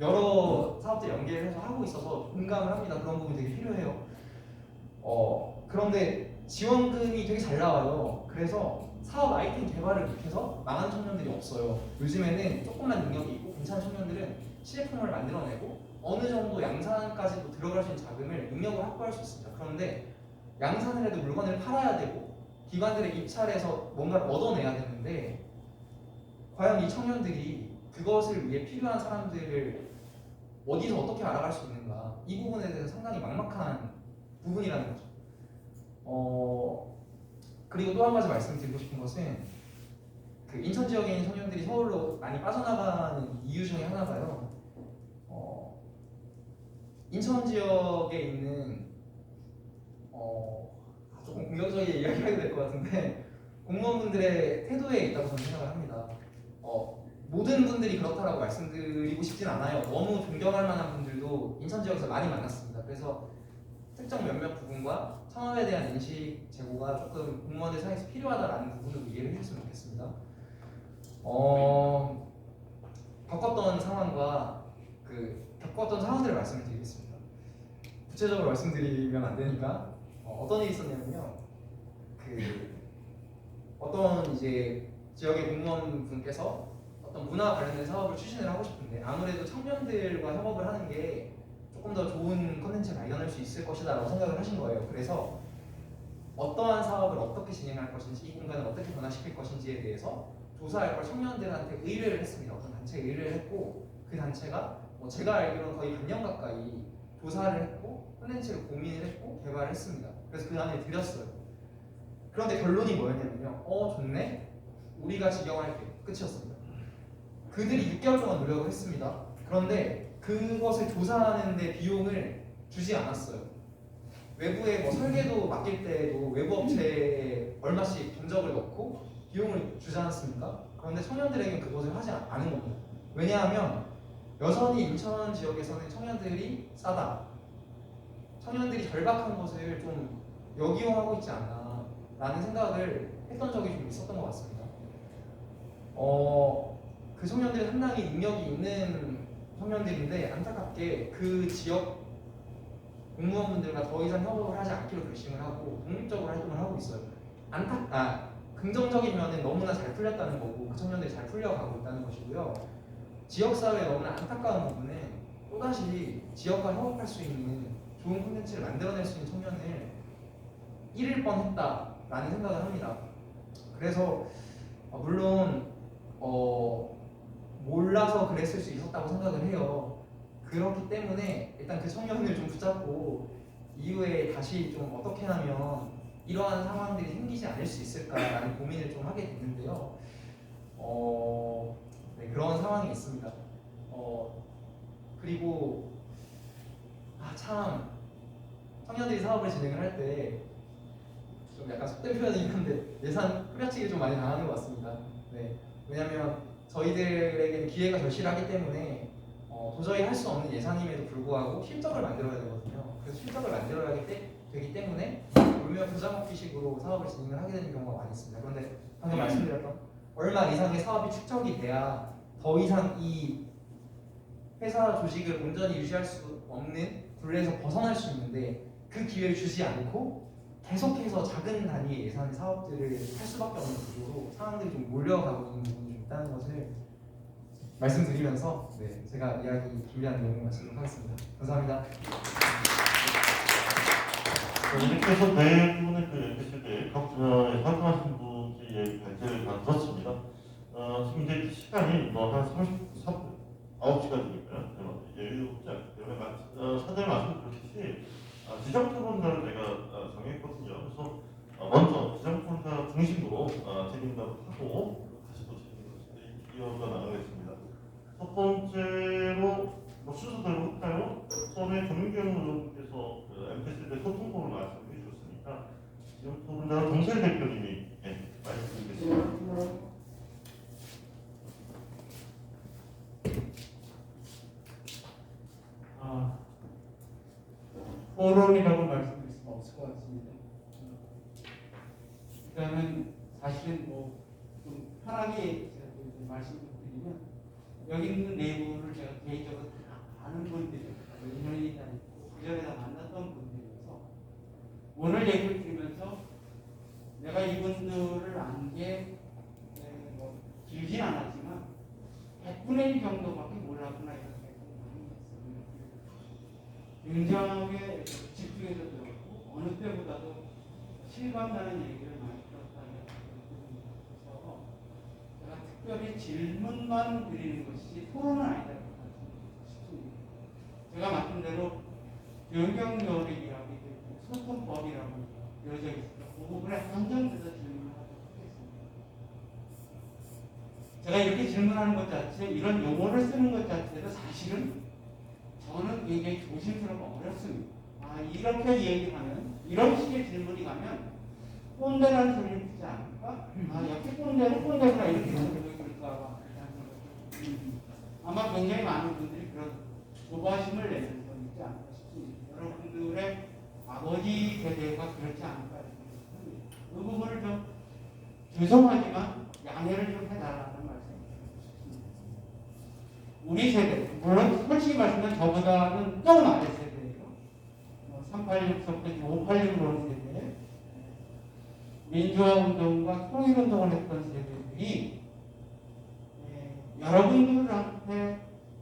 여러 사업들 연계해서 하고 있어서 공감을 합니다. 그런 부분이 되게 필요해요. 그런데 지원금이 되게 잘 나와요. 그래서 사업 아이템 개발을 못해서 망한 청년들이 없어요. 요즘에는 조금만 능력이 있고 괜찮은 청년들은 시제품을 만들어내고 어느 정도 양산까지도 들어갈 수 있는 자금을 능력을 확보할 수 있습니다. 그런데 양산을 해도 물건을 팔아야 되고 기관들의 입찰에서 뭔가를 얻어내야 되는데 과연 이 청년들이 그것을 위해 필요한 사람들을 어디서 어떻게 알아갈 수 있는가, 이 부분에 대해서 상당히 막막한 부분이라는 거죠. 그리고 또 한 가지 말씀드리고 싶은 것은 인천 지역에 있는 청년들이 서울로 많이 빠져나가는 이유 중에 하나가요. 인천 지역에 있는 조금 공격적인 이야기하게 될 것 같은데 공무원분들의 태도에 있다고 저는 생각을 합니다. 모든 분들이 그렇다라고 말씀드리고 싶진 않아요. 너무 존경할 만한 분들도 인천 지역에서 많이 만났습니다. 그래서 특정 몇몇 부분과 창업에 대한 인식 제고가 조금 공무원들 사이에서 필요하다라는 부분을 이해를 해주셨으면 좋겠습니다. 겪었던 상황과 겪었던 상황들을 말씀을 드리겠습니다. 구체적으로 말씀드리면 안 되니까 어떤 일이 있었냐면요. 어떤 이제 지역의 공무원분께서 어떤 문화 관련된 사업을 추진을 하고 싶은데 아무래도 청년들과 협업을 하는 게 조금 더 좋은 콘텐츠를 발견할 수 있을 것이다 라고 생각을 하신 거예요. 그래서 어떠한 사업을 어떻게 진행할 것인지, 이 공간을 어떻게 변화시킬 것인지에 대해서 조사할 걸 청년들한테 의뢰를 했습니다. 어떤 단체에 의뢰를 했고 그 단체가 제가 알기로는 거의 반년 가까이 조사를 했고 콘텐츠를 고민을 했고 개발을 했습니다. 그래서 그 안에 드렸어요. 그런데 결론이 뭐였냐면요. 좋네? 우리가 직영할게. 끝이었습니다. 그들이 6개월 동안 노력을 했습니다. 그런데 그것을 조사하는 데 비용을 주지 않았어요. 외부에 설계도 맡길 때도 외부 업체에 얼마씩 견적을 넣고 비용을 주지 않았습니까? 그런데 청년들에게는 그것을 하지 않은 겁니다. 왜냐하면 여전히 인천 지역에서는 청년들이 싸다, 청년들이 절박한 것을 좀 역이용하고 있지 않나 라는 생각을 했던 적이 좀 있었던 것 같습니다. 그 청년들이 상당히 능력이 있는 청년들인데 안타깝게 그 지역 공무원분들과 더 이상 협업을 하지 않기로 결심을 하고 독립적으로 활동을 하고 있어요. 긍정적인 면은 너무나 잘 풀렸다는 거고 그 청년들이 잘 풀려가고 있다는 것이고요. 지역사회에 너무나 안타까운 부분은 또다시 지역과 협업할 수 있는 좋은 콘텐츠를 만들어낼 수 있는 청년을 잃을 뻔했다라는 생각을 합니다. 그래서 물론 몰라서 그랬을 수 있었다고 생각을 해요. 그렇기 때문에 일단 그 청년을 좀 붙잡고 이후에 다시 좀 어떻게 하면 이러한 상황들이 생기지 않을 수 있을까라는 고민을 좀 하게 됐는데요. 네, 그런 상황이 있습니다. 그리고 참 청년들이 사업을 진행을 할 때 좀 약간 속된 표현이긴 한데 예산 후려치기 좀 많이 당하는 것 같습니다. 네, 왜냐하면 저희들에게는 기회가 절실하기 때문에 도저히 할 수 없는 예산임에도 불구하고 실적을 만들어야 되거든요. 그래서 실적을 만들어야 되기 때문에 울며 부자 먹기식으로 사업을 진행을 하게 되는 경우가 많이 있습니다. 그런데 방금 말씀드렸던 얼마 이상의 사업이 축적이 돼야 더 이상 이 회사 조직을 온전히 유지할 수 없는 굴레에서 벗어날 수 있는데 그 기회를 주지 않고 계속해서 작은 단위의 예산 사업들을 할 수밖에 없는 구조로 상황들이 좀 몰려가고 있는 부분이 좀 있다는 것을 말씀드리면서 네, 제가 이야기 준비한 내용을 마치도록 하겠습니다. 감사합니다. 이렇게 해서 대부분의 그 MPC들의 각 분야에 활동하신 분들의 발제를 다 들었습니다. 지금 이제 시간이 한 9시간이니까요. 예의도 없지 않기 때문에 사전에 말씀드렸듯이 지정 토론자를 내가 정했거든요. 그래서 먼저 지정 토론자 중심으로 질의응답을 하고 다시 또 질의응답을 이어가 나가겠습니다. 첫 번째로 순서대로 할까요? 처음에 정민경 의원께서 MPC의 소통법을 말씀해 주셨으니까 지정 토론자는 정세 대표님이 말씀드리겠습니다. 포럼이라고 말씀드릴 수는 없을 것 같습니다. 일단은 사실은 좀 편하게 제가 좀 말씀을 드리면 여기 있는 내부를 제가 개인적으로 다 아는 분들이에요. 인연이 다니고 그전에 다 만났던 분들이어서 오늘 얘기를 들으면서 내가 이분들을 안 게 길진 않았지만 100분의 1 정도밖에 몰랐구나 이런 생각이 많이 했어요. 굉장하게 집중해서 들었고 어느 때보다도 실감나는 얘기를 많이 들었다는 그래서 제가 특별히 질문만 드리는 것이 토론은 아니다고 싶습니다. 제가 맡은 대로 변경요리 이야기 소통법이라고 되어져 있습니다. 그 부분에 한정돼서 질문을 하도록 하겠습니다. 제가 이렇게 질문하는 것 자체, 이런 용어를 쓰는 것 자체도 사실은 저는 굉장히 조심스럽고 어렵습니다. 이렇게 얘기하면, 이런 식의 질문이 가면 꼰대라는 소리를 듣지 않을까? 역시 꼰대는 꼰대구나 이렇게 생각이 들까? 아마 굉장히 많은 분들이 그런 조바심을 내면서 있지 않을까 싶습니다. 여러분들의 아버지 세대가 그렇지 않을까 싶습니다. 그 부분을 좀 죄송하지만 양해를 좀 해달라는 말씀을 드리고 싶습니다. 우리 세대, 물론 솔직히 말씀드리면 저보다는 조금 아래 세대예요. 386서부터 586으로 세대, 민주화운동과 통일운동을 했던 세대들이 여러분들한테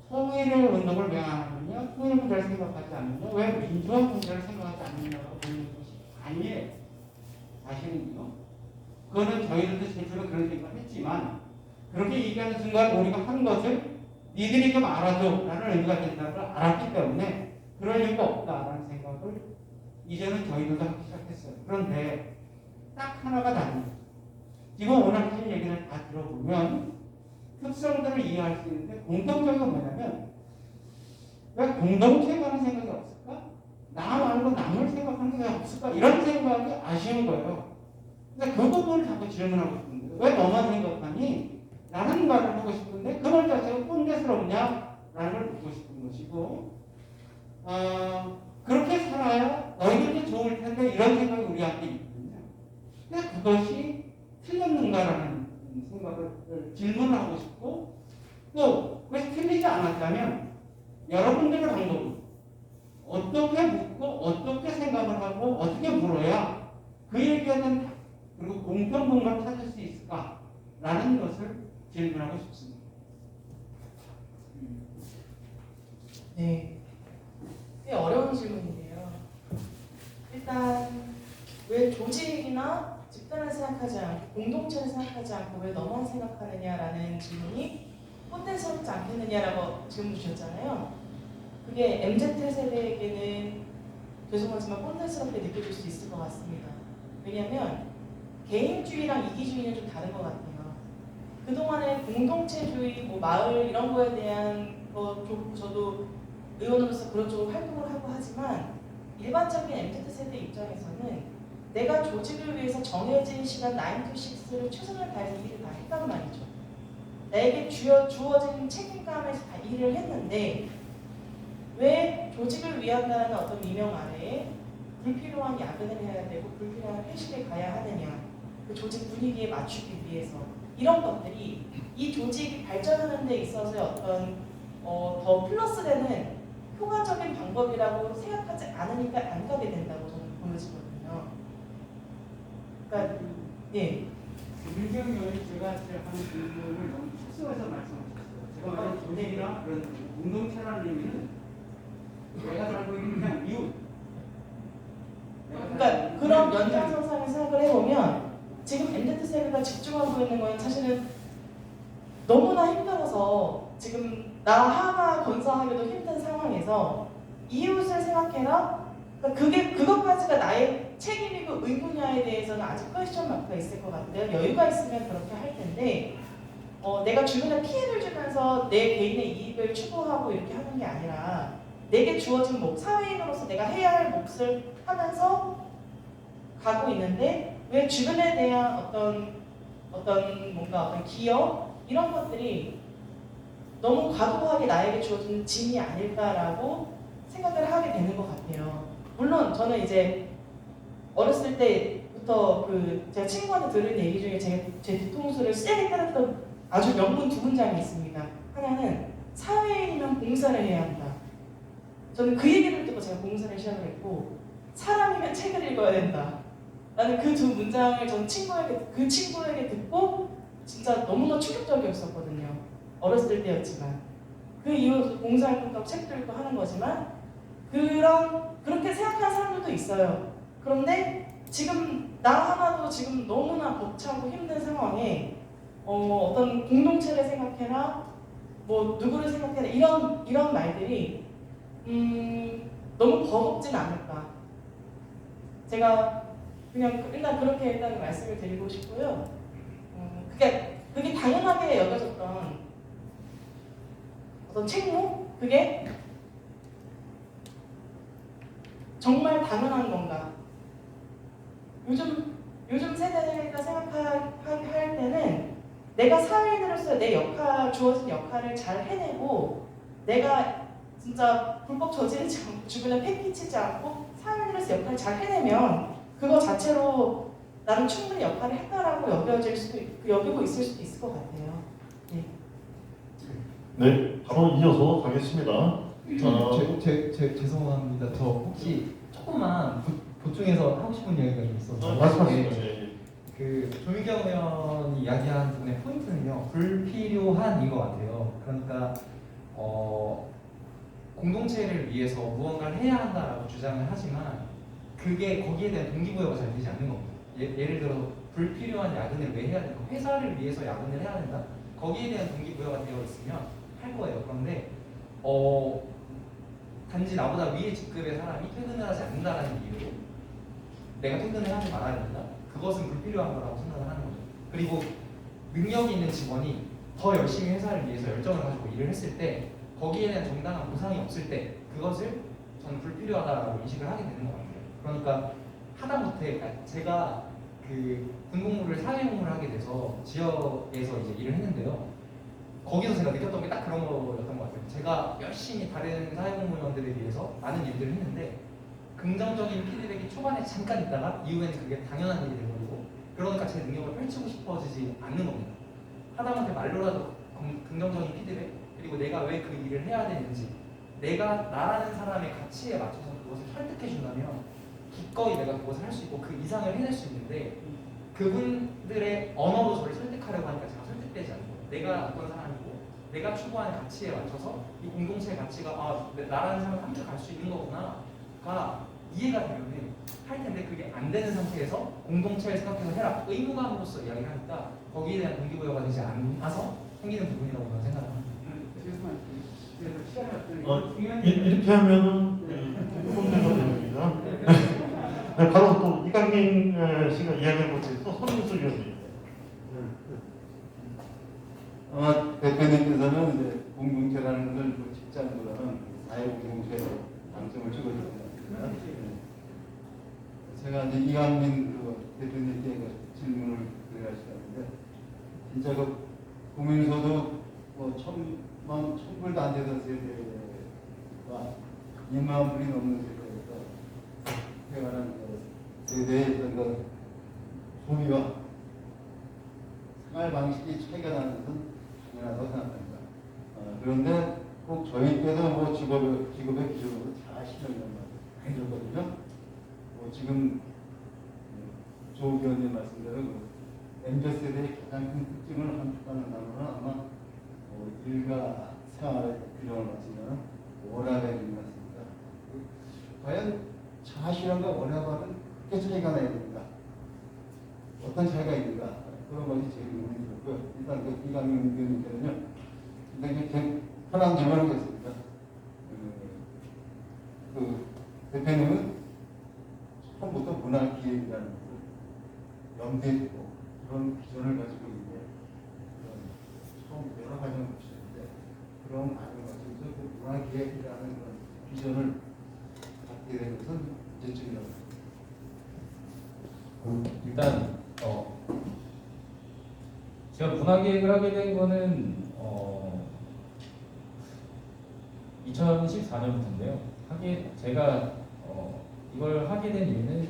통일의 운동을 왜 안 하느냐, 통일 문제를 생각하지 않느냐, 왜 민주화 문제를 생각하지 않느냐고 보는 것이 아니에요. 사실은요. 그거는 저희들도 실제로 그런 생각을 했지만 그렇게 얘기하는 순간 우리가 한 것을 니들이 좀 알아줘 라는 의미가 된다는 걸 알았기 때문에 그럴 이유가 없다라는 생각을 이제는 저희들도 하기 시작했어요. 그런데 딱 하나가 다릅니다. 지금 오늘 하신 얘기를 다 들어보면 특성들을 이해할 수 있는데 공통적인 건 뭐냐면 왜 공동체에 관한 생각이 없을까? 나 말고 남을 생각하는 게 없을까? 이런 생각이 아쉬운 거예요. 근데 그 부분을 자꾸 질문하고 싶은데 왜 너만 생각하니? 라는 말을 하고 싶은데 그 말 자체가 꼰대스럽냐? 라는 걸 묻고 싶은 것이고 그렇게 살아야 너희들이 좋을 텐데 이런 생각이 우리한테 있거든요. 근데 그것이 틀렸는가라는 생각을 질문을 하고 싶고 또 그것이 틀리지 않았다면 여러분들의 방법은 어떻게 묻고 어떻게 생각을 하고 어떻게 물어야 그 얘기에 대한 그리고 공통분을 찾을 수 있을까라는 것을 질문하고 싶습니다. 네, 꽤 어려운 질문인데요. 일단 왜 조직이나 집단을 생각하지 않고 공동체를 생각하지 않고 왜 너만 생각하느냐라는 질문이 꼰대스럽지 않겠느냐라고 질문 주셨잖아요. 그게 MZ세대에게는 죄송하지만 꼰대스럽게 느껴질 수 있을 것 같습니다. 왜냐하면 개인주의랑 이기주의는 좀 다른 것 같아요. 그동안에 공동체주의, 뭐 마을 이런 거에 대한 거 저도 의원으로서 그런 쪽으로 활동을 하고 하지만 일반적인 MZ세대 입장에서는 내가 조직을 위해서 정해진 시간 9 to 6를 최선을 다해서 일을 다 했단 말이죠. 나에게 주어진 책임감에서 다 일을 했는데 왜 조직을 위한다는 어떤 미명 아래에 불필요한 야근을 해야 되고 불필요한 회식에 가야 하느냐, 그 조직 분위기에 맞추기 위해서 이런 것들이 이 조직이 발전하는 데 있어서의 어떤 더 플러스되는 효과적인 방법이라고 생각하지 않으니까 안 가게 된다고 저는 보여지거든요. 그러니까 예. 윤경열이 제가 하는 질문을 너무 축소해서 말씀하셨어요. 제가 말한 조직이나 그런 공동체라는 의미는 내가 살고 있는 그냥 이웃. 그러니까 그런 연장선상에 생각을 해보면 지금 MZ세대가 집중하고 있는 건 사실은 너무나 힘들어서 지금 나 하나 건설하기도 힘든 상황에서 이웃을 생각해라? 그러니까 그것까지가 나의 책임이고 의무냐에 대해서는 아직 퀘스천 마크가 있을 것 같아요. 여유가 있으면 그렇게 할 텐데 내가 주변에 피해를 주면서 내 개인의 이익을 추구하고 이렇게 하는 게 아니라 내게 주어진 몫, 사회인으로서 내가 해야 할 몫을 하면서 가고 있는데 왜 주변에 대한 어떤 기여 이런 것들이 너무 과도하게 나에게 주어진 짐이 아닐까라고 생각을 하게 되는 것 같아요. 물론 저는 이제 어렸을 때부터 제가 친구한테 들은 얘기 중에 제 뒤통수를 세게 때렸던 아주 명문 2문장이 있습니다. 하나는 사회인이면 봉사를 해야 한다. 저는 그 얘기를 듣고 제가 봉사를 시작을 했고 사람이면 책을 읽어야 된다. 나는 그 2문장을 전 그 친구에게 듣고 진짜 너무나 충격적이었었거든요. 어렸을 때였지만 그 이후로 봉사활동도 책도 읽고 하는 거지만 그렇게 생각하는 사람들도 있어요. 그런데 지금 나 하나도 지금 너무나 벅차고 힘든 상황에 어떤 공동체를 생각해라, 뭐 누구를 생각해라 이런 말들이 너무 버겁진 않을까. 제가 그냥 일단 그렇게 일단 말씀을 드리고 싶고요. 그게 당연하게 여겨졌던 어떤 책무? 그게 정말 당연한 건가? 요즘 세대가 생각할 때는 내가 사회인으로서 내 주어진 역할을 잘 해내고 내가 진짜 불법 저지르지 않고 주변에 패기치지 않고 사회인으로서 역할을 잘 해내면 그거 자체로 나는 충분히 역할을 했다라고 여기고 있을 수도 있을 것 같아요. 네. 네, 바로 이어서 가겠습니다. 죄송합니다. 저 혹시 조금만 보충해서 하고 싶은 이야기가 좀 있어서 말씀하세요. 그 조미경 의원이 이야기한 부분의 포인트는요, 불필요한인 것 같아요. 그러니까 공동체를 위해서 무언가를 해야 한다라고 주장을 하지만 그게 거기에 대한 동기부여가 잘 되지 않는 겁니다. 예를 들어 불필요한 야근을 왜 해야 되는가? 회사를 위해서 야근을 해야 된다? 거기에 대한 동기부여가 되어 있으면 할 거예요. 그런데 단지 나보다 위의 직급의 사람이 퇴근을 하지 않는다는 이유로 내가 퇴근을 하지 말아야 된다? 그것은 불필요한 거라고 생각을 하는 거죠. 그리고 능력이 있는 직원이 더 열심히 회사를 위해서 열정을 가지고 일을 했을 때 거기에 대한 정당한 보상이 없을 때 그것을 저는 불필요하다고 인식을 하게 되는 것 같아요. 그러니까 하다못해 제가 그 군복무를 사회복무를 하게 돼서 지역에서 이제 일을 했는데요. 거기서 제가 느꼈던 게 딱 그런 거였던 것 같아요. 제가 열심히 다른 사회복무원들에 비해서 많은 일들을 했는데 긍정적인 피드백이 초반에 잠깐 있다가 이후에는 그게 당연한 일이 되버리고 그러니까 제 능력을 펼치고 싶어지지 않는 겁니다. 하다못해 말로라도 긍정적인 피드백 그리고 내가 왜 그 일을 해야 되는지 내가 나라는 사람의 가치에 맞춰서 그것을 설득해 준다면 기꺼이 내가 그것을 할 수 있고 그 이상을 해낼 수 있는데 그분들의 언어로 저를 설득하려고 하니까 제가 설득되지 않는 거예요. 내가 어떤 사람이고 내가 추구하는 가치에 맞춰서 이 공동체의 가치가 나라는 사람과 함께 갈 수 있는 거구나가 이해가 되면 할 텐데 그게 안 되는 상태에서 공동체를 생각해서 해라 의무감으로서 이야기를 하니까 거기에 대한 동기부여가 되지 않아서 생기는 부분이라고 저는 생각합니다. 그래서 시간을 이렇게 하면은 혼내가 됩니다. 네, 바로 또 이강민 씨가 이야기해 보세요. 또 손민수 위원님. 아마 대표님께서는 이제 공동체라는 것을 그 직장보다는 사회 공동체로 방점을 찍어주셨습니다. 제가 이제 이강민 그 대표님께 그 질문을 드려야 시간인데 진짜 그 국민소득 뭐 1,000불도 안 되던 세대와 2만 불이 넘는 세대에서 태어난 그 세대의 어떤 그 소비와 생활 방식이 차이가 나는 것은 당연하다고 생각합니다. 그런데 꼭 저희 때도 뭐 직업의 기준으로 다 신경을 해줬거든요. 뭐 지금 조 의원님 말씀대로 그 MZ세대의 가장 큰 특징을 함축하는 단어는 아마 일과 생활의 균형을 맞추면 원활해진 것 같습니다. 과연 자아실현과 원활함은 크게 차이가 나야 됩니다. 어떤 차이가 있는가? 그런 것이 제일 의문이 들었고요. 일단 그 이강민 의원님께는요, 굉장히 편한 질문을 하겠습니다. 그 대표님은 처음부터 문화기획이라는 것을 염두에 두고 그런 비전을 가지고 있는 처음 여러 과정을 거치는데 그런 과정을 거치면서 그 문화기획이라는 그런 비전을 갖게 된 것은 언제쯤이라고 생각합니다. 일단 제가 문화기획을 하게 된 거는 2014년부터인데요. 제가 이걸 하게 된 이유는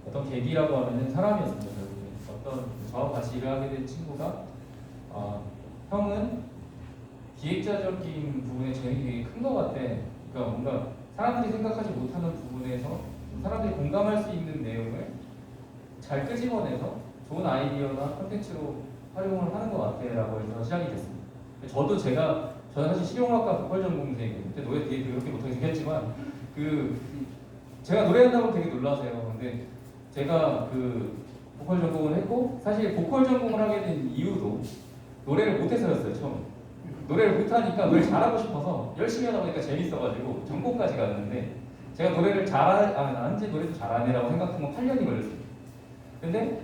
어떤 계기라고 하면은 사람이었습니다. 결국에 어떤 저와 같이 일을 하게 된 친구가 형은 기획자적인 부분에 재능이 되게 큰 것 같아. 그러니까 뭔가 사람들이 생각하지 못하는 부분에서 사람들이 공감할 수 있는 내용을 잘 끄집어내서 좋은 아이디어나 콘텐츠로 활용을 하는 것 같아라고 해서 시작이 됐습니다. 저는 사실 실용음악과 보컬 전공생이거든요. 그때 노래 되게 그렇게 못하게 생겼지만 제가 노래한다고 되게 놀라세요. 근데 제가 그 보컬 전공을 했고 사실 보컬 전공을 하게 된 이유도 노래를 못해서였어요. 처음에 노래를 못하니까 노래 잘하고 싶어서 열심히 하다 보니까 재밌어가지고 전공까지 갔는데 제가 노래를 난지 노래도 잘하네라고 생각한 건 8년이 걸렸어요. 근데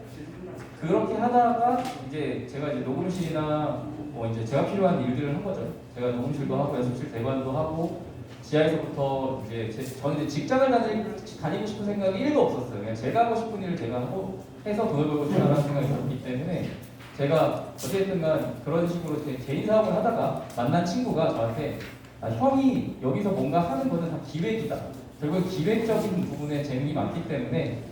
그렇게 하다가 이제 제가 이제 녹음실이나 뭐 이제 제가 필요한 일들을 한 거죠. 제가 녹음실도 하고 연습실 대관도 하고 지하에서부터 이제 저는 이제 직장을 다니고 싶은 생각이 1도 없었어요. 그냥 제가 하고 싶은 일을 제가 하고 해서 돈을 벌고 살아가는 생각이 있었기 때문에 제가 어쨌든간 그런 식으로 제 개인 사업을 하다가 만난 친구가 저한테 형이 여기서 뭔가 하는 거는 다 기획이다. 결국 기획적인 부분에 재능이 많기 때문에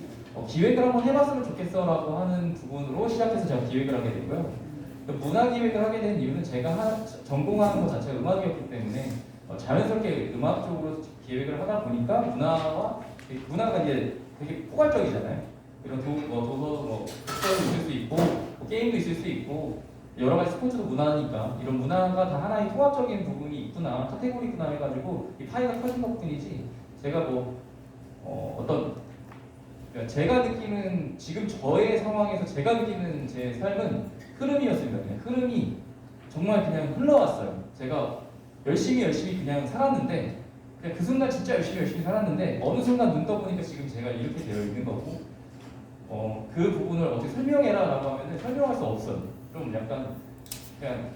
기획을 한번 해봤으면 좋겠어라고 하는 부분으로 시작해서 제가 기획을 하게 되고요. 문화 기획을 하게 된 이유는 제가 전공하는 것 자체가 음악이었기 때문에 자연스럽게 음악 쪽으로 기획을 하다 보니까 문화가 이제 되게 포괄적이잖아요. 이런 도서, 독서도 있을 수 있고 게임도 있을 수 있고 여러 가지 스포츠도 문화니까 이런 문화가 다 하나의 통합적인 부분이 있구나, 카테고리구나 해가지고 이 파이가 커진 것뿐이지 제가 그러니까 제가 느끼는 지금 저의 상황에서 제가 느끼는 제 삶은 흐름이었습니다. 그냥 흐름이 정말 그냥 흘러왔어요. 제가 열심히 그냥 살았는데 그냥 그 순간 진짜 열심히 살았는데 어느 순간 눈 떠보니까 지금 제가 이렇게 되어 있는 거고 그 부분을 어떻게 설명해라라고 하면은 설명할 수 없어요. 좀 약간 그냥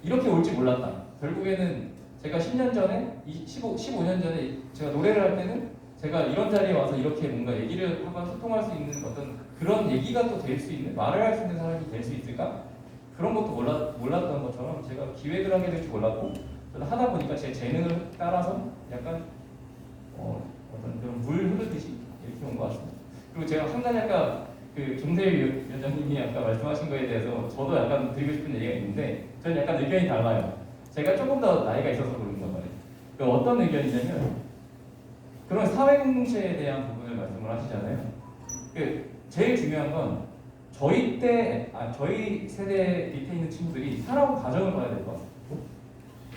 이렇게 올지 몰랐다. 결국에는 제가 10년 전에 15년 전에 제가 노래를 할 때는 제가 이런 자리에 와서 이렇게 뭔가 얘기를 하고 소통할 수 있는 어떤 그런 얘기가 또 될 수 있는 말을 할 수 있는 사람이 될 수 있을까? 그런 것도 몰랐던 것처럼 제가 기획을 하게 될 줄 몰랐고 하다 보니까 제 재능을 따라서 약간 어떤 그런 물 흐르듯이 이렇게 온 것 같습니다. 그리고 제가 한 가지 아까 그 김세일 위원장님이 아까 말씀하신 거에 대해서 저도 약간 드리고 싶은 얘기가 있는데 저는 약간 의견이 달라요. 제가 조금 더 나이가 있어서 그런가 봐요. 어떤 의견이냐면 그런 사회 공동체에 대한 부분을 말씀을 하시잖아요. 제일 중요한 건 저희 세대 밑에 있는 친구들이 살아온 과정을 봐야 될 것 같아요.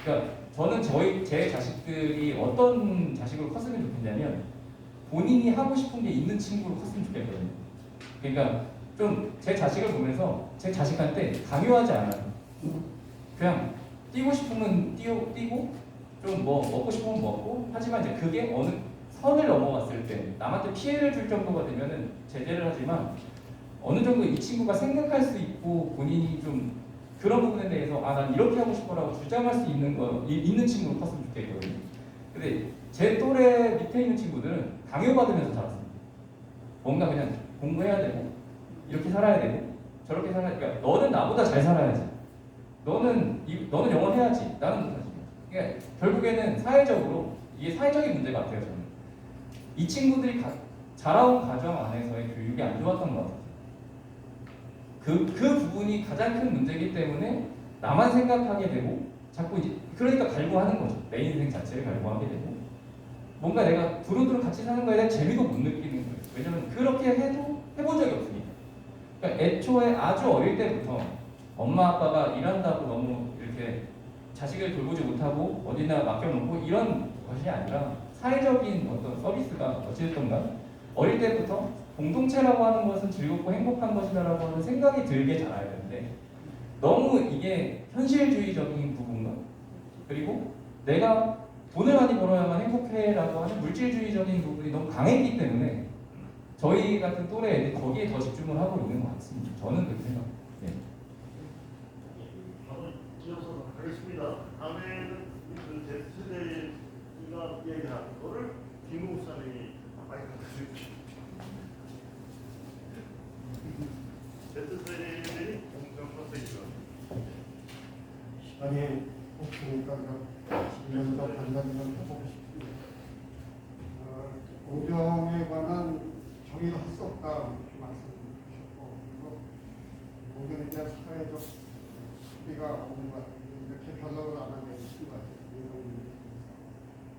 그러니까 저는 제 자식들이 어떤 자식으로 컸으면 좋겠냐면 본인이 하고 싶은 게 있는 친구로 컸으면 좋겠거든요. 그러니까 좀 제 자식을 보면서 제 자식한테 강요하지 않아요. 그냥 뛰고 싶으면 뛰고 좀 뭐 먹고 싶으면 먹고, 하지만 이제 그게 어느 선을 넘어갔을 때 남한테 피해를 줄 정도가 되면은 제재를 하지만, 어느 정도 이 친구가 생각할 수 있고 본인이 좀 그런 부분에 대해서 난 이렇게 하고 싶어라고 주장할 수 있는 친구로 컸으면 좋겠거든요. 근데 제 또래 밑에 있는 친구들은 강요받으면서 자랐습니다. 뭔가 그냥 공부해야 되고 이렇게 살아야 되고 저렇게 살아야 돼. 그러니까 너는 나보다 잘 살아야지. 너는 영어 해야지. 나는 못하지. 그러니까 결국에는 사회적으로 이게 사회적인 문제 같아요. 저는 이 친구들이 자라온 가정 안에서의 교육이 안 좋았던 것 같아요. 그 부분이 가장 큰 문제이기 때문에 나만 생각하게 되고 자꾸 이제 그러니까 갈구하는 거죠. 내 인생 자체를 갈구하게 되고 뭔가 내가 두루두루 같이 사는 거에 대한 재미도 못 느끼는 거예요. 왜냐면 그렇게 해본 적이 없으니까. 그러니까 애초에 아주 어릴 때부터 엄마 아빠가 일한다고 너무 이렇게 자식을 돌보지 못하고 어디나 맡겨놓고 이런 것이 아니라 사회적인 어떤 서비스가 어찌됐든 간 어릴 때부터 공동체라고 하는 것은 즐겁고 행복한 것이다라고 하는 생각이 들게 자라야 되는데, 너무 이게 현실주의적인 부분과 그리고 내가 돈을 많이 벌어야만 행복해라고 하는 물질주의적인 부분이 너무 강했기 때문에 저희 같은 또래 애들이 거기에 더 집중을 하고 있는 것 같습니다. 저는 그렇게 생각합니다. 네. 바로 이어서 가겠습니다. 다음에는 그 Z세대가 얘기하는 거를 김웅 사님이 마이크 드릴게요. Z세대들이 공정 선택이죠. 시간이 없으니까 10년 더 간단히만 해보고 싶습니다. 공정에 관한 정의를 할 수 없다 이렇게 말씀주셨고, 그리고 공정에 대한 사회적 수비가 없는 것 같아요. 이렇게 변호를 안 하게 되신 것 같아요.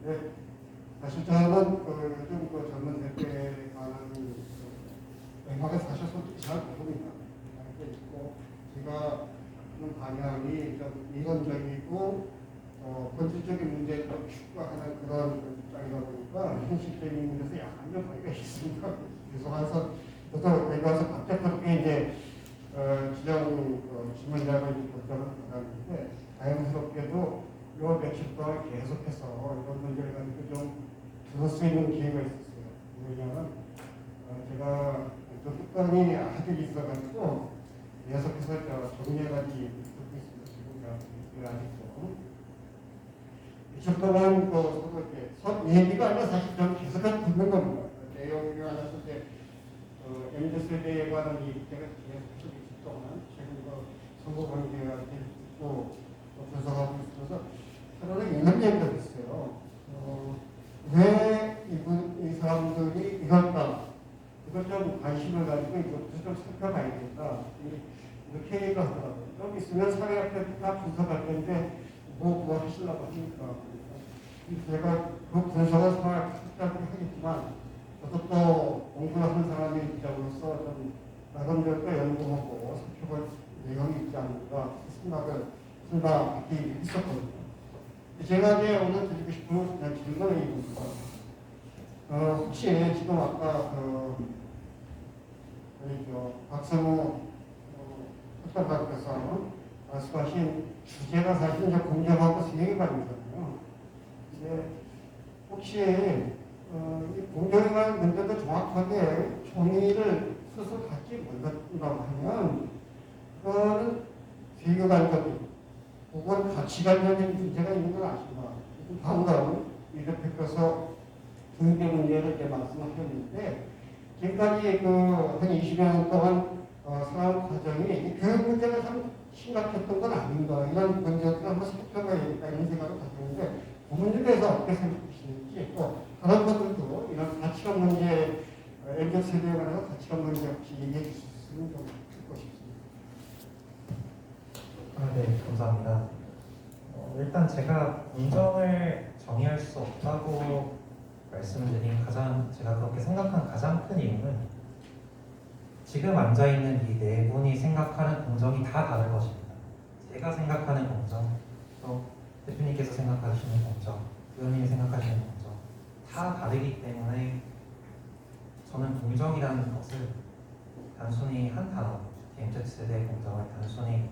네, 사실 저는 요즘 젊은 세대에 관한 맥락에 사실 솔직히 잘 모릅니다. 알고 있고, 제가 하는 방향이 좀 이론적이고 본질적인 문제를 추구하는 그런 입장이다 보니까 현실적인 문제에서 약간 좀 거리가 있습니다. 그래서 와서 저도 여기 와서 갑작스럽게 이제 지정 질문자가 결정을 받았는데, 자연스럽게도 요 며칠 동안 계속해서 이런 문제를 가지고 좀 들을 수 있는 기회가 있었어요. 왜냐하면 제가 또 특강이 아직이 있어가지고 계속해서 정리해가지고 듣고 있습니다. 지금 제가 아직도 며칠 동안 서로 이렇게 얘기가 아니라 사실 저는 계속해서 듣는 겁니다. 내용이 알았을 때 MZ세대에 관한 얘기가 계속 동안 최근 선거 관계가 듣고 분석하고 있어서 서로 이런 얘기가 있어요. 왜 이 사람들이 이럴까? 이걸 좀 관심을 가지고 이것도 좀 살펴봐야 된다. 이렇게 얘기를 하더라고요. 좀 있으면 사회학자들이 다 분석할 텐데 뭐 하시려고 하니까. 제가 그 분석을 사회학자들이 하겠지만 저도 또 공부하는 사람의 입장으로서 좀 나름대로 또 연구하고 살펴볼 내용이 있지 않는가 생각을 갖기 있었거든요. 제가 이제 오늘 드리고 싶은 질문이 있습니다. 혹시 지금 아까 박성우 학장님께서 말씀하신 주제가 사실 이제 공정하고 세계관이잖아요. 혹시 이 공정에 관한 문제도 정확하게 총의를 스스로 갖지 못한다고 하면 그거는 세계관적인 혹은 가치관적인 문제가 있는 건 아십니까? 방금 이 대표께서 분배 문제를 이제 말씀하셨는데, 지금까지 한 20년 동안 살아온 과정이 교육 문제가 참 심각했던 건 아닌가, 이런 문제를 한번 살펴봐야겠다 이런 생각을 가졌는데, 그 문제에 대해서 어떻게 생각하시는지, 또 다른 분들도 이런 가치관 문제, MZ 세대에 관해서 가치관 문제 혹시 얘기해 주실 수 있으면 좀 듣고 싶습니다. 네, 감사합니다. 일단 제가 공정을 정의할 수 없다고 말씀드린 제가 그렇게 생각한 가장 큰 이유는 지금 앉아있는 이 네 분이 생각하는 공정이 다 다를 것입니다. 제가 생각하는 공정, 또 대표님께서 생각하시는 공정, 의원님이 생각하시는 공정 다 다르기 때문에 저는 공정이라는 것을 단순히 한 단어, MZ세대의 공정을 단순히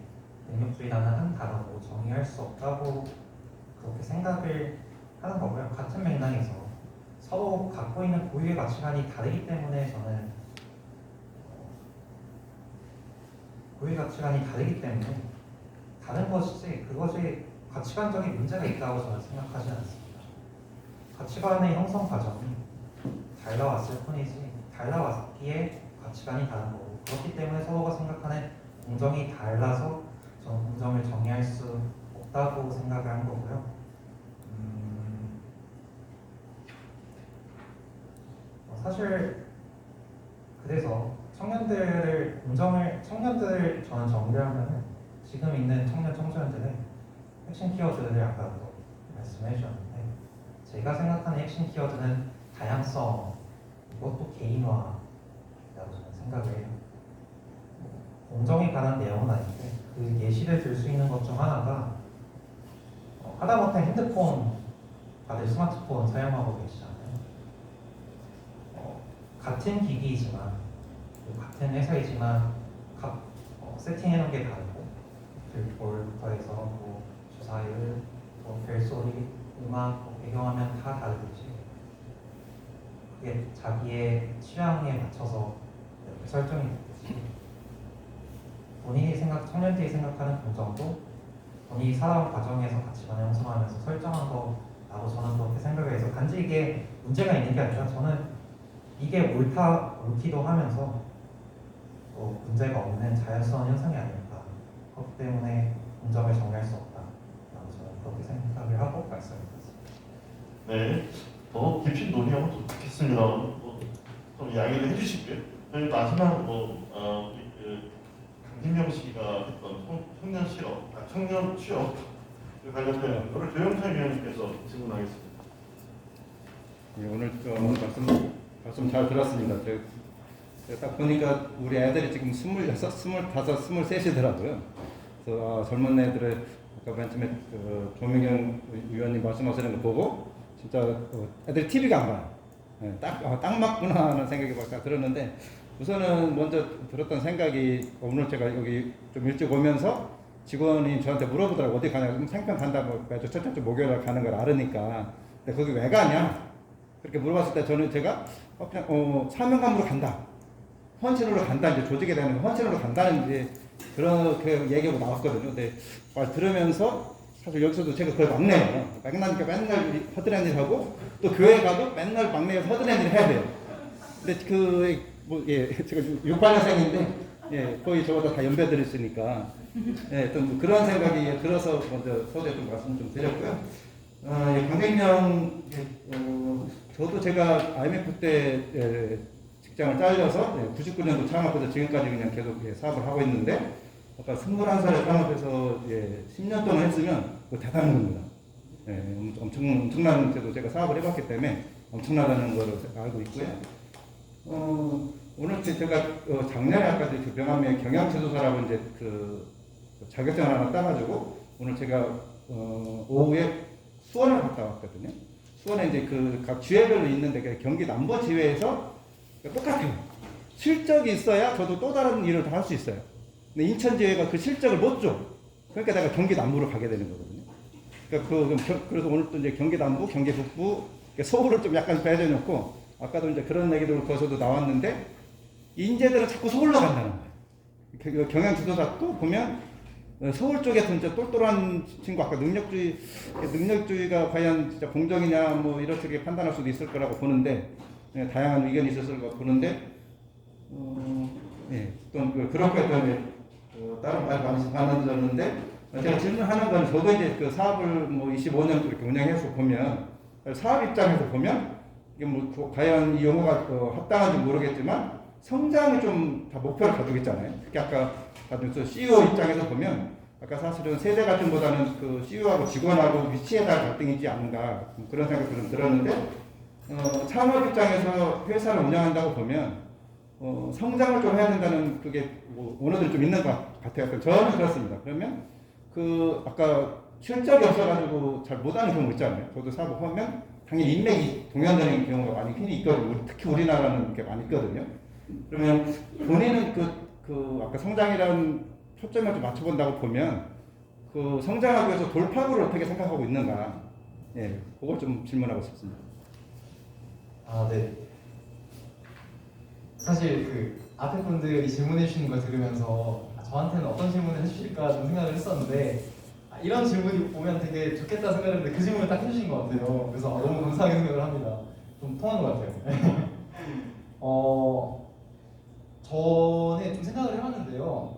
능력주의라는 한 단어로 정의할 수 없다고 그렇게 생각을 하는 거고요. 같은 맥락에서 서로 갖고 있는 고유의 가치관이 다르기 때문에 저는 고유의 가치관이 다르기 때문에 다른 것이지 그것이 가치관적인 문제가 있다고 저는 생각하지 않습니다. 가치관의 형성 과정이 달라왔을 뿐이지 달라왔기에 가치관이 다른 거고 그렇기 때문에 서로가 생각하는 공정이 달라서 저는 공정을 정의할 수 없다고 생각을 한 거고요. 사실 그래서 청년들을 저는 정리하면 지금 있는 청소년들의 핵심 키워드를 아까도 말씀해 주셨는데 제가 생각하는 핵심 키워드는 다양성, 이것도 개인화라고 저는 생각을 해요. 공정에 관한 내용은 아닌데 그 예시를 들 수 있는 것 중 하나가 하다못해 핸드폰, 다들 스마트폰 사용하고 계시잖아요. 같은 기기이지만 같은 회사이지만 세팅해놓은 게 다르고 글꼴부터 해서 뭐 주사율, 뭐 벨소리, 음악, 배경화면 다 다르듯이 그게 자기의 취향에 맞춰서 이렇게 설정이 되듯이 청년들이 생각하는 공정도 본인이 살아온 과정에서 가치관을 형성하면서 설정한 거라고 저는 그렇게 생각을 해서 단지 이게 문제가 있는 게 아니라 저는 이게 옳기도 하면서 문제가 없는 자연스러운 현상이 아닐까. 그렇기 때문에 공정을 정의할 수 없다라고 저는 그렇게 생각을 하고 말씀드렸습니다. 네, 더 깊이 논의하면 좋겠습니다. 좀 이야기를 해주시고요. 저희 마지막 강진명 씨가 했던 청년 취업 관련된 거를 조영찬 위원님께서 질문하겠습니다. 예, 오늘 말씀 잘 들었습니다. 제가 딱 보니까 우리 애들이 지금 26, 25, 23이더라고요. 그래서 젊은 애들을 아까 맨 처음에 조명경 위원님 말씀하시는 거 보고 진짜 애들이 TV가 안 봐요. 네, 딱 맞구나 하는 생각이 막 들었는데 우선은 먼저 들었던 생각이 오늘 제가 여기 좀 일찍 오면서 직원이 저한테 물어보더라고 어디 가냐. 생편 간다고 매주 첫째 주 목요일에 가는 걸 알으니까 근데 거기 왜 가냐 그렇게 물어봤을 때 저는 제가 그냥 사명감으로 간다. 헌신으로 간다. 이제 조직에 대한 헌신으로 간다는 이제 그렇게 얘기하고 나왔거든요. 근데 말 들으면서 사실 여기서도 제가 거의 막내예요. 막내니까 맨날 허드렛 일 하고 또 교회 가도 맨날 막내에서 허드렛 일 해야 돼요. 근데 제가 68년생인데 거의 저보다 다 연배들이 있으니까 좀 그런 생각이 들어서 먼저 서두에 좀 말씀 좀 드렸고요. 강진명 저도 제가 IMF 때 직장을 잘려서 99년도 창업해서 지금까지 그냥 계속 사업을 하고 있는데 아까 21살에 창업해서 10년 동안 했으면 그거 대단한 겁니다. 엄청난 저도 제가 사업을 해봤기 때문에 엄청나다는 걸 알고 있고요. 오늘 제가 작년에 아까 그 명함에 경영지도사라고 이제 그 자격증을 하나 따가지고 오늘 제가 오후에 수원을 갔다 왔거든요. 수원에 이제 그 각 지회별로 있는데 경기 남부지회에서 똑같아요. 실적이 있어야 저도 또 다른 일을 다 할 수 있어요. 근데 인천지회가 그 실적을 못 줘. 그러니까 내가 경기 남부로 가게 되는 거거든요. 그러니까 그래서 오늘 또 이제 경기 남부, 경기 북부, 서울을 좀 약간 빼줘놓고 아까도 이제 그런 얘기도 거기서도 나왔는데 인재들은 자꾸 서울로 간다는 거예요. 경영 지도자 또 보면 서울 쪽에서 진짜 똘똘한 친구 아까 능력주의가 과연 진짜 공정이냐 뭐 이렇게 판단할 수도 있을 거라고 보는데 다양한 의견이 있었을 거라고 보는데 또 그렇게 또 다른 말 많이 들었는데 제가 질문하는 건 저도 이제 그 사업을 뭐 25년 이렇게 운영해서 보면 사업 입장에서 보면 이게 뭐 과연 이 용어가 합당한지 모르겠지만 성장이 좀 다 목표를 가지고 있잖아요. 특히 아까 CEO 입장에서 보면 아까 사실은 세대 갈등보다는 그 CEO하고 직원하고 위치에 따라 갈등이지 않은가 그런 생각이 좀 들었는데 창업 입장에서 회사를 운영한다고 보면 성장을 좀 해야 된다는 그게 뭐 오너들이 좀 있는 것 같아요. 저는 그렇습니다. 그러면 그 아까 실적이 없어가지고 잘 못하는 경우 있잖아요. 저도 사업하면 당연히 인맥이 동요되는 경우가 많이 흔히 있거든요. 특히 우리나라는 이렇게 많이 있거든요. 그러면 본인은 그 아까 성장이라는 초점을 좀 맞춰본다고 보면 그 성장하기 위해서 돌파구를 어떻게 생각하고 있는가? 예, 그걸 좀 질문하고 싶습니다. 아, 네. 사실 그 앞에 분들이 질문해 주시는 걸 들으면서 저한테는 어떤 질문을 해주실까 좀 생각을 했었는데 이런 질문이 보면 되게 좋겠다 생각했는데 그 질문을 딱 해주신 것 같아요. 그래서 너무 감사하게 생각을 합니다. 좀 통한 것 같아요. 저는 좀 생각을 해봤는데요.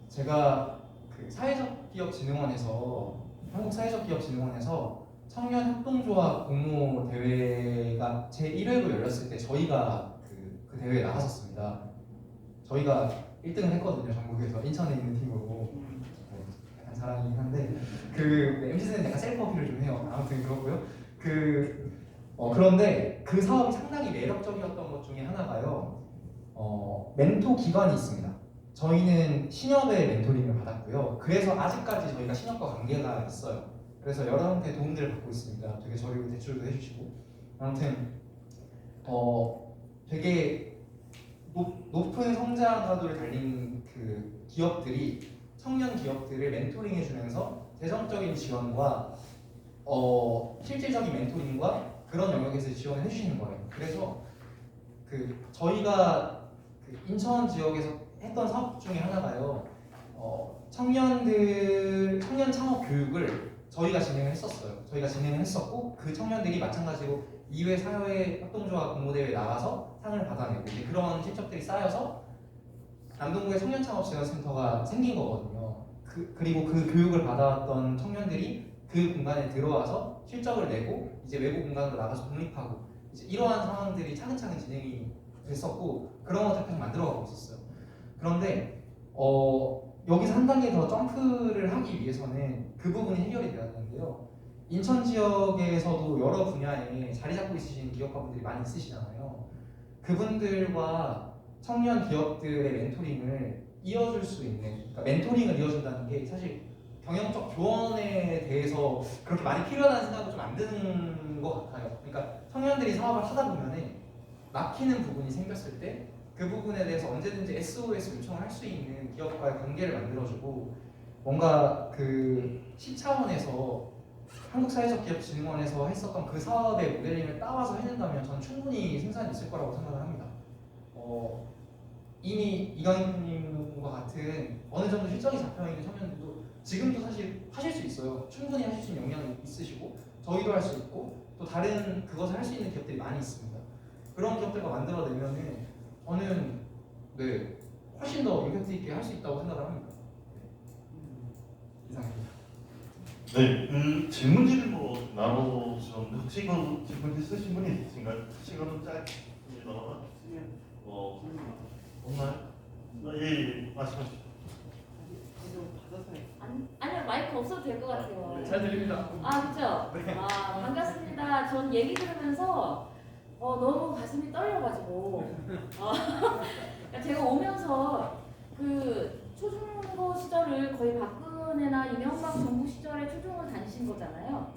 제가 그 사회적기업진흥원에서 한국사회적기업진흥원에서 청년협동조합 공모 대회가 제 1회로 열렸을 때 저희가 그 대회에 나갔었습니다. 저희가 1등을 했거든요. 전국에서 인천에 있는 팀으로. 약간 자랑이긴 한데 MC는 약간 셀프 어필을 좀 해요. 아무튼 그렇고요. 그런데 그 사업이 상당히 매력적이었던 것 중에 하나가요. 멘토 기관이 있습니다. 저희는 신협의 멘토링을 받았고요. 그래서 아직까지 저희가 신협과 관계가 있어요. 그래서 여러분께 도움들을 받고 있습니다. 되게 저희로 대출도 해주시고. 아무튼 되게 높은 성장가도를 달린 그 기업들이 청년 기업들을 멘토링해 주면서 재정적인 지원과 실질적인 멘토링과 그런 영역에서 지원을 해주시는 거예요. 그래서 저희가 인천 지역에서 했던 사업 중에 하나가요. 청년 창업 교육을 저희가 진행을 했었어요. 저희가 진행을 했었고 그 청년들이 마찬가지로 2회 사회 협동조합 공모대회에 나가서 상을 받아내고 그런 실적들이 쌓여서 남동구에 청년창업지원센터가 생긴 거거든요. 그리고 그 교육을 받아왔던 청년들이 그 공간에 들어와서 실적을 내고 이제 외부 공간으로 나가서 독립하고 이제 이러한 상황들이 차근차근 진행이 됐었고 그런 것들 계속 만들어가고 있었어요. 그런데 여기서 한 단계 더 점프를 하기 위해서는 그 부분이 해결이 돼야 되는데요. 인천 지역에서도 여러 분야에 자리 잡고 있으신 기업가분들이 많이 있으시잖아요. 그분들과 청년 기업들의 멘토링을 이어줄 수 있는, 그러니까 멘토링을 이어준다는 게 사실 경영적 조언에 대해서 그렇게 많이 필요하다는 생각도 좀 안 드는 것 같아요. 그러니까 청년들이 사업을 하다 보면은 막히는 부분이 생겼을 때 그 부분에 대해서 언제든지 SOS 요청을 할 수 있는 기업과의 관계를 만들어주고 뭔가 그 10차원에서 한국사회적기업진흥원에서 했었던 그 사업의 모델링을 따와서 해낸다면 저는 충분히 생산이 있을 거라고 생각을 합니다. 이미 이강인 대표님과 같은 어느 정도 실적이 잡혀있는 청년들도 지금도 사실 하실 수 있어요. 충분히 하실 수 있는 역량이 있으시고 저희도 할 수 있고 또 다른 그것을 할 수 있는 기업들이 많이 있습니다. 그런 기업들과 만들어내면은 저는 훨씬 더 임팩트 있게 할 수 있다고 생각을 합니다. 이상입니다. 네, 질문지를 나눠주셨는데 혹시 그 질문지 쓰신 분이 있으신가요? 시간은 짧습니다. 없나요? 예, 말씀하시죠. 아니요, 마이크 없어도 될 것 같아요. 잘 들립니다. 그렇죠? 반갑습니다. 전 얘기 들으면서 너무 가슴이 떨려가지고 그러니까 제가 오면서 그 초중고 시절을 거의 박근혜나 이명박 정부 시절에 초중을 다니신 거잖아요.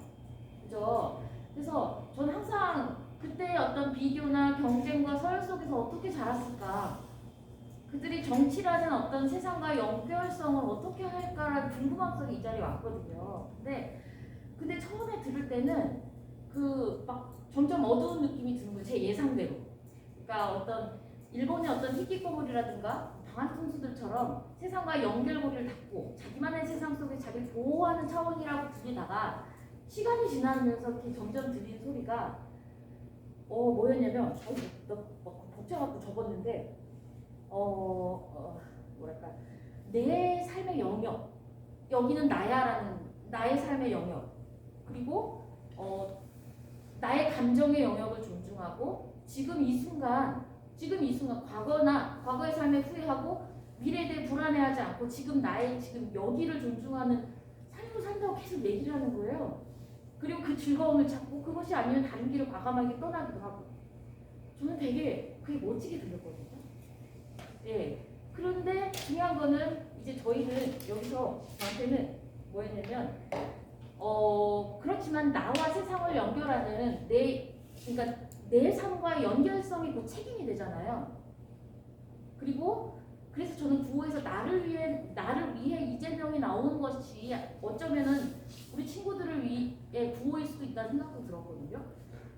그죠? 그래서 저는 항상 그때 어떤 비교나 경쟁과 서열 속에서 어떻게 자랐을까, 그들이 정치라는 어떤 세상과의 연결성을 어떻게 할까라는 궁금함 속에 이 자리에 왔거든요. 근데 처음에 들을 때는 막 점점 어두운 느낌이 드는 거예요. 제 예상대로. 그러니까 어떤 일본의 어떤 히키코모리라든가 방한통수들처럼 세상과 연결고리를 닫고 자기만의 세상 속에 자기를 보호하는 차원이라고 들리다가 시간이 지나면서 이렇게 점점 들리는 소리가 뭐였냐면 복잡하고 적었는데 뭐랄까, 내 삶의 영역, 여기는 나야라는 나의 삶의 영역, 그리고 나의 감정의 영역을 존중하고 지금 이 순간 과거의 삶에 후회하고 미래에 대해 불안해하지 않고 지금 여기를 존중하는 삶을 산다고 계속 얘기를 하는 거예요. 그리고 그 즐거움을 찾고 그것이 아니면 다른 길을 과감하게 떠나기도 하고. 저는 되게 그게 멋지게 들렸거든요. 예. 그런데 중요한 거는 이제 저희는 여기서 저한테는 뭐였냐면 그렇지만 나와 세상을 연결하는 그러니까 내 삶과의 연결성이 곧 책임이 되잖아요. 그리고 그래서 저는 구호에서 나를 위해 이재명이 나오는 것이 어쩌면은 우리 친구들을 위해 구호일 수도 있다는 생각도 들었거든요.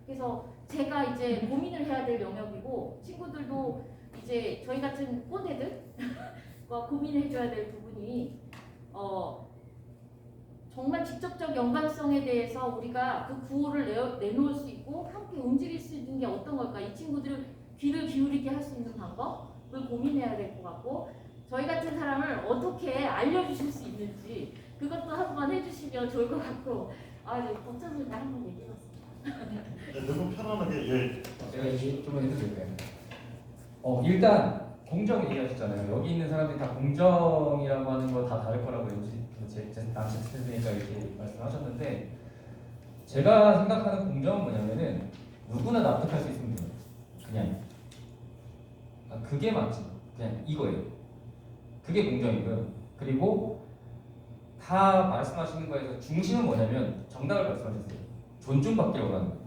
그래서 제가 이제 고민을 해야 될 영역이고 친구들도 이제 저희 같은 꼰대들과 고민을 해줘야 될 부분이 정말 직접적 연관성에 대해서 우리가 그 구호를 내놓을 수 있고 함께 움직일 수 있는 게 어떤 걸까? 이 친구들을 귀를 기울이게 할 수 있는 방법을 고민해야 될 것 같고 저희 같은 사람을 어떻게 알려주실 수 있는지 그것도 한번 해주시면 좋을 것 같고 벅찬 다 한번 얘기해봤습니다. 네, 너무 편안하게 예. 제가 이제 좀 해도 될까요? 일단 공정 얘기하셨잖아요. 여기 있는 사람들이 다 공정이라고 하는 거 다 다를 거라고 남친들이니까 이렇게 말씀하셨는데 제가 생각하는 공정은 뭐냐면은 누구나 납득할 수 있으면 돼요. 그냥 그게 맞지. 그냥 이거예요. 그게 공정이고요. 그리고 다 말씀하시는 거에서 중심은 뭐냐면 정답을 말씀하셨어요. 존중받기라고 하는 거예요.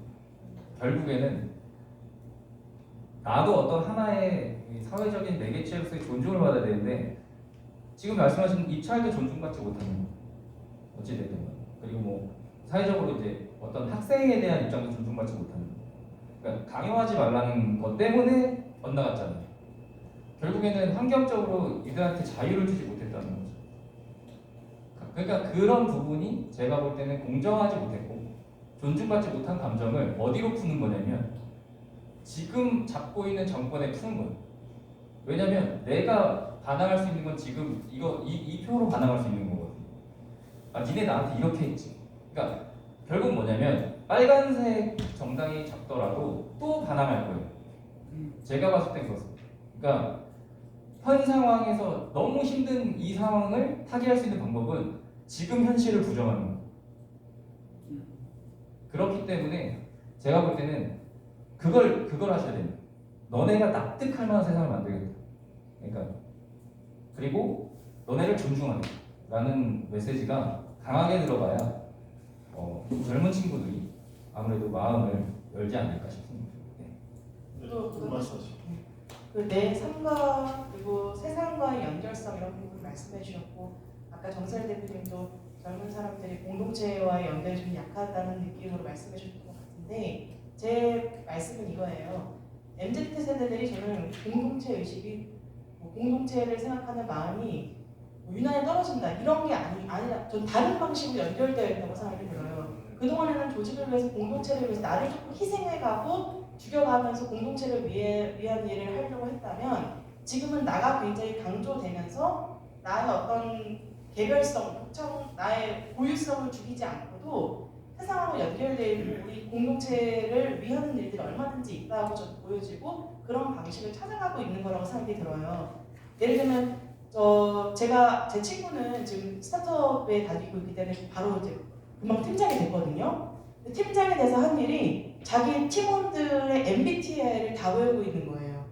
결국에는 나도 어떤 하나의 사회적인 매개체로서의 존중을 받아야 되는데 지금 말씀하신 입찰도 존중받지 못하는 거예요. 어찌됐든 그리고 뭐 사회적으로 이제 어떤 학생에 대한 입장도 존중받지 못하는 거예요. 그러니까 강요하지 말라는 것 때문에 엇나갔잖아요. 결국에는 환경적으로 이들한테 자유를 주지 못했다는 거죠. 그러니까 그런 부분이 제가 볼 때는 공정하지 못했고 존중받지 못한 감정을 어디로 푸는 거냐면 지금 잡고 있는 정권에 푸는 거예요. 왜냐면 내가 반항할 수 있는 건 지금 이 표로 반항할 수 있는 거거든요. 니네 나한테 이렇게 했지. 그러니까 결국 뭐냐면 빨간색 정당이 잡더라도 또 반항할 거예요. 제가 봤을 땐 그렇습니다. 그러니까 현 상황에서 너무 힘든 이 상황을 타개할 수 있는 방법은 지금 현실을 부정하는 거예요. 그렇기 때문에 제가 볼 때는 그걸 하셔야 됩니다. 너네가 납득할 만한 세상을 만들겠다. 그러니까 그리고 너네를 존중하겠다라는 메시지가 강하게 들어가야 젊은 친구들이 아무래도 마음을 열지 않을까 싶습니다. 네. 또 말씀하시죠. 내 삶과 그리고 세상과의 연결성 이런 부분 말씀해 주셨고 아까 정설 대표님도 젊은 사람들이 공동체와의 연결이 좀 약하다는 느낌으로 말씀해 주셨던 것 같은데 제 말씀은 이거예요. MZ 세대들이 저는 공동체 의식이 공동체를 생각하는 마음이 유난히 떨어진다 이런 게 아니라 전 다른 방식으로 연결되어 있다고 생각이 들어요. 그동안에는 조직을 위해서 공동체를 위해서 나를 조금 희생해가고 죽여가면서 공동체를 위한 일을 하려고 했다면 지금은 나가 굉장히 강조되면서 나의 어떤 개별성, 나의 고유성을 죽이지 않고도 세상하고 연결되어 있는 우리 공동체를 위하는 일들이 얼마든지 있다고 저도 보여지고 그런 방식을 찾아가고 있는 거라고 생각이 들어요. 예를 들면 제 친구는 지금 스타트업에 다니고 있기 때문에 바로 이제 금방 팀장이 됐거든요. 팀장이 돼서 한 일이 자기 팀원들의 MBTI를 다 외우고 있는 거예요.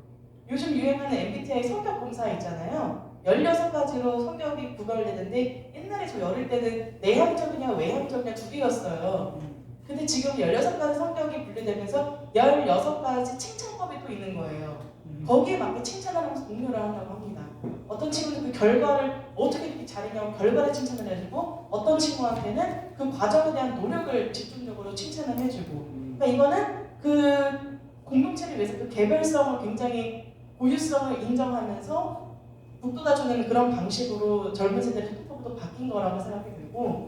요즘 유행하는 MBTI 성격 검사 있잖아요. 16가지로 성격이 구별되는데 옛날에 저 어릴 때는 내향적이냐 외향적이냐 두 개였어요. 근데 지금 16가지 성격이 분류되면서 16가지 칭찬법이 또 있는 거예요. 거기에 맞게 칭찬을 하면서 공유를 한다고 합니다. 어떤 친구는 그 결과를 어떻게 그렇게 잘했냐고 결과를 칭찬을 해주고 어떤 친구한테는 그 과정에 대한 노력을 집중적으로 칭찬을 해주고 그러니까 이거는 그 공동체를 위해서 그 개별성을 굉장히 고유성을 인정하면서 북돋아주는 그런 방식으로 젊은 세대의 소통법도 바뀐 거라고 생각이 들고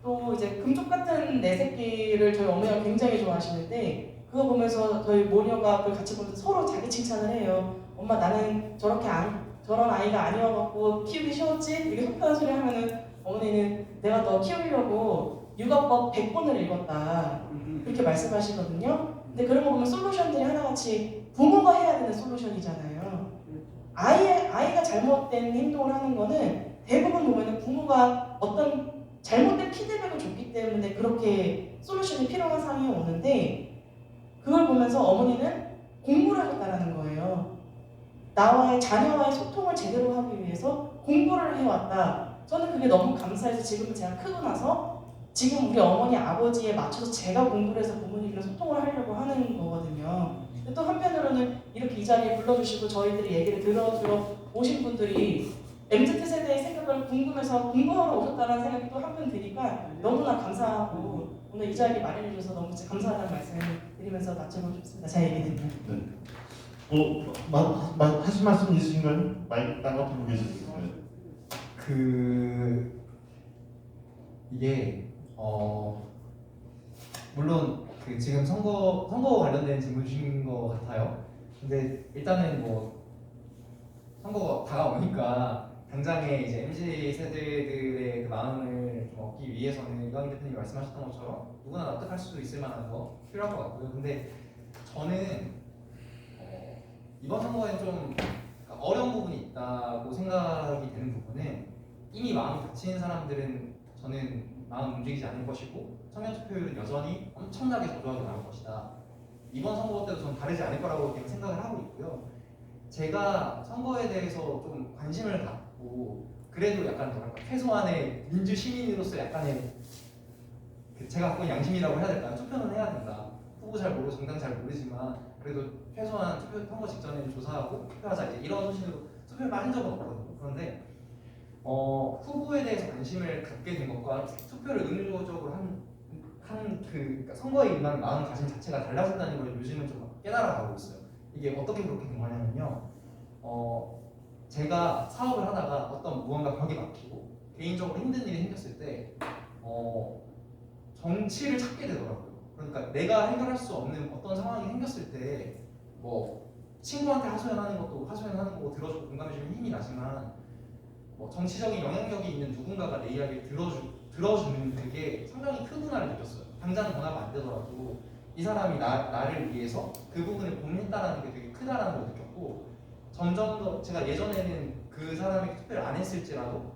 또 이제 금쪽 같은 내 새끼를 저희 어머니가 굉장히 좋아하시는데 그거 보면서 저희 모녀가 그걸 같이 보면서 서로 자기 칭찬을 해요. 엄마 나는 저런 아이가 아니어갖고 키우기 쉬웠지? 이렇게 속편한 소리 하면은 어머니는 내가 너 키우려고 육아법 100권을 읽었다 그렇게 말씀하시거든요. 근데 그런 거 보면 솔루션들이 하나같이 부모가 해야 되는 솔루션이잖아요. 아이가 잘못된 행동을 하는 거는 대부분 보면은 부모가 어떤 잘못된 피드백을 줬기 때문에 그렇게 솔루션이 필요한 상황이 오는데 그걸 보면서 어머니는 공부를 하겠다라는 거예요. 나와의 자녀와의 소통을 제대로 하기 위해서 공부를 해왔다. 저는 그게 너무 감사해서 지금 제가 크고 나서 지금 우리 어머니 아버지에 맞춰서 제가 공부를 해서 부모님이랑 소통을 하려고 하는 거거든요. 근데 또 한편으로는 이렇게 이 자리에 불러주시고 저희들이 얘기를 들어 오신 분들이 MZ세대의 생각을 궁금해서 공부하러 오셨다는 생각이 또 한편 드니까 너무나 감사하고 오늘 이 자리 마련해 주셔서 너무 감사하다는 말씀을 드리면서 마치고 싶습니다. 제 얘기는요. 하실 말씀 있으신가요? 마이크 딴거 들고 계시는가요? 이게 물론 그 지금 선거 관련된 질문 주신 것 같아요. 근데 일단은 뭐 선거가 다가오니까 당장에 이제 MZ 세대들의 그 마음을 좀 얻기 위해서는 이광희 대표님이 말씀하셨던 것처럼 누구나 납득할 수 있을 만한 거 필요할 것 같고요. 근데 저는 이번 선거에 좀 어려운 부분이 있다고 생각이 되는 부분은 이미 마음이 닫힌 사람들은 저는 마음 움직이지 않을 것이고 청년 투표율은 여전히 엄청나게 저조하게 나올 것이다. 이번 선거 때도 저는 다르지 않을 거라고 그냥 생각을 하고 있고요. 제가 선거에 대해서 좀 관심을 갖고 그래도 약간 뭐랄까 최소한의 민주 시민으로서 약간의 제가 갖고 있는 양심이라고 해야 될까요? 투표는 해야 된다. 후보 잘 모르고 정당 잘 모르지만 그래도 최소한 선거 직전에 조사하고 투표하자 이런 소식으로 투표를 빠진 적은 없거든요. 그런데 후보에 대해서 관심을 갖게 된 것과 투표를 의무적으로 그러니까 선거에 임하는 마음가짐 자체가 달라진다는 걸 요즘은 좀 깨달아가고 있어요. 이게 어떻게 그렇게 된 거냐면요. 제가 사업을 하다가 어떤 무언가 벽이 막히고 개인적으로 힘든 일이 생겼을 때 정치를 찾게 되더라고요. 그러니까 내가 해결할 수 없는 어떤 상황이 생겼을 때 뭐 친구한테 하소연하는 것도 하소연하는 거고 들어주고 공감해주면 힘이 나지만 뭐 정치적인 영향력이 있는 누군가가 내 이야기를 들어주는 그게 상당히 크구나를 느꼈어요. 당장 전화가 안 되더라도 이 사람이 나를 위해서 그 부분을 고민했다라는 게 되게 크다라는 걸 느꼈고 점점 더 제가 예전에는 그 사람이 투표를 안 했을지라도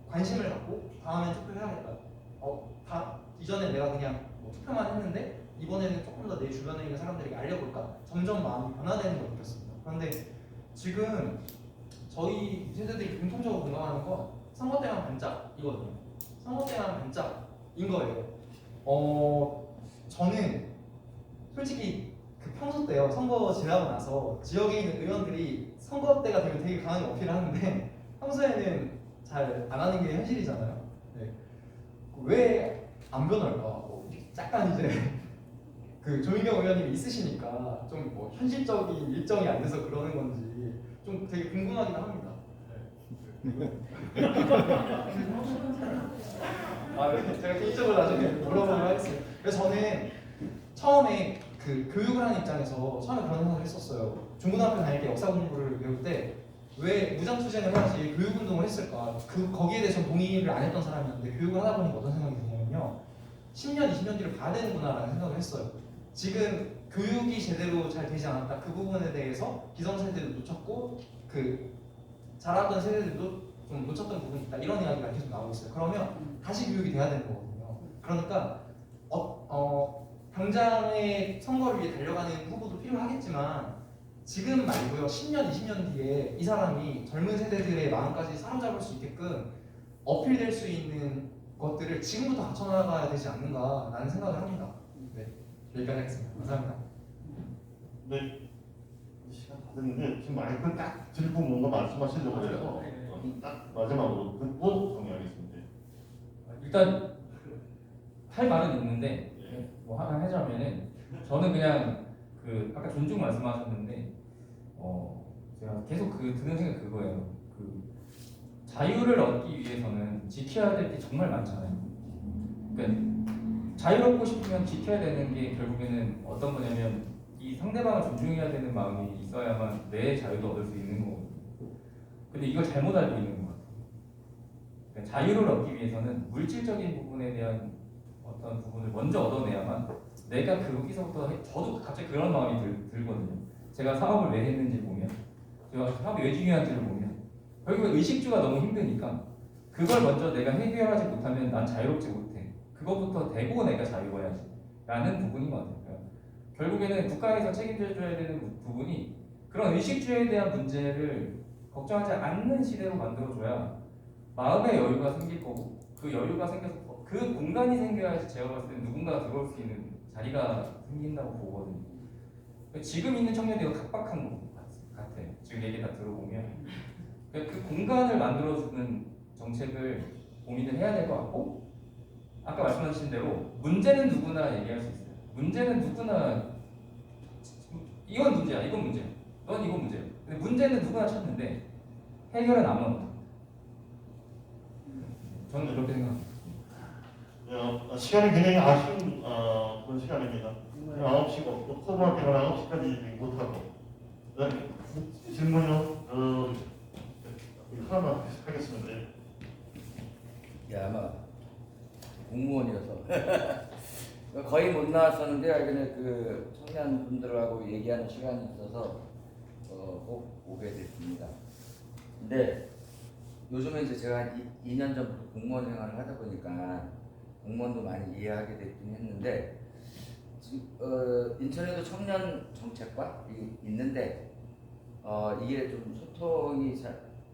관심을 갖고 다음엔 투표해야겠다. 이전엔 내가 그냥 뭐 투표만 했는데 이번에는 조금 더 내 주변에 있는 사람들에게 알려볼까? 점점 마음이 변화되는 걸 느꼈습니다. 그런데 지금 저희 세대들이 공통적으로 공감하는 건 선거 때만 반짝이거든요. 선거 때만 반짝인 거예요. 저는 솔직히 그 평소 때요 선거 지나고 나서 지역에 있는 의원들이 선거 때가 되면 되게 강하게 어필을 하는데 평소에는 잘 안 하는 게 현실이잖아요. 네. 왜 안 변할까? 약간 이제 그 조민경 의원님이 있으시니까 좀 뭐 현실적인 일정이 안 돼서 그러는 건지 좀 되게 궁금하긴 합니다. 네. 제가 개인적으로 나중에 물어보도록 하겠습니다. 그래서 저는 처음에 그 교육을 하는 입장에서 처음에 그런 생각을 했었어요. 중고등학교 다닐 때 역사 공부를 배울 때 왜 무장투쟁을 해야지 교육운동을 했을까? 거기에 대해서 동의를 안 했던 사람이었는데 교육을 하다 보니까 어떤 생각이 드냐면요. 10년, 20년 뒤를 봐야 되는구나라는 생각을 했어요. 지금 교육이 제대로 잘 되지 않았다. 그 부분에 대해서 기성세대도 놓쳤고 그 자랐던 세대들도 좀 놓쳤던 부분이 있다. 이런 이야기가 계속 나오고 있어요. 그러면 다시 교육이 돼야 되는 거거든요. 그러니까 당장의 선거를 위해 달려가는 후보도 필요하겠지만 지금 말고요. 10년, 20년 뒤에 이 사람이 젊은 세대들의 마음까지 사로잡을 수 있게끔 어필될 수 있는 것들을 지금부터 갖춰나가야 되지 않는가라는 생각을 합니다. 네, 여기까지 하겠습니다. 감사합니다. 네, 시간 다 됐는데 지금 마이크를 딱 들고 뭔가 말씀하시려고 해서 딱 마지막으로 듣고 정리하겠습니다. 일단 할 말은 있는데 뭐 하나 하자면은 저는 그냥 그 아까 존중 말씀하셨는데 제가 계속 드는 생각 그거예요. 그 자유를 얻기 위해서는 지켜야 될 게 정말 많잖아요. 그러니까 자유롭고 싶으면 지켜야 되는 게 결국에는 어떤 거냐면 이 상대방을 존중해야 되는 마음이 있어야만 내 자유도 얻을 수 있는 거거든요. 근데 이걸 잘못 알고 있는 것 같아요. 그러니까 자유를 얻기 위해서는 물질적인 부분에 대한 어떤 부분을 먼저 얻어내야만 내가 거기서부터 저도 갑자기 그런 마음이 들거든요. 제가 사업을 왜 했는지 보면 제가 사업이 왜 중요한지를 보면 결국에 의식주가 너무 힘드니까 그걸 먼저 내가 해결하지 못하면 난 자유롭지 못해. 그것부터 되고 내가 자유로워야지 라는 부분인 것 같아요. 결국에는 국가에서 책임져줘야 되는 부분이 그런 의식주에 대한 문제를 걱정하지 않는 시대로 만들어줘야 마음의 여유가 생길 거고 그 여유가 생겨서 그 그 공간이 생겨야지 제가 봤을 때 누군가가 들어올 수 있는 자리가 생긴다고 보거든요. 지금 있는 청년들이 각박한 것 같아요. 지금 얘기 다 들어보면 그 공간을 만들어주는 정책을 고민을 해야 될 것 같고, 아까 말씀하신 대로 문제는 누구나 얘기할 수 있어요. 문제는 누구나 이건 문제야, 이건 문제야, 넌 이건 문제야. 근데 문제는 누구나 찾는데 해결은 아무나 못합니다. 저는 그렇게 생각합니다. 시간이 굉장히 아쉬운 그런 시간입니다. 9시고 또 코로나 때문에 9시까지 못하고 질문요 하나만 하겠습니다. 예, 아마 공무원이어서 거의 못 나왔었는데 예전에 그 청년분들하고 얘기하는 시간이 있어서 꼭 오게 됐습니다. 근데 요즘에 이제 제가 한 2년 전부터 공무원 생활을 하다 보니까 공무원도 많이 이해하게 됐긴 했는데 인천에도 청년 정책과 있는데 이게 좀 소통이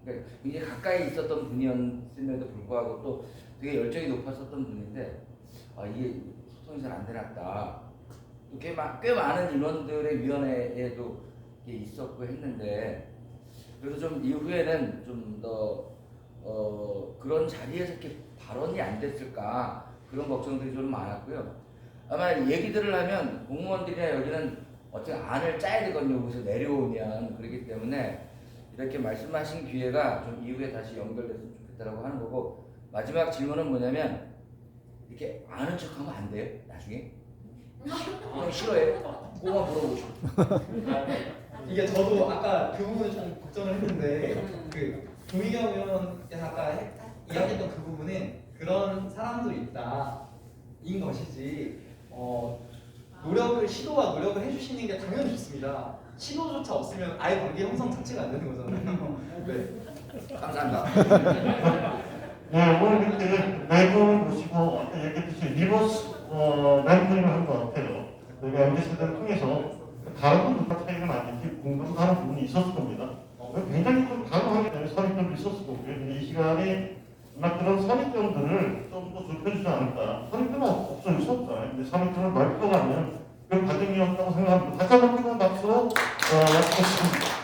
그러니까 굉장히 가까이 있었던 분이었음에도 불구하고 또 되게 열정이 높았었던 분인데 이게 소통이 잘 안 되났다. 꽤 많은 인원들의 위원회에도 이게 있었고 했는데 그래서 좀 이후에는 좀 더 그런 자리에서 이렇게 발언이 안 됐을까 그런 걱정들이 좀 많았고요. 아마 얘기들을 하면 공무원들이나 여기는 어떻게 안을 짜야 되거든요. 여기서 내려오면. 그렇기 때문에 이렇게 말씀하신 기회가 좀 이후에 다시 연결됐으면 좋겠다라고 하는 거고, 마지막 질문은 뭐냐면 이렇게 아는 척하면 안 돼요. 나중에 그냥 싫어해요. 그거만 물어보고 싶어. 이게 저도 아까 그 부분을 좀 걱정을 했는데 그 조희경 의원께서 아까 이야기했던 그 부분은 그런 사람도 있다인 것이지 시도와 노력을 해주시는 게 당연히 좋습니다. 시도조차 없으면 아예 관계 형성 자체가 안 되는 거잖아요. 네. 감사합니다. 네, 오늘 이렇게 네 분을 모시고 아까 얘기했듯이 리버스 멘토링을 한 것 같아요. 저희가 MZ 세대를 통해서 다른 분들과 차이가 많이 공감하는 부분이 있었을 겁니다. 굉장히 좀 강하게 되는 선입견도 있었을 거고요. 근데 이 시간에 아마 그런 선입견들을 좀 더 좁혀주지 않을까. 선입견은 없어질 수 없잖아요. 근데 선입견을 넓혀가면 그 과정이었다고 생각합니다. 다시 한번 뜨거운 박수로 맞추겠습니다.